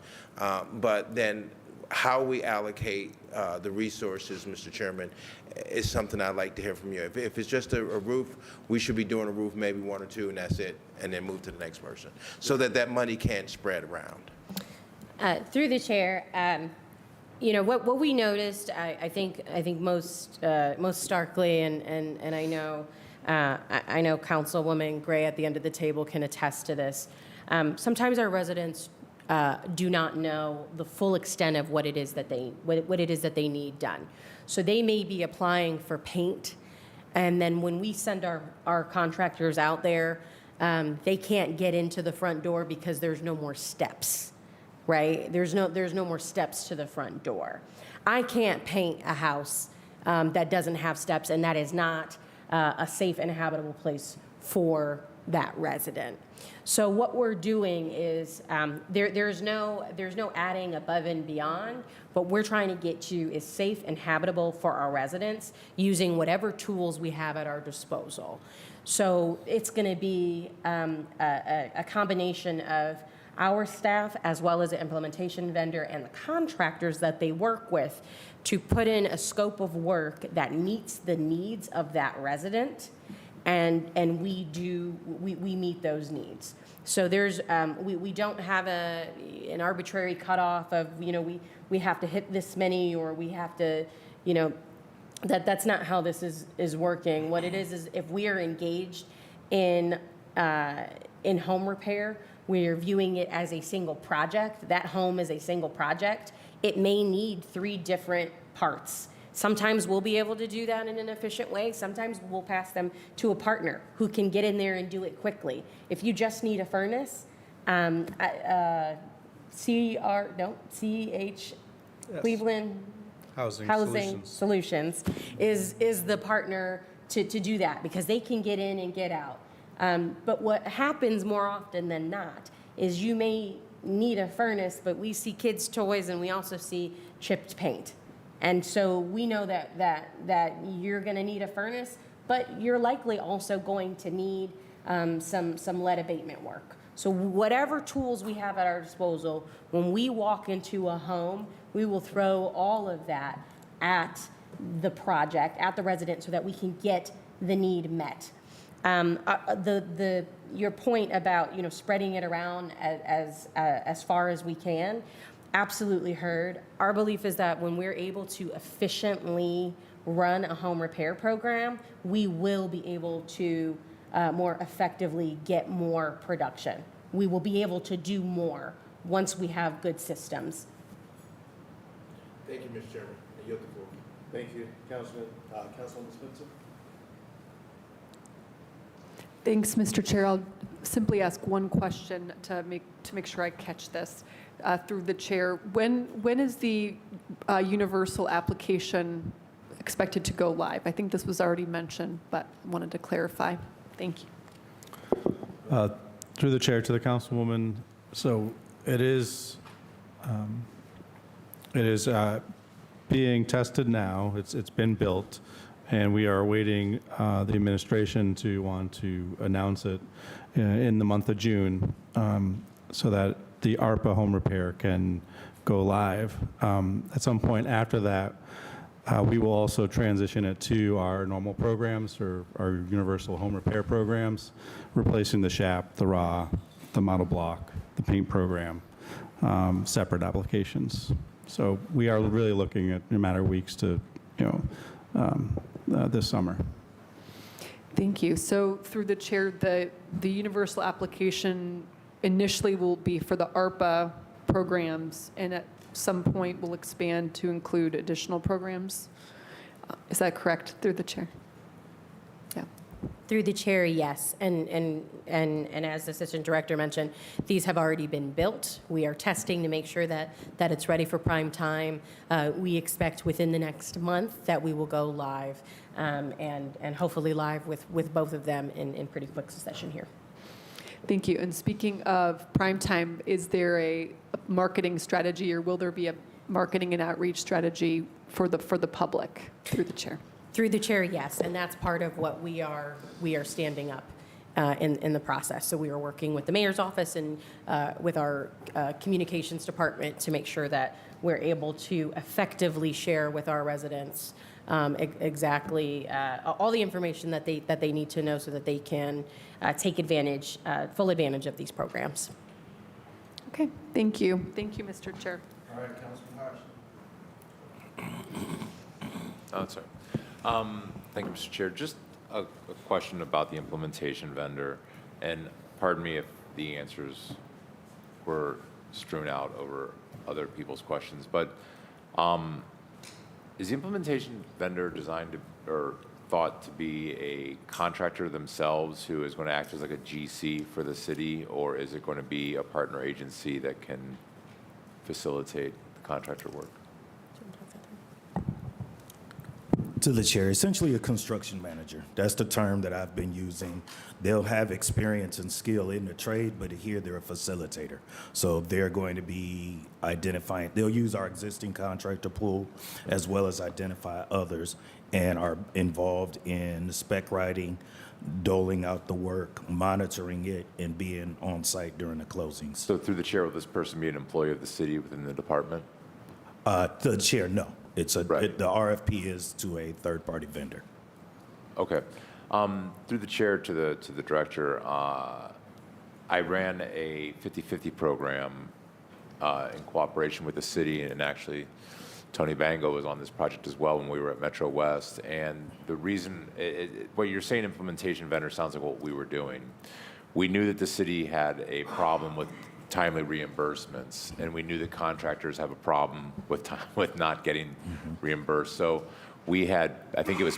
but then how we allocate the resources, Mr. Chairman, is something I'd like to hear from you. If it's just a roof, we should be doing a roof, maybe 1 or 2, and that's it, and then move to the next person, so that that money can spread around. Through the chair, you know, what we noticed, I think most starkly, and I know Councilwoman Gray at the end of the table can attest to this. Sometimes our residents do not know the full extent of what it is that they need done. So they may be applying for paint, and then when we send our contractors out there, they can't get into the front door because there's no more steps. Right? There's no more steps to the front door. I can't paint a house that doesn't have steps, and that is not a safe and habitable place for that resident. So what we're doing is there's no adding above and beyond. What we're trying to get to is safe and habitable for our residents using whatever tools we have at our disposal. So it's going to be a combination of our staff as well as the implementation vendor and the contractors that they work with to put in a scope of work that meets the needs of that resident, and we meet those needs. So there's we don't have an arbitrary cutoff of we have to hit this many, or we have to that's not how this is working. What it is if we are engaged in home repair, we are viewing it as a single project. That home is a single project. It may need 3 different parts. Sometimes we'll be able to do that in an efficient way. Sometimes we'll pass them to a partner who can get in there and do it quickly. If you just need a furnace, Cleveland Housing Solutions is the partner to do that, because they can get in and get out. But what happens more often than not is you may need a furnace, but we see kids' toys and we also see chipped paint. And so we know that you're going to need a furnace, but you're likely also going to need some lead abatement work. So whatever tools we have at our disposal, when we walk into a home, we will throw all of that at the project, at the resident, so that we can get the need met. Your point about spreading it around as far as we can, absolutely heard. Our belief is that when we're able to efficiently run a home repair program, we will be able to more effectively get more production. We will be able to do more once we have good systems. Thank you, Mr. Chairman. I yield the floor. Thank you, Councilwoman Spencer. Thanks, Mr. Chair. I'll simply ask one question to make sure I catch this through the chair. When is the universal application expected to go live? I think this was already mentioned, but I wanted to clarify. Thank you. Through the chair to the councilwoman, so it is being tested now. It's been built, and we are awaiting the administration to want to announce it in the month of June, so that the ARPA home repair can go live. At some point after that, we will also transition it to our normal programs, or our universal home repair programs, replacing the SHAP, the RAW, the model block, the paint program, separate applications. So we are really looking at a matter of weeks to, this summer. Thank you. So through the chair, the universal application initially will be for the ARPA programs, and at some point will expand to include additional programs. Is that correct, through the chair? Yeah. Through the chair, yes. And as the assistant director mentioned, these have already been built. We are testing to make sure that it's ready for prime time. We expect within the next month that we will go live, and hopefully live with both of them in pretty quick succession here. Thank you. And speaking of prime time, is there a marketing strategy, or will there be a marketing and outreach strategy for the public, through the chair? Through the chair, yes, and that's part of what we are standing up in the process. So we are working with the mayor's office and with our communications department to make sure that we're able to effectively share with our residents exactly all the information that they need to know, so that they can take advantage, full advantage of these programs. Okay, thank you. Thank you, Mr. Chair. All right, Councilman Hurst. Oh, sorry. Thank you, Mr. Chair. Just a question about the implementation vendor, and pardon me if the answers were strewn out over other people's questions, but is the implementation vendor designed to, or thought to be a contractor themselves who is going to act as like a GC for the city, or is it going to be a partner agency that can facilitate the contractor work? To the chair, essentially a construction manager. That's the term that I've been using. They'll have experience and skill in the trade, but here they're a facilitator. So they're going to be identifying, they'll use our existing contractor pool as well as identify others and are involved in spec writing, doling out the work, monitoring it, and being on site during the closings. So through the chair, will this person be an employee of the city within the department? The chair, no. It's the Right. RFP is to a third-party vendor. Okay. Through the chair to the director, I ran a 50/50 program in cooperation with the city, and actually Tony Bango was on this project as well when we were at Metro West. And the reason, what you're saying, implementation vendor, sounds like what we were doing. We knew that the city had a problem with timely reimbursements, and we knew that contractors have a problem with not getting reimbursed. So we had, I think it was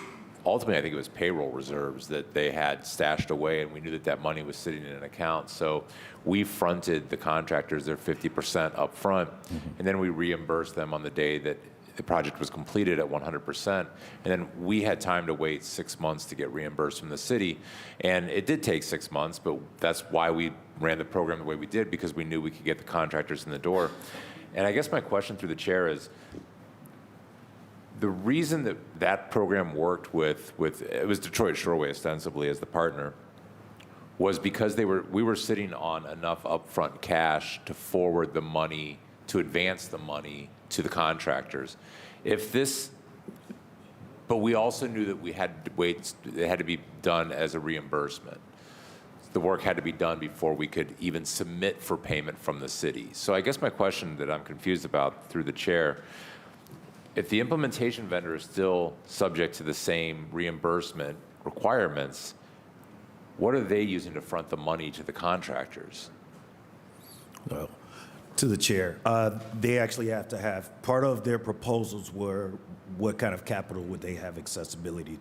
payroll reserves that they had stashed away, and we knew that that money was sitting in an account. So we fronted the contractors their 50% up front, and then we reimbursed them on the day that the project was completed at 100%. And then we had time to wait 6 months to get reimbursed from the city. And it did take 6 months, but that's why we ran the program the way we did, because we knew we could get the contractors in the door. And I guess my question through the chair is, the reason that that program worked with it was Detroit Shoreway ostensibly as the partner, was because we were sitting on enough upfront cash to forward the money, to advance the money to the contractors. But we also knew that we had to wait, it had to be done as a reimbursement. The work had to be done before we could even submit for payment from the city. So I guess my question that I'm confused about through the chair, if the implementation vendor is still subject to the same reimbursement requirements, what are they using to front the money to the contractors? Well, to the chair, they actually have to have, part of their proposals were what kind of capital would they have accessibility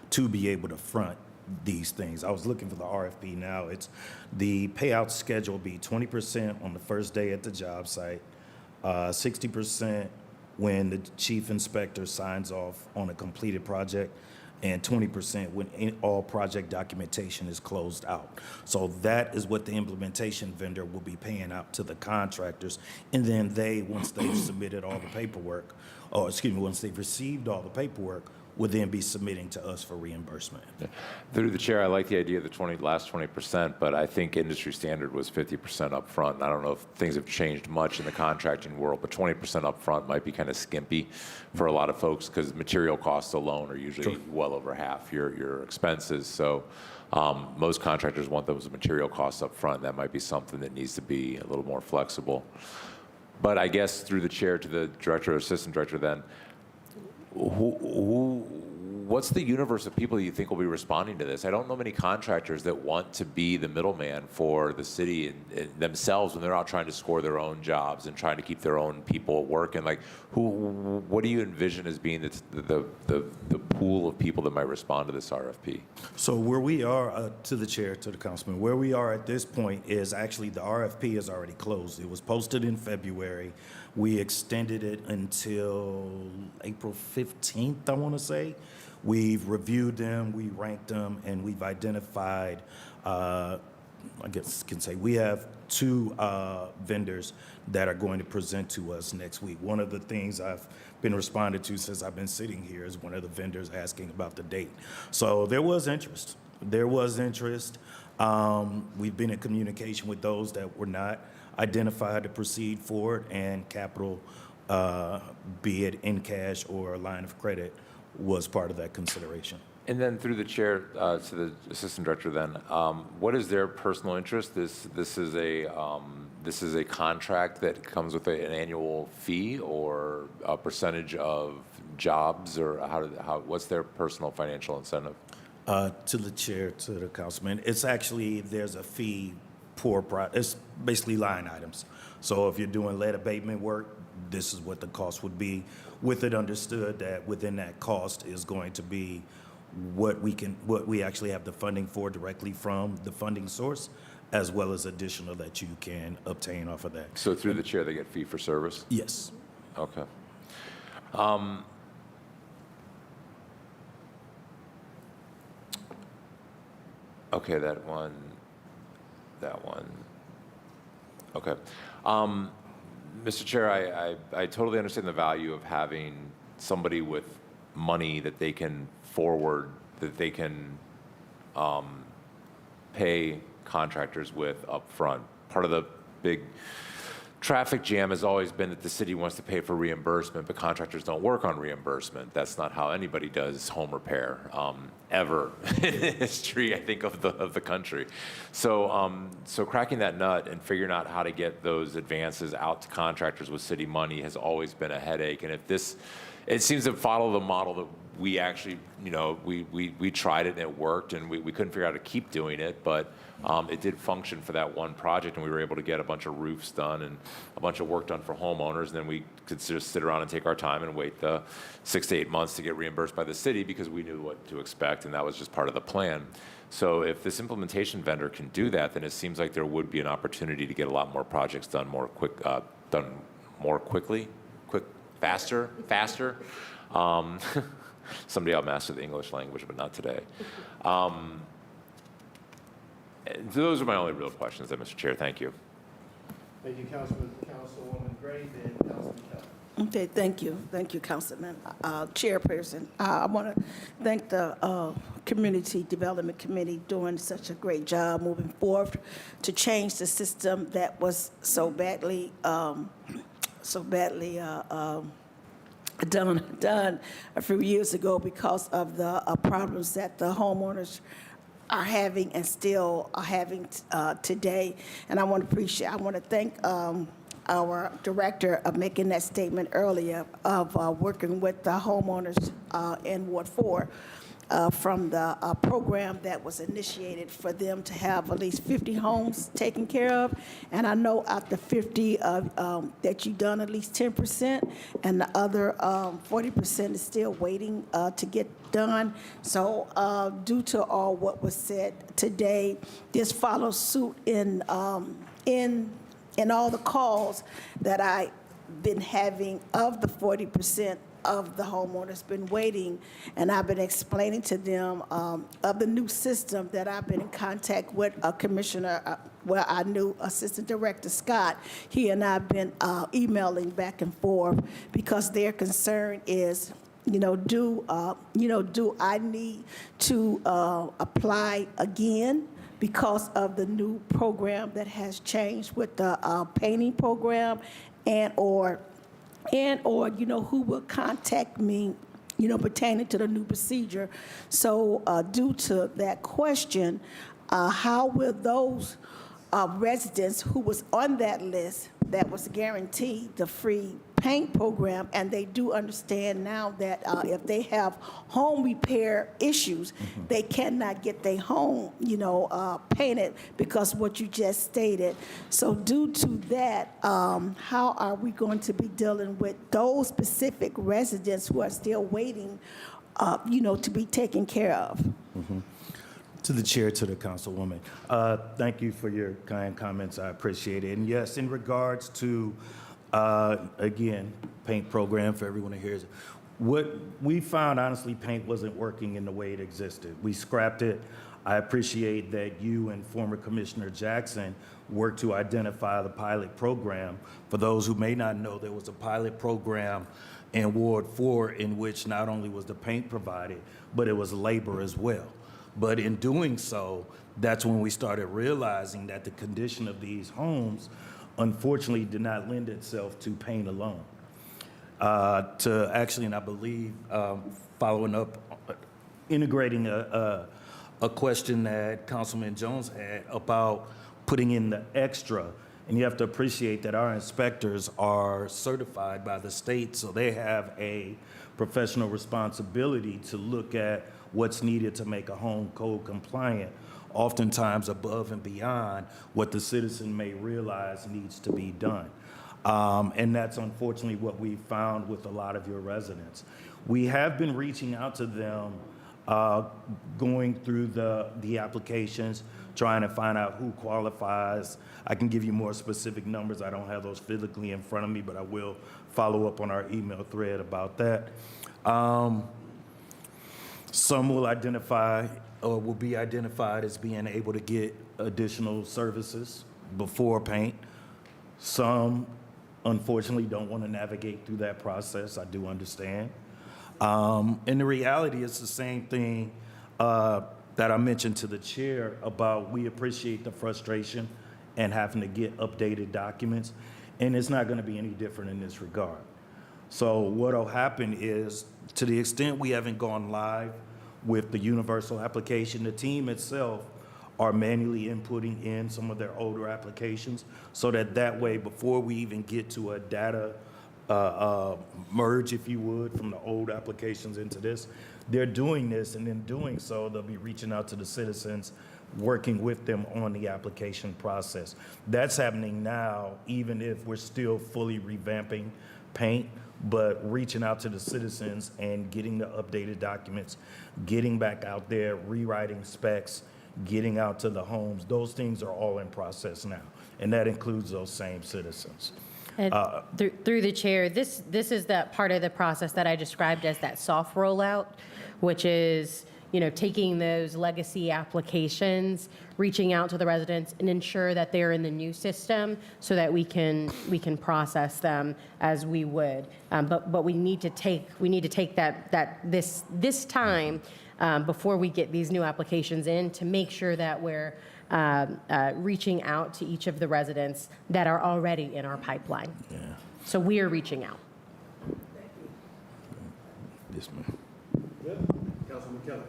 to be able to front these things. I was looking for the RFP now. It's the payout schedule will be 20% on the first day at the job site, 60% when the chief inspector signs off on a completed project, and 20% when all project documentation is closed out. So that is what the implementation vendor will be paying out to the contractors. And then they, once they've submitted all the paperwork, once they've received all the paperwork, would then be submitting to us for reimbursement. Through the chair, I like the idea of the last 20%, but I think industry standard was 50% up front. I don't know if things have changed much in the contracting world, but 20% up front might be kind of skimpy for a lot of folks, because material costs alone are usually well over half your expenses. So most contractors want those material costs up front. That might be something that needs to be a little more flexible. But I guess through the chair to the director or assistant director then, what's the universe of people you think will be responding to this? I don't know many contractors that want to be the middleman for the city and themselves when they're out trying to score their own jobs and trying to keep their own people at work. And like, what do you envision as being the pool of people that might respond to this RFP? So where we are, to the chair, to the councilman, where we are at this point is actually the RFP is already closed. It was posted in February. We extended it until April 15th, I want to say. We've reviewed them, we ranked them, and we've identified, I guess I can say, we have 2 vendors that are going to present to us next week. One of the things I've been responded to since I've been sitting here is one of the vendors asking about the date. So there was interest. There was interest. We've been in communication with those that were not identified to proceed forward, and capital, be it in cash or a line of credit, was part of that consideration. And then through the chair to the assistant director then, what is their personal interest? This is a contract that comes with an annual fee or a percentage of jobs, or what's their personal financial incentive? To the chair, to the councilman, it's actually, there's a fee it's basically line items. So if you're doing lead abatement work, this is what the cost would be. With it understood that within that cost is going to be what we actually have the funding for directly from the funding source, as well as additional that you can obtain off of that. So through the chair, they get fee for service? Yes. Okay. Okay, that one. Okay. Mr. Chair, I totally understand the value of having somebody with money that they can forward, that they can pay contractors with up front. Part of the big traffic jam has always been that the city wants to pay for reimbursement, but contractors don't work on reimbursement. That's not how anybody does home repair, ever in the history, I think, of the country. So, so cracking that nut and figuring out how to get those advances out to contractors with city money has always been a headache. And if this, it seems to follow the model that we actually, you know, we tried it and it worked, and we couldn't figure out how to keep doing it, but it did function for that one project, and we were able to get a bunch of roofs done and a bunch of work done for homeowners, and then we could just sit around and take our time and wait the 6 to 8 months to get reimbursed by the city because we knew what to expect, and that was just part of the plan. So if this implementation vendor can do that, then it seems like there would be an opportunity to get a lot more projects done more quickly, faster. Someday I'll master the English language, but not today. Those are my only real questions, Mr. Chair. Thank you. Thank you, Councilwoman Gray, then Councilman Kelly. Okay, thank you. Thank you, Councilman. Chairperson, I want to thank the Community Development Committee doing such a great job moving forward to change the system that was so badly done a few years ago because of the problems that the homeowners are having and still are having today. And I want to thank our director of making that statement earlier of working with the homeowners in Ward 4 from the program that was initiated for them to have at least 50 homes taken care of. And I know out the 50 that you've done at least 10%, and the other 40% is still waiting to get done. So due to all what was said today, this follows suit in all the calls that I've been having of the 40% of the homeowners been waiting, and I've been explaining to them of the new system that I've been in contact with Commissioner, I knew Assistant Director Scott. He and I have been emailing back and forth because their concern is, do I need to apply again because of the new program that has changed with the painting program, or who will contact me, pertaining to the new procedure. So due to that question, how will those residents who was on that list that was guaranteed the free paint program, and they do understand now that if they have home repair issues, they cannot get their home, painted because what you just stated. So due to that, how are we going to be dealing with those specific residents who are still waiting, to be taken care of? To the chair, to the councilwoman, thank you for your kind comments. I appreciate it. And yes, in regards to, again, paint program for everyone who hears it, what we found, honestly, paint wasn't working in the way it existed. We scrapped it. I appreciate that you and former Commissioner Jackson worked to identify the pilot program. For those who may not know, there was a pilot program in Ward 4 in which not only was the paint provided, but it was labor as well. But in doing so, that's when we started realizing that the condition of these homes, unfortunately, did not lend itself to paint alone. To actually, and I believe, following up, integrating a question that Councilman Jones had about putting in the extra. And you have to appreciate that our inspectors are certified by the state, so they have a professional responsibility to look at what's needed to make a home code compliant, oftentimes above and beyond what the citizen may realize needs to be done. And that's unfortunately what we found with a lot of your residents. We have been reaching out to them, going through the applications, trying to find out who qualifies. I can give you more specific numbers. I don't have those physically in front of me, but I will follow up on our email thread about that. Some will identify or will be identified as being able to get additional services before paint. Some, unfortunately, don't want to navigate through that process. I do understand. And the reality is the same thing that I mentioned to the chair about we appreciate the frustration and having to get updated documents, and it's not going to be any different in this regard. So what'll happen is, to the extent we haven't gone live with the universal application, the team itself are manually inputting in some of their older applications so that way, before we even get to a data merge, if you would, from the old applications into this, they're doing this, and in doing so, they'll be reaching out to the citizens, working with them on the application process. That's happening now, even if we're still fully revamping paint, but reaching out to the citizens and getting the updated documents, getting back out there, rewriting specs, getting out to the homes. Those things are all in process now, and that includes those same citizens. And through the chair, this is that part of the process that I described as that soft rollout, which is, taking those legacy applications, reaching out to the residents, and ensure that they're in the new system so that we can process them as we would. But we need to take this time before we get these new applications in to make sure that we're reaching out to each of the residents that are already in our pipeline. Yeah. So we are reaching out. Yes, ma'am. Councilman Kelly.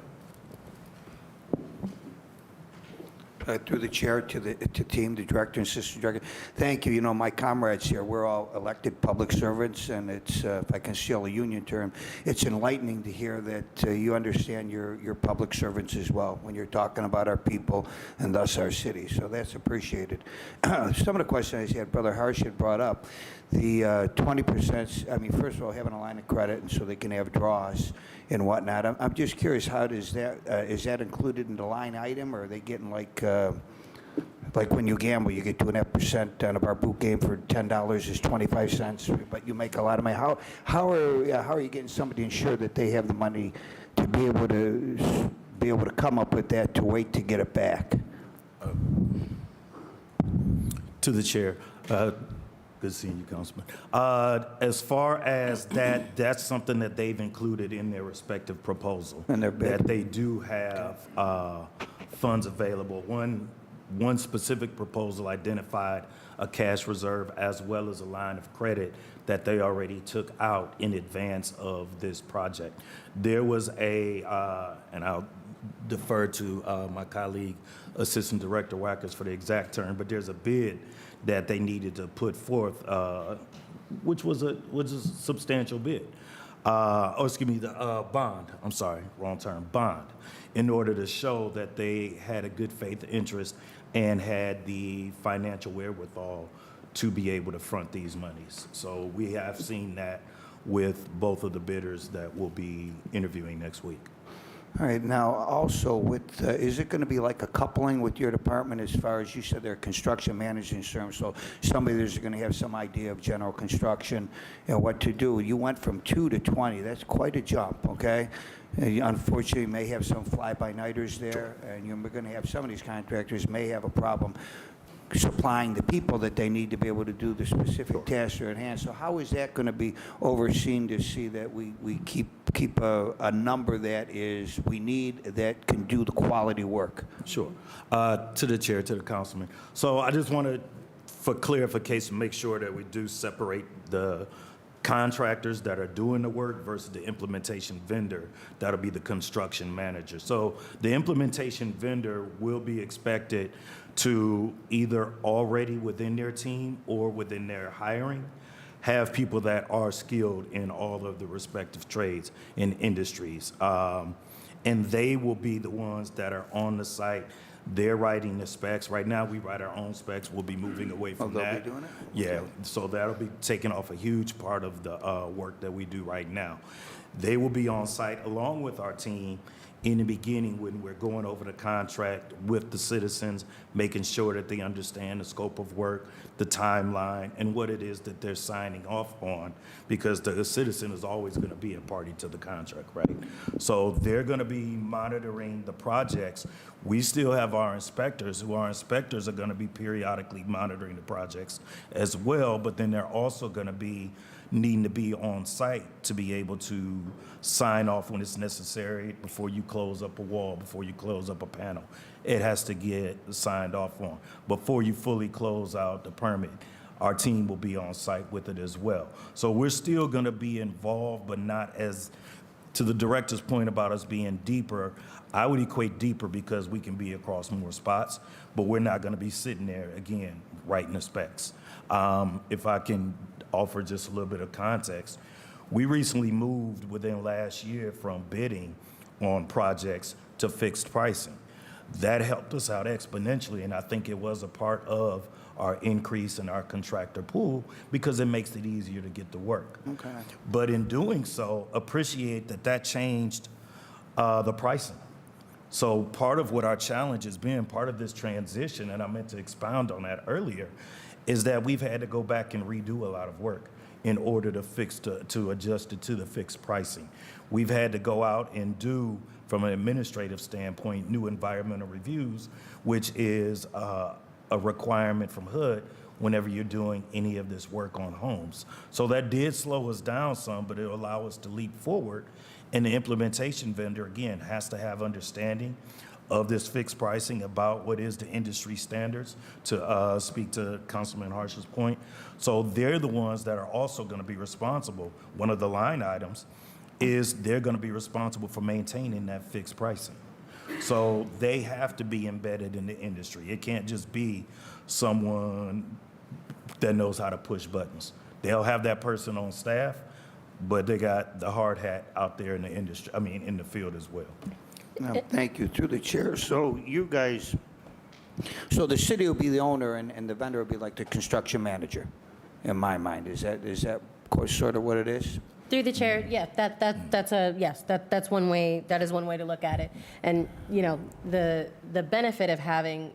Through the chair to the team, the director and assistant director. Thank you. My comrades here, we're all elected public servants, and it's, if I can steal a union term, it's enlightening to hear that you understand your public servants as well when you're talking about our people and thus our city. So that's appreciated. Some of the questions I had, Brother Harsh had brought up, the 20%, first of all, having a line of credit and so they can have draws and whatnot. I'm just curious, how does that, is that included in the line item, or are they getting like when you gamble, you get 2.5% on a bar boot game for $10 is 25 cents, but you make a lot of money. How are you getting somebody to ensure that they have the money to be able to come up with that, to wait to get it back? To the chair. Good seeing you, Councilman. As far as that, that's something that they've included in their respective proposal. And their bid. That they do have funds available. One specific proposal identified a cash reserve as well as a line of credit that they already took out in advance of this project. There was and I'll defer to my colleague, Assistant Director Wackers, for the exact term, but there's a bid that they needed to put forth, which was a substantial bid. The bond, I'm sorry, wrong term, bond, in order to show that they had a good faith interest and had the financial wherewithal to be able to front these monies. So we have seen that with both of the bidders that we'll be interviewing next week. All right, now also with, is it going to be like a coupling with your department as far as you said they're construction management firms, so somebody there's going to have some idea of general construction and what to do. You went from 2 to 20, that's quite a jump, okay? Unfortunately, you may have some fly-by-nighters there, and you're going to have some of these contractors may have a problem supplying the people that they need to be able to do the specific tasks that are at hand. So how is that going to be overseen to see that we keep a number that is we need that can do the quality work? Sure. To the chair, to the councilman. So I just wanted, for clarification, make sure that we do separate the contractors that are doing the work versus the implementation vendor. That'll be the construction manager. So the implementation vendor will be expected to either already within their team or within their hiring have people that are skilled in all of the respective trades and industries. And they will be the ones that are on the site. They're writing the specs. Right now, we write our own specs. We'll be moving away from that. They'll be doing it? Yeah, so that'll be taking off a huge part of the work that we do right now. They will be on site along with our team in the beginning when we're going over the contract with the citizens, making sure that they understand the scope of work, the timeline, and what it is that they're signing off on, because the citizen is always going to be a party to the contract, right? So they're going to be monitoring the projects. We still have our inspectors, who our inspectors are going to be periodically monitoring the projects as well, but then they're also going to be needing to be on site to be able to sign off when it's necessary before you close up a wall, before you close up a panel. It has to get signed off on. Before you fully close out the permit, our team will be on site with it as well. So we're still going to be involved, but not as, to the director's point about us being deeper, I would equate deeper because we can be across more spots, but we're not going to be sitting there, again, writing the specs. If I can offer just a little bit of context, we recently moved within last year from bidding on projects to fixed pricing. That helped us out exponentially, and I think it was a part of our increase in our contractor pool because it makes it easier to get the work. Okay. But in doing so, appreciate that that changed the pricing. So part of what our challenge has been, part of this transition, and I meant to expound on that earlier, is that we've had to go back and redo a lot of work in order to adjust it to the fixed pricing. We've had to go out and do, from an administrative standpoint, new environmental reviews, which is a requirement from HUD whenever you're doing any of this work on homes. So that did slow us down some, but it'll allow us to leap forward. And the implementation vendor, again, has to have understanding of this fixed pricing about what is the industry standards, to speak to Councilman Harsh's point. So they're the ones that are also going to be responsible. One of the line items is they're going to be responsible for maintaining that fixed pricing. So they have to be embedded in the industry. It can't just be someone that knows how to push buttons. They'll have that person on staff, but they got the hard hat out there in the industry, in the field as well. Thank you. Through the chair. So you guys, so the city will be the owner and the vendor will be like the construction manager, in my mind. Is that of course sort of what it is? Through the chair, yeah, that's one way, that is one way to look at it. And, the benefit of having,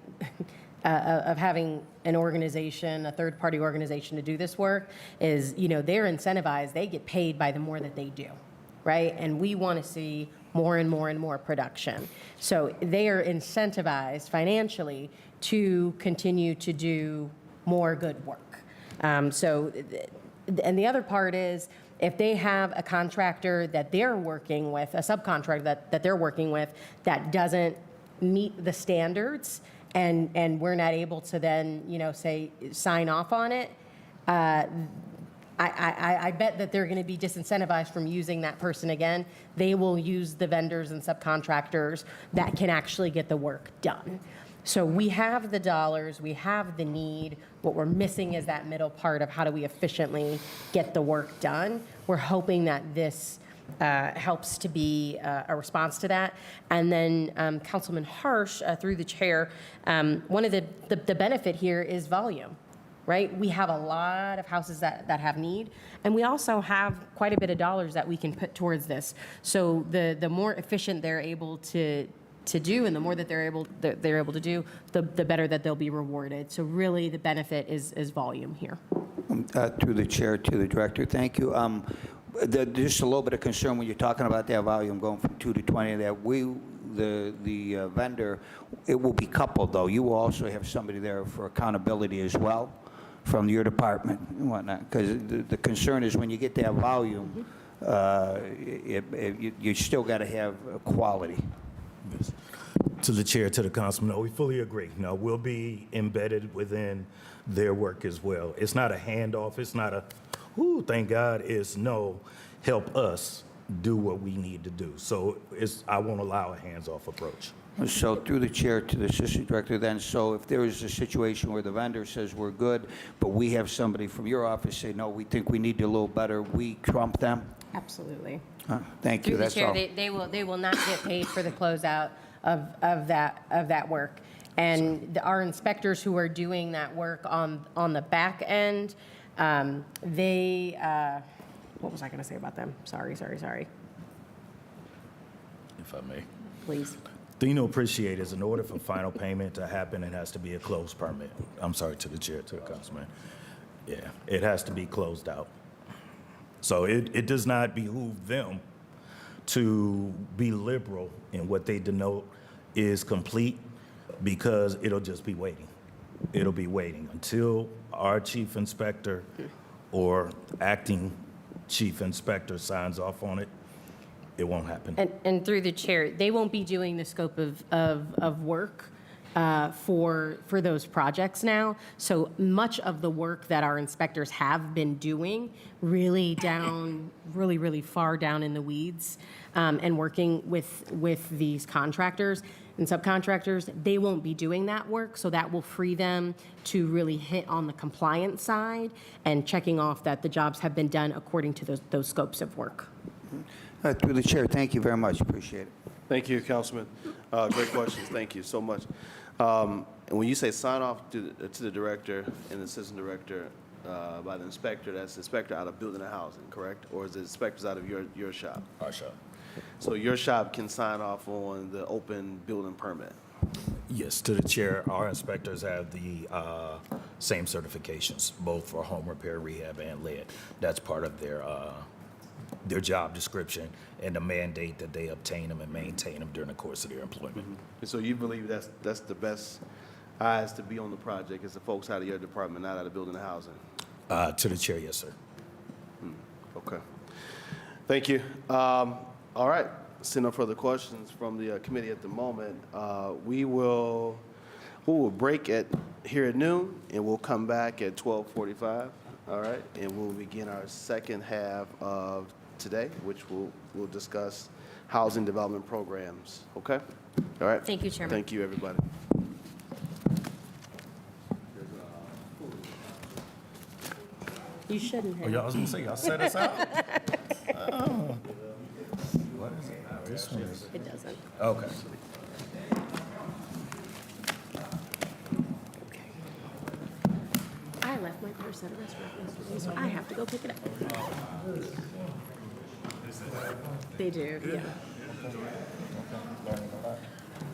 an organization, a third-party organization to do this work is, they're incentivized, they get paid by the more that they do, right? And we want to see more and more and more production. So they are incentivized financially to continue to do more good work. And the other part is, if they have a contractor that they're working with, a subcontractor that they're working with that doesn't meet the standards, and we're not able to then, say, sign off on it, I bet that they're going to be disincentivized from using that person again. They will use the vendors and subcontractors that can actually get the work done. So we have the dollars, we have the need. What we're missing is that middle part of how do we efficiently get the work done. We're hoping that this helps to be a response to that. And then Councilman Harsh, through the chair, one of the benefit here is volume. Right? We have a lot of houses that have need, and we also have quite a bit of dollars that we can put towards this. So the more efficient they're able to do, and the more that they're able to do, the better that they'll be rewarded. So really, the benefit is volume here. Through the chair to the director, thank you. Just a little bit of concern when you're talking about that volume going from 2 to 20. That the vendor, it will be coupled though. You will also have somebody there for accountability as well, from your department and whatnot, because the concern is when you get that volume, you still got to have quality. To the chair, to the councilman, no, we fully agree. No, we'll be embedded within their work as well. It's not a handoff. It's not a, thank God. It's no, help us do what we need to do. So I won't allow a hands-off approach. So through the chair to the assistant director then, so if there is a situation where the vendor says we're good, but we have somebody from your office say, no, we think we need to a little better, we trump them? Absolutely. Thank you, Through the that's chair, all. they will not get paid for the closeout of that work. And our inspectors who are doing that work on the back end, they, what was I going to say about them? Sorry. If I may. please. thing to appreciate is in order for final payment to happen, it has to be a closed permit. I'm sorry, to the chair, to the councilman. Yeah, it has to be closed out. So it does not behoove them to be liberal in what they denote is complete, because it'll just be waiting. It'll be waiting until our chief inspector or acting chief inspector signs off on it. It won't happen. And through the chair, they won't be doing the scope of work for those projects now. So much of the work that our inspectors have been doing, really far down in the weeds, and working with these contractors and subcontractors, they won't be doing that work. So that will free them to really hit on the compliance side and checking off that the jobs have been done according to those scopes of work. Through the chair, thank you very much. Appreciate it. Thank you, Councilman. Great questions. Thank you so much. And when you say sign off to the director and the assistant director by the inspector, that's the inspector out of building and housing, correct? Or is it inspectors out of your shop? Our shop. So your shop can sign off on the open building permit? Yes, to the chair, our inspectors have the same certifications, both for home repair, rehab, and lead. That's part of their job description and the mandate that they obtain them and maintain them during the course of their employment. And so you believe that's the best eyes to be on the project is the folks out of your department, not out of building and housing? To the chair, yes, sir. Okay. Thank you. All right. Seeing no further questions from the committee at the moment, we will break here at noon, and we'll come back at 12:45. All right, and we'll begin our second half of today, which we'll discuss housing development programs. Okay. All right. Thank you, Chairman. Thank you, everybody. You shouldn't have. Oh, y'all was gonna say, y'all set us out? Oh. What is it? Oh, this one is. It doesn't. Okay. I left my purse at a restaurant yesterday, so I have to go pick it up. They do, yeah.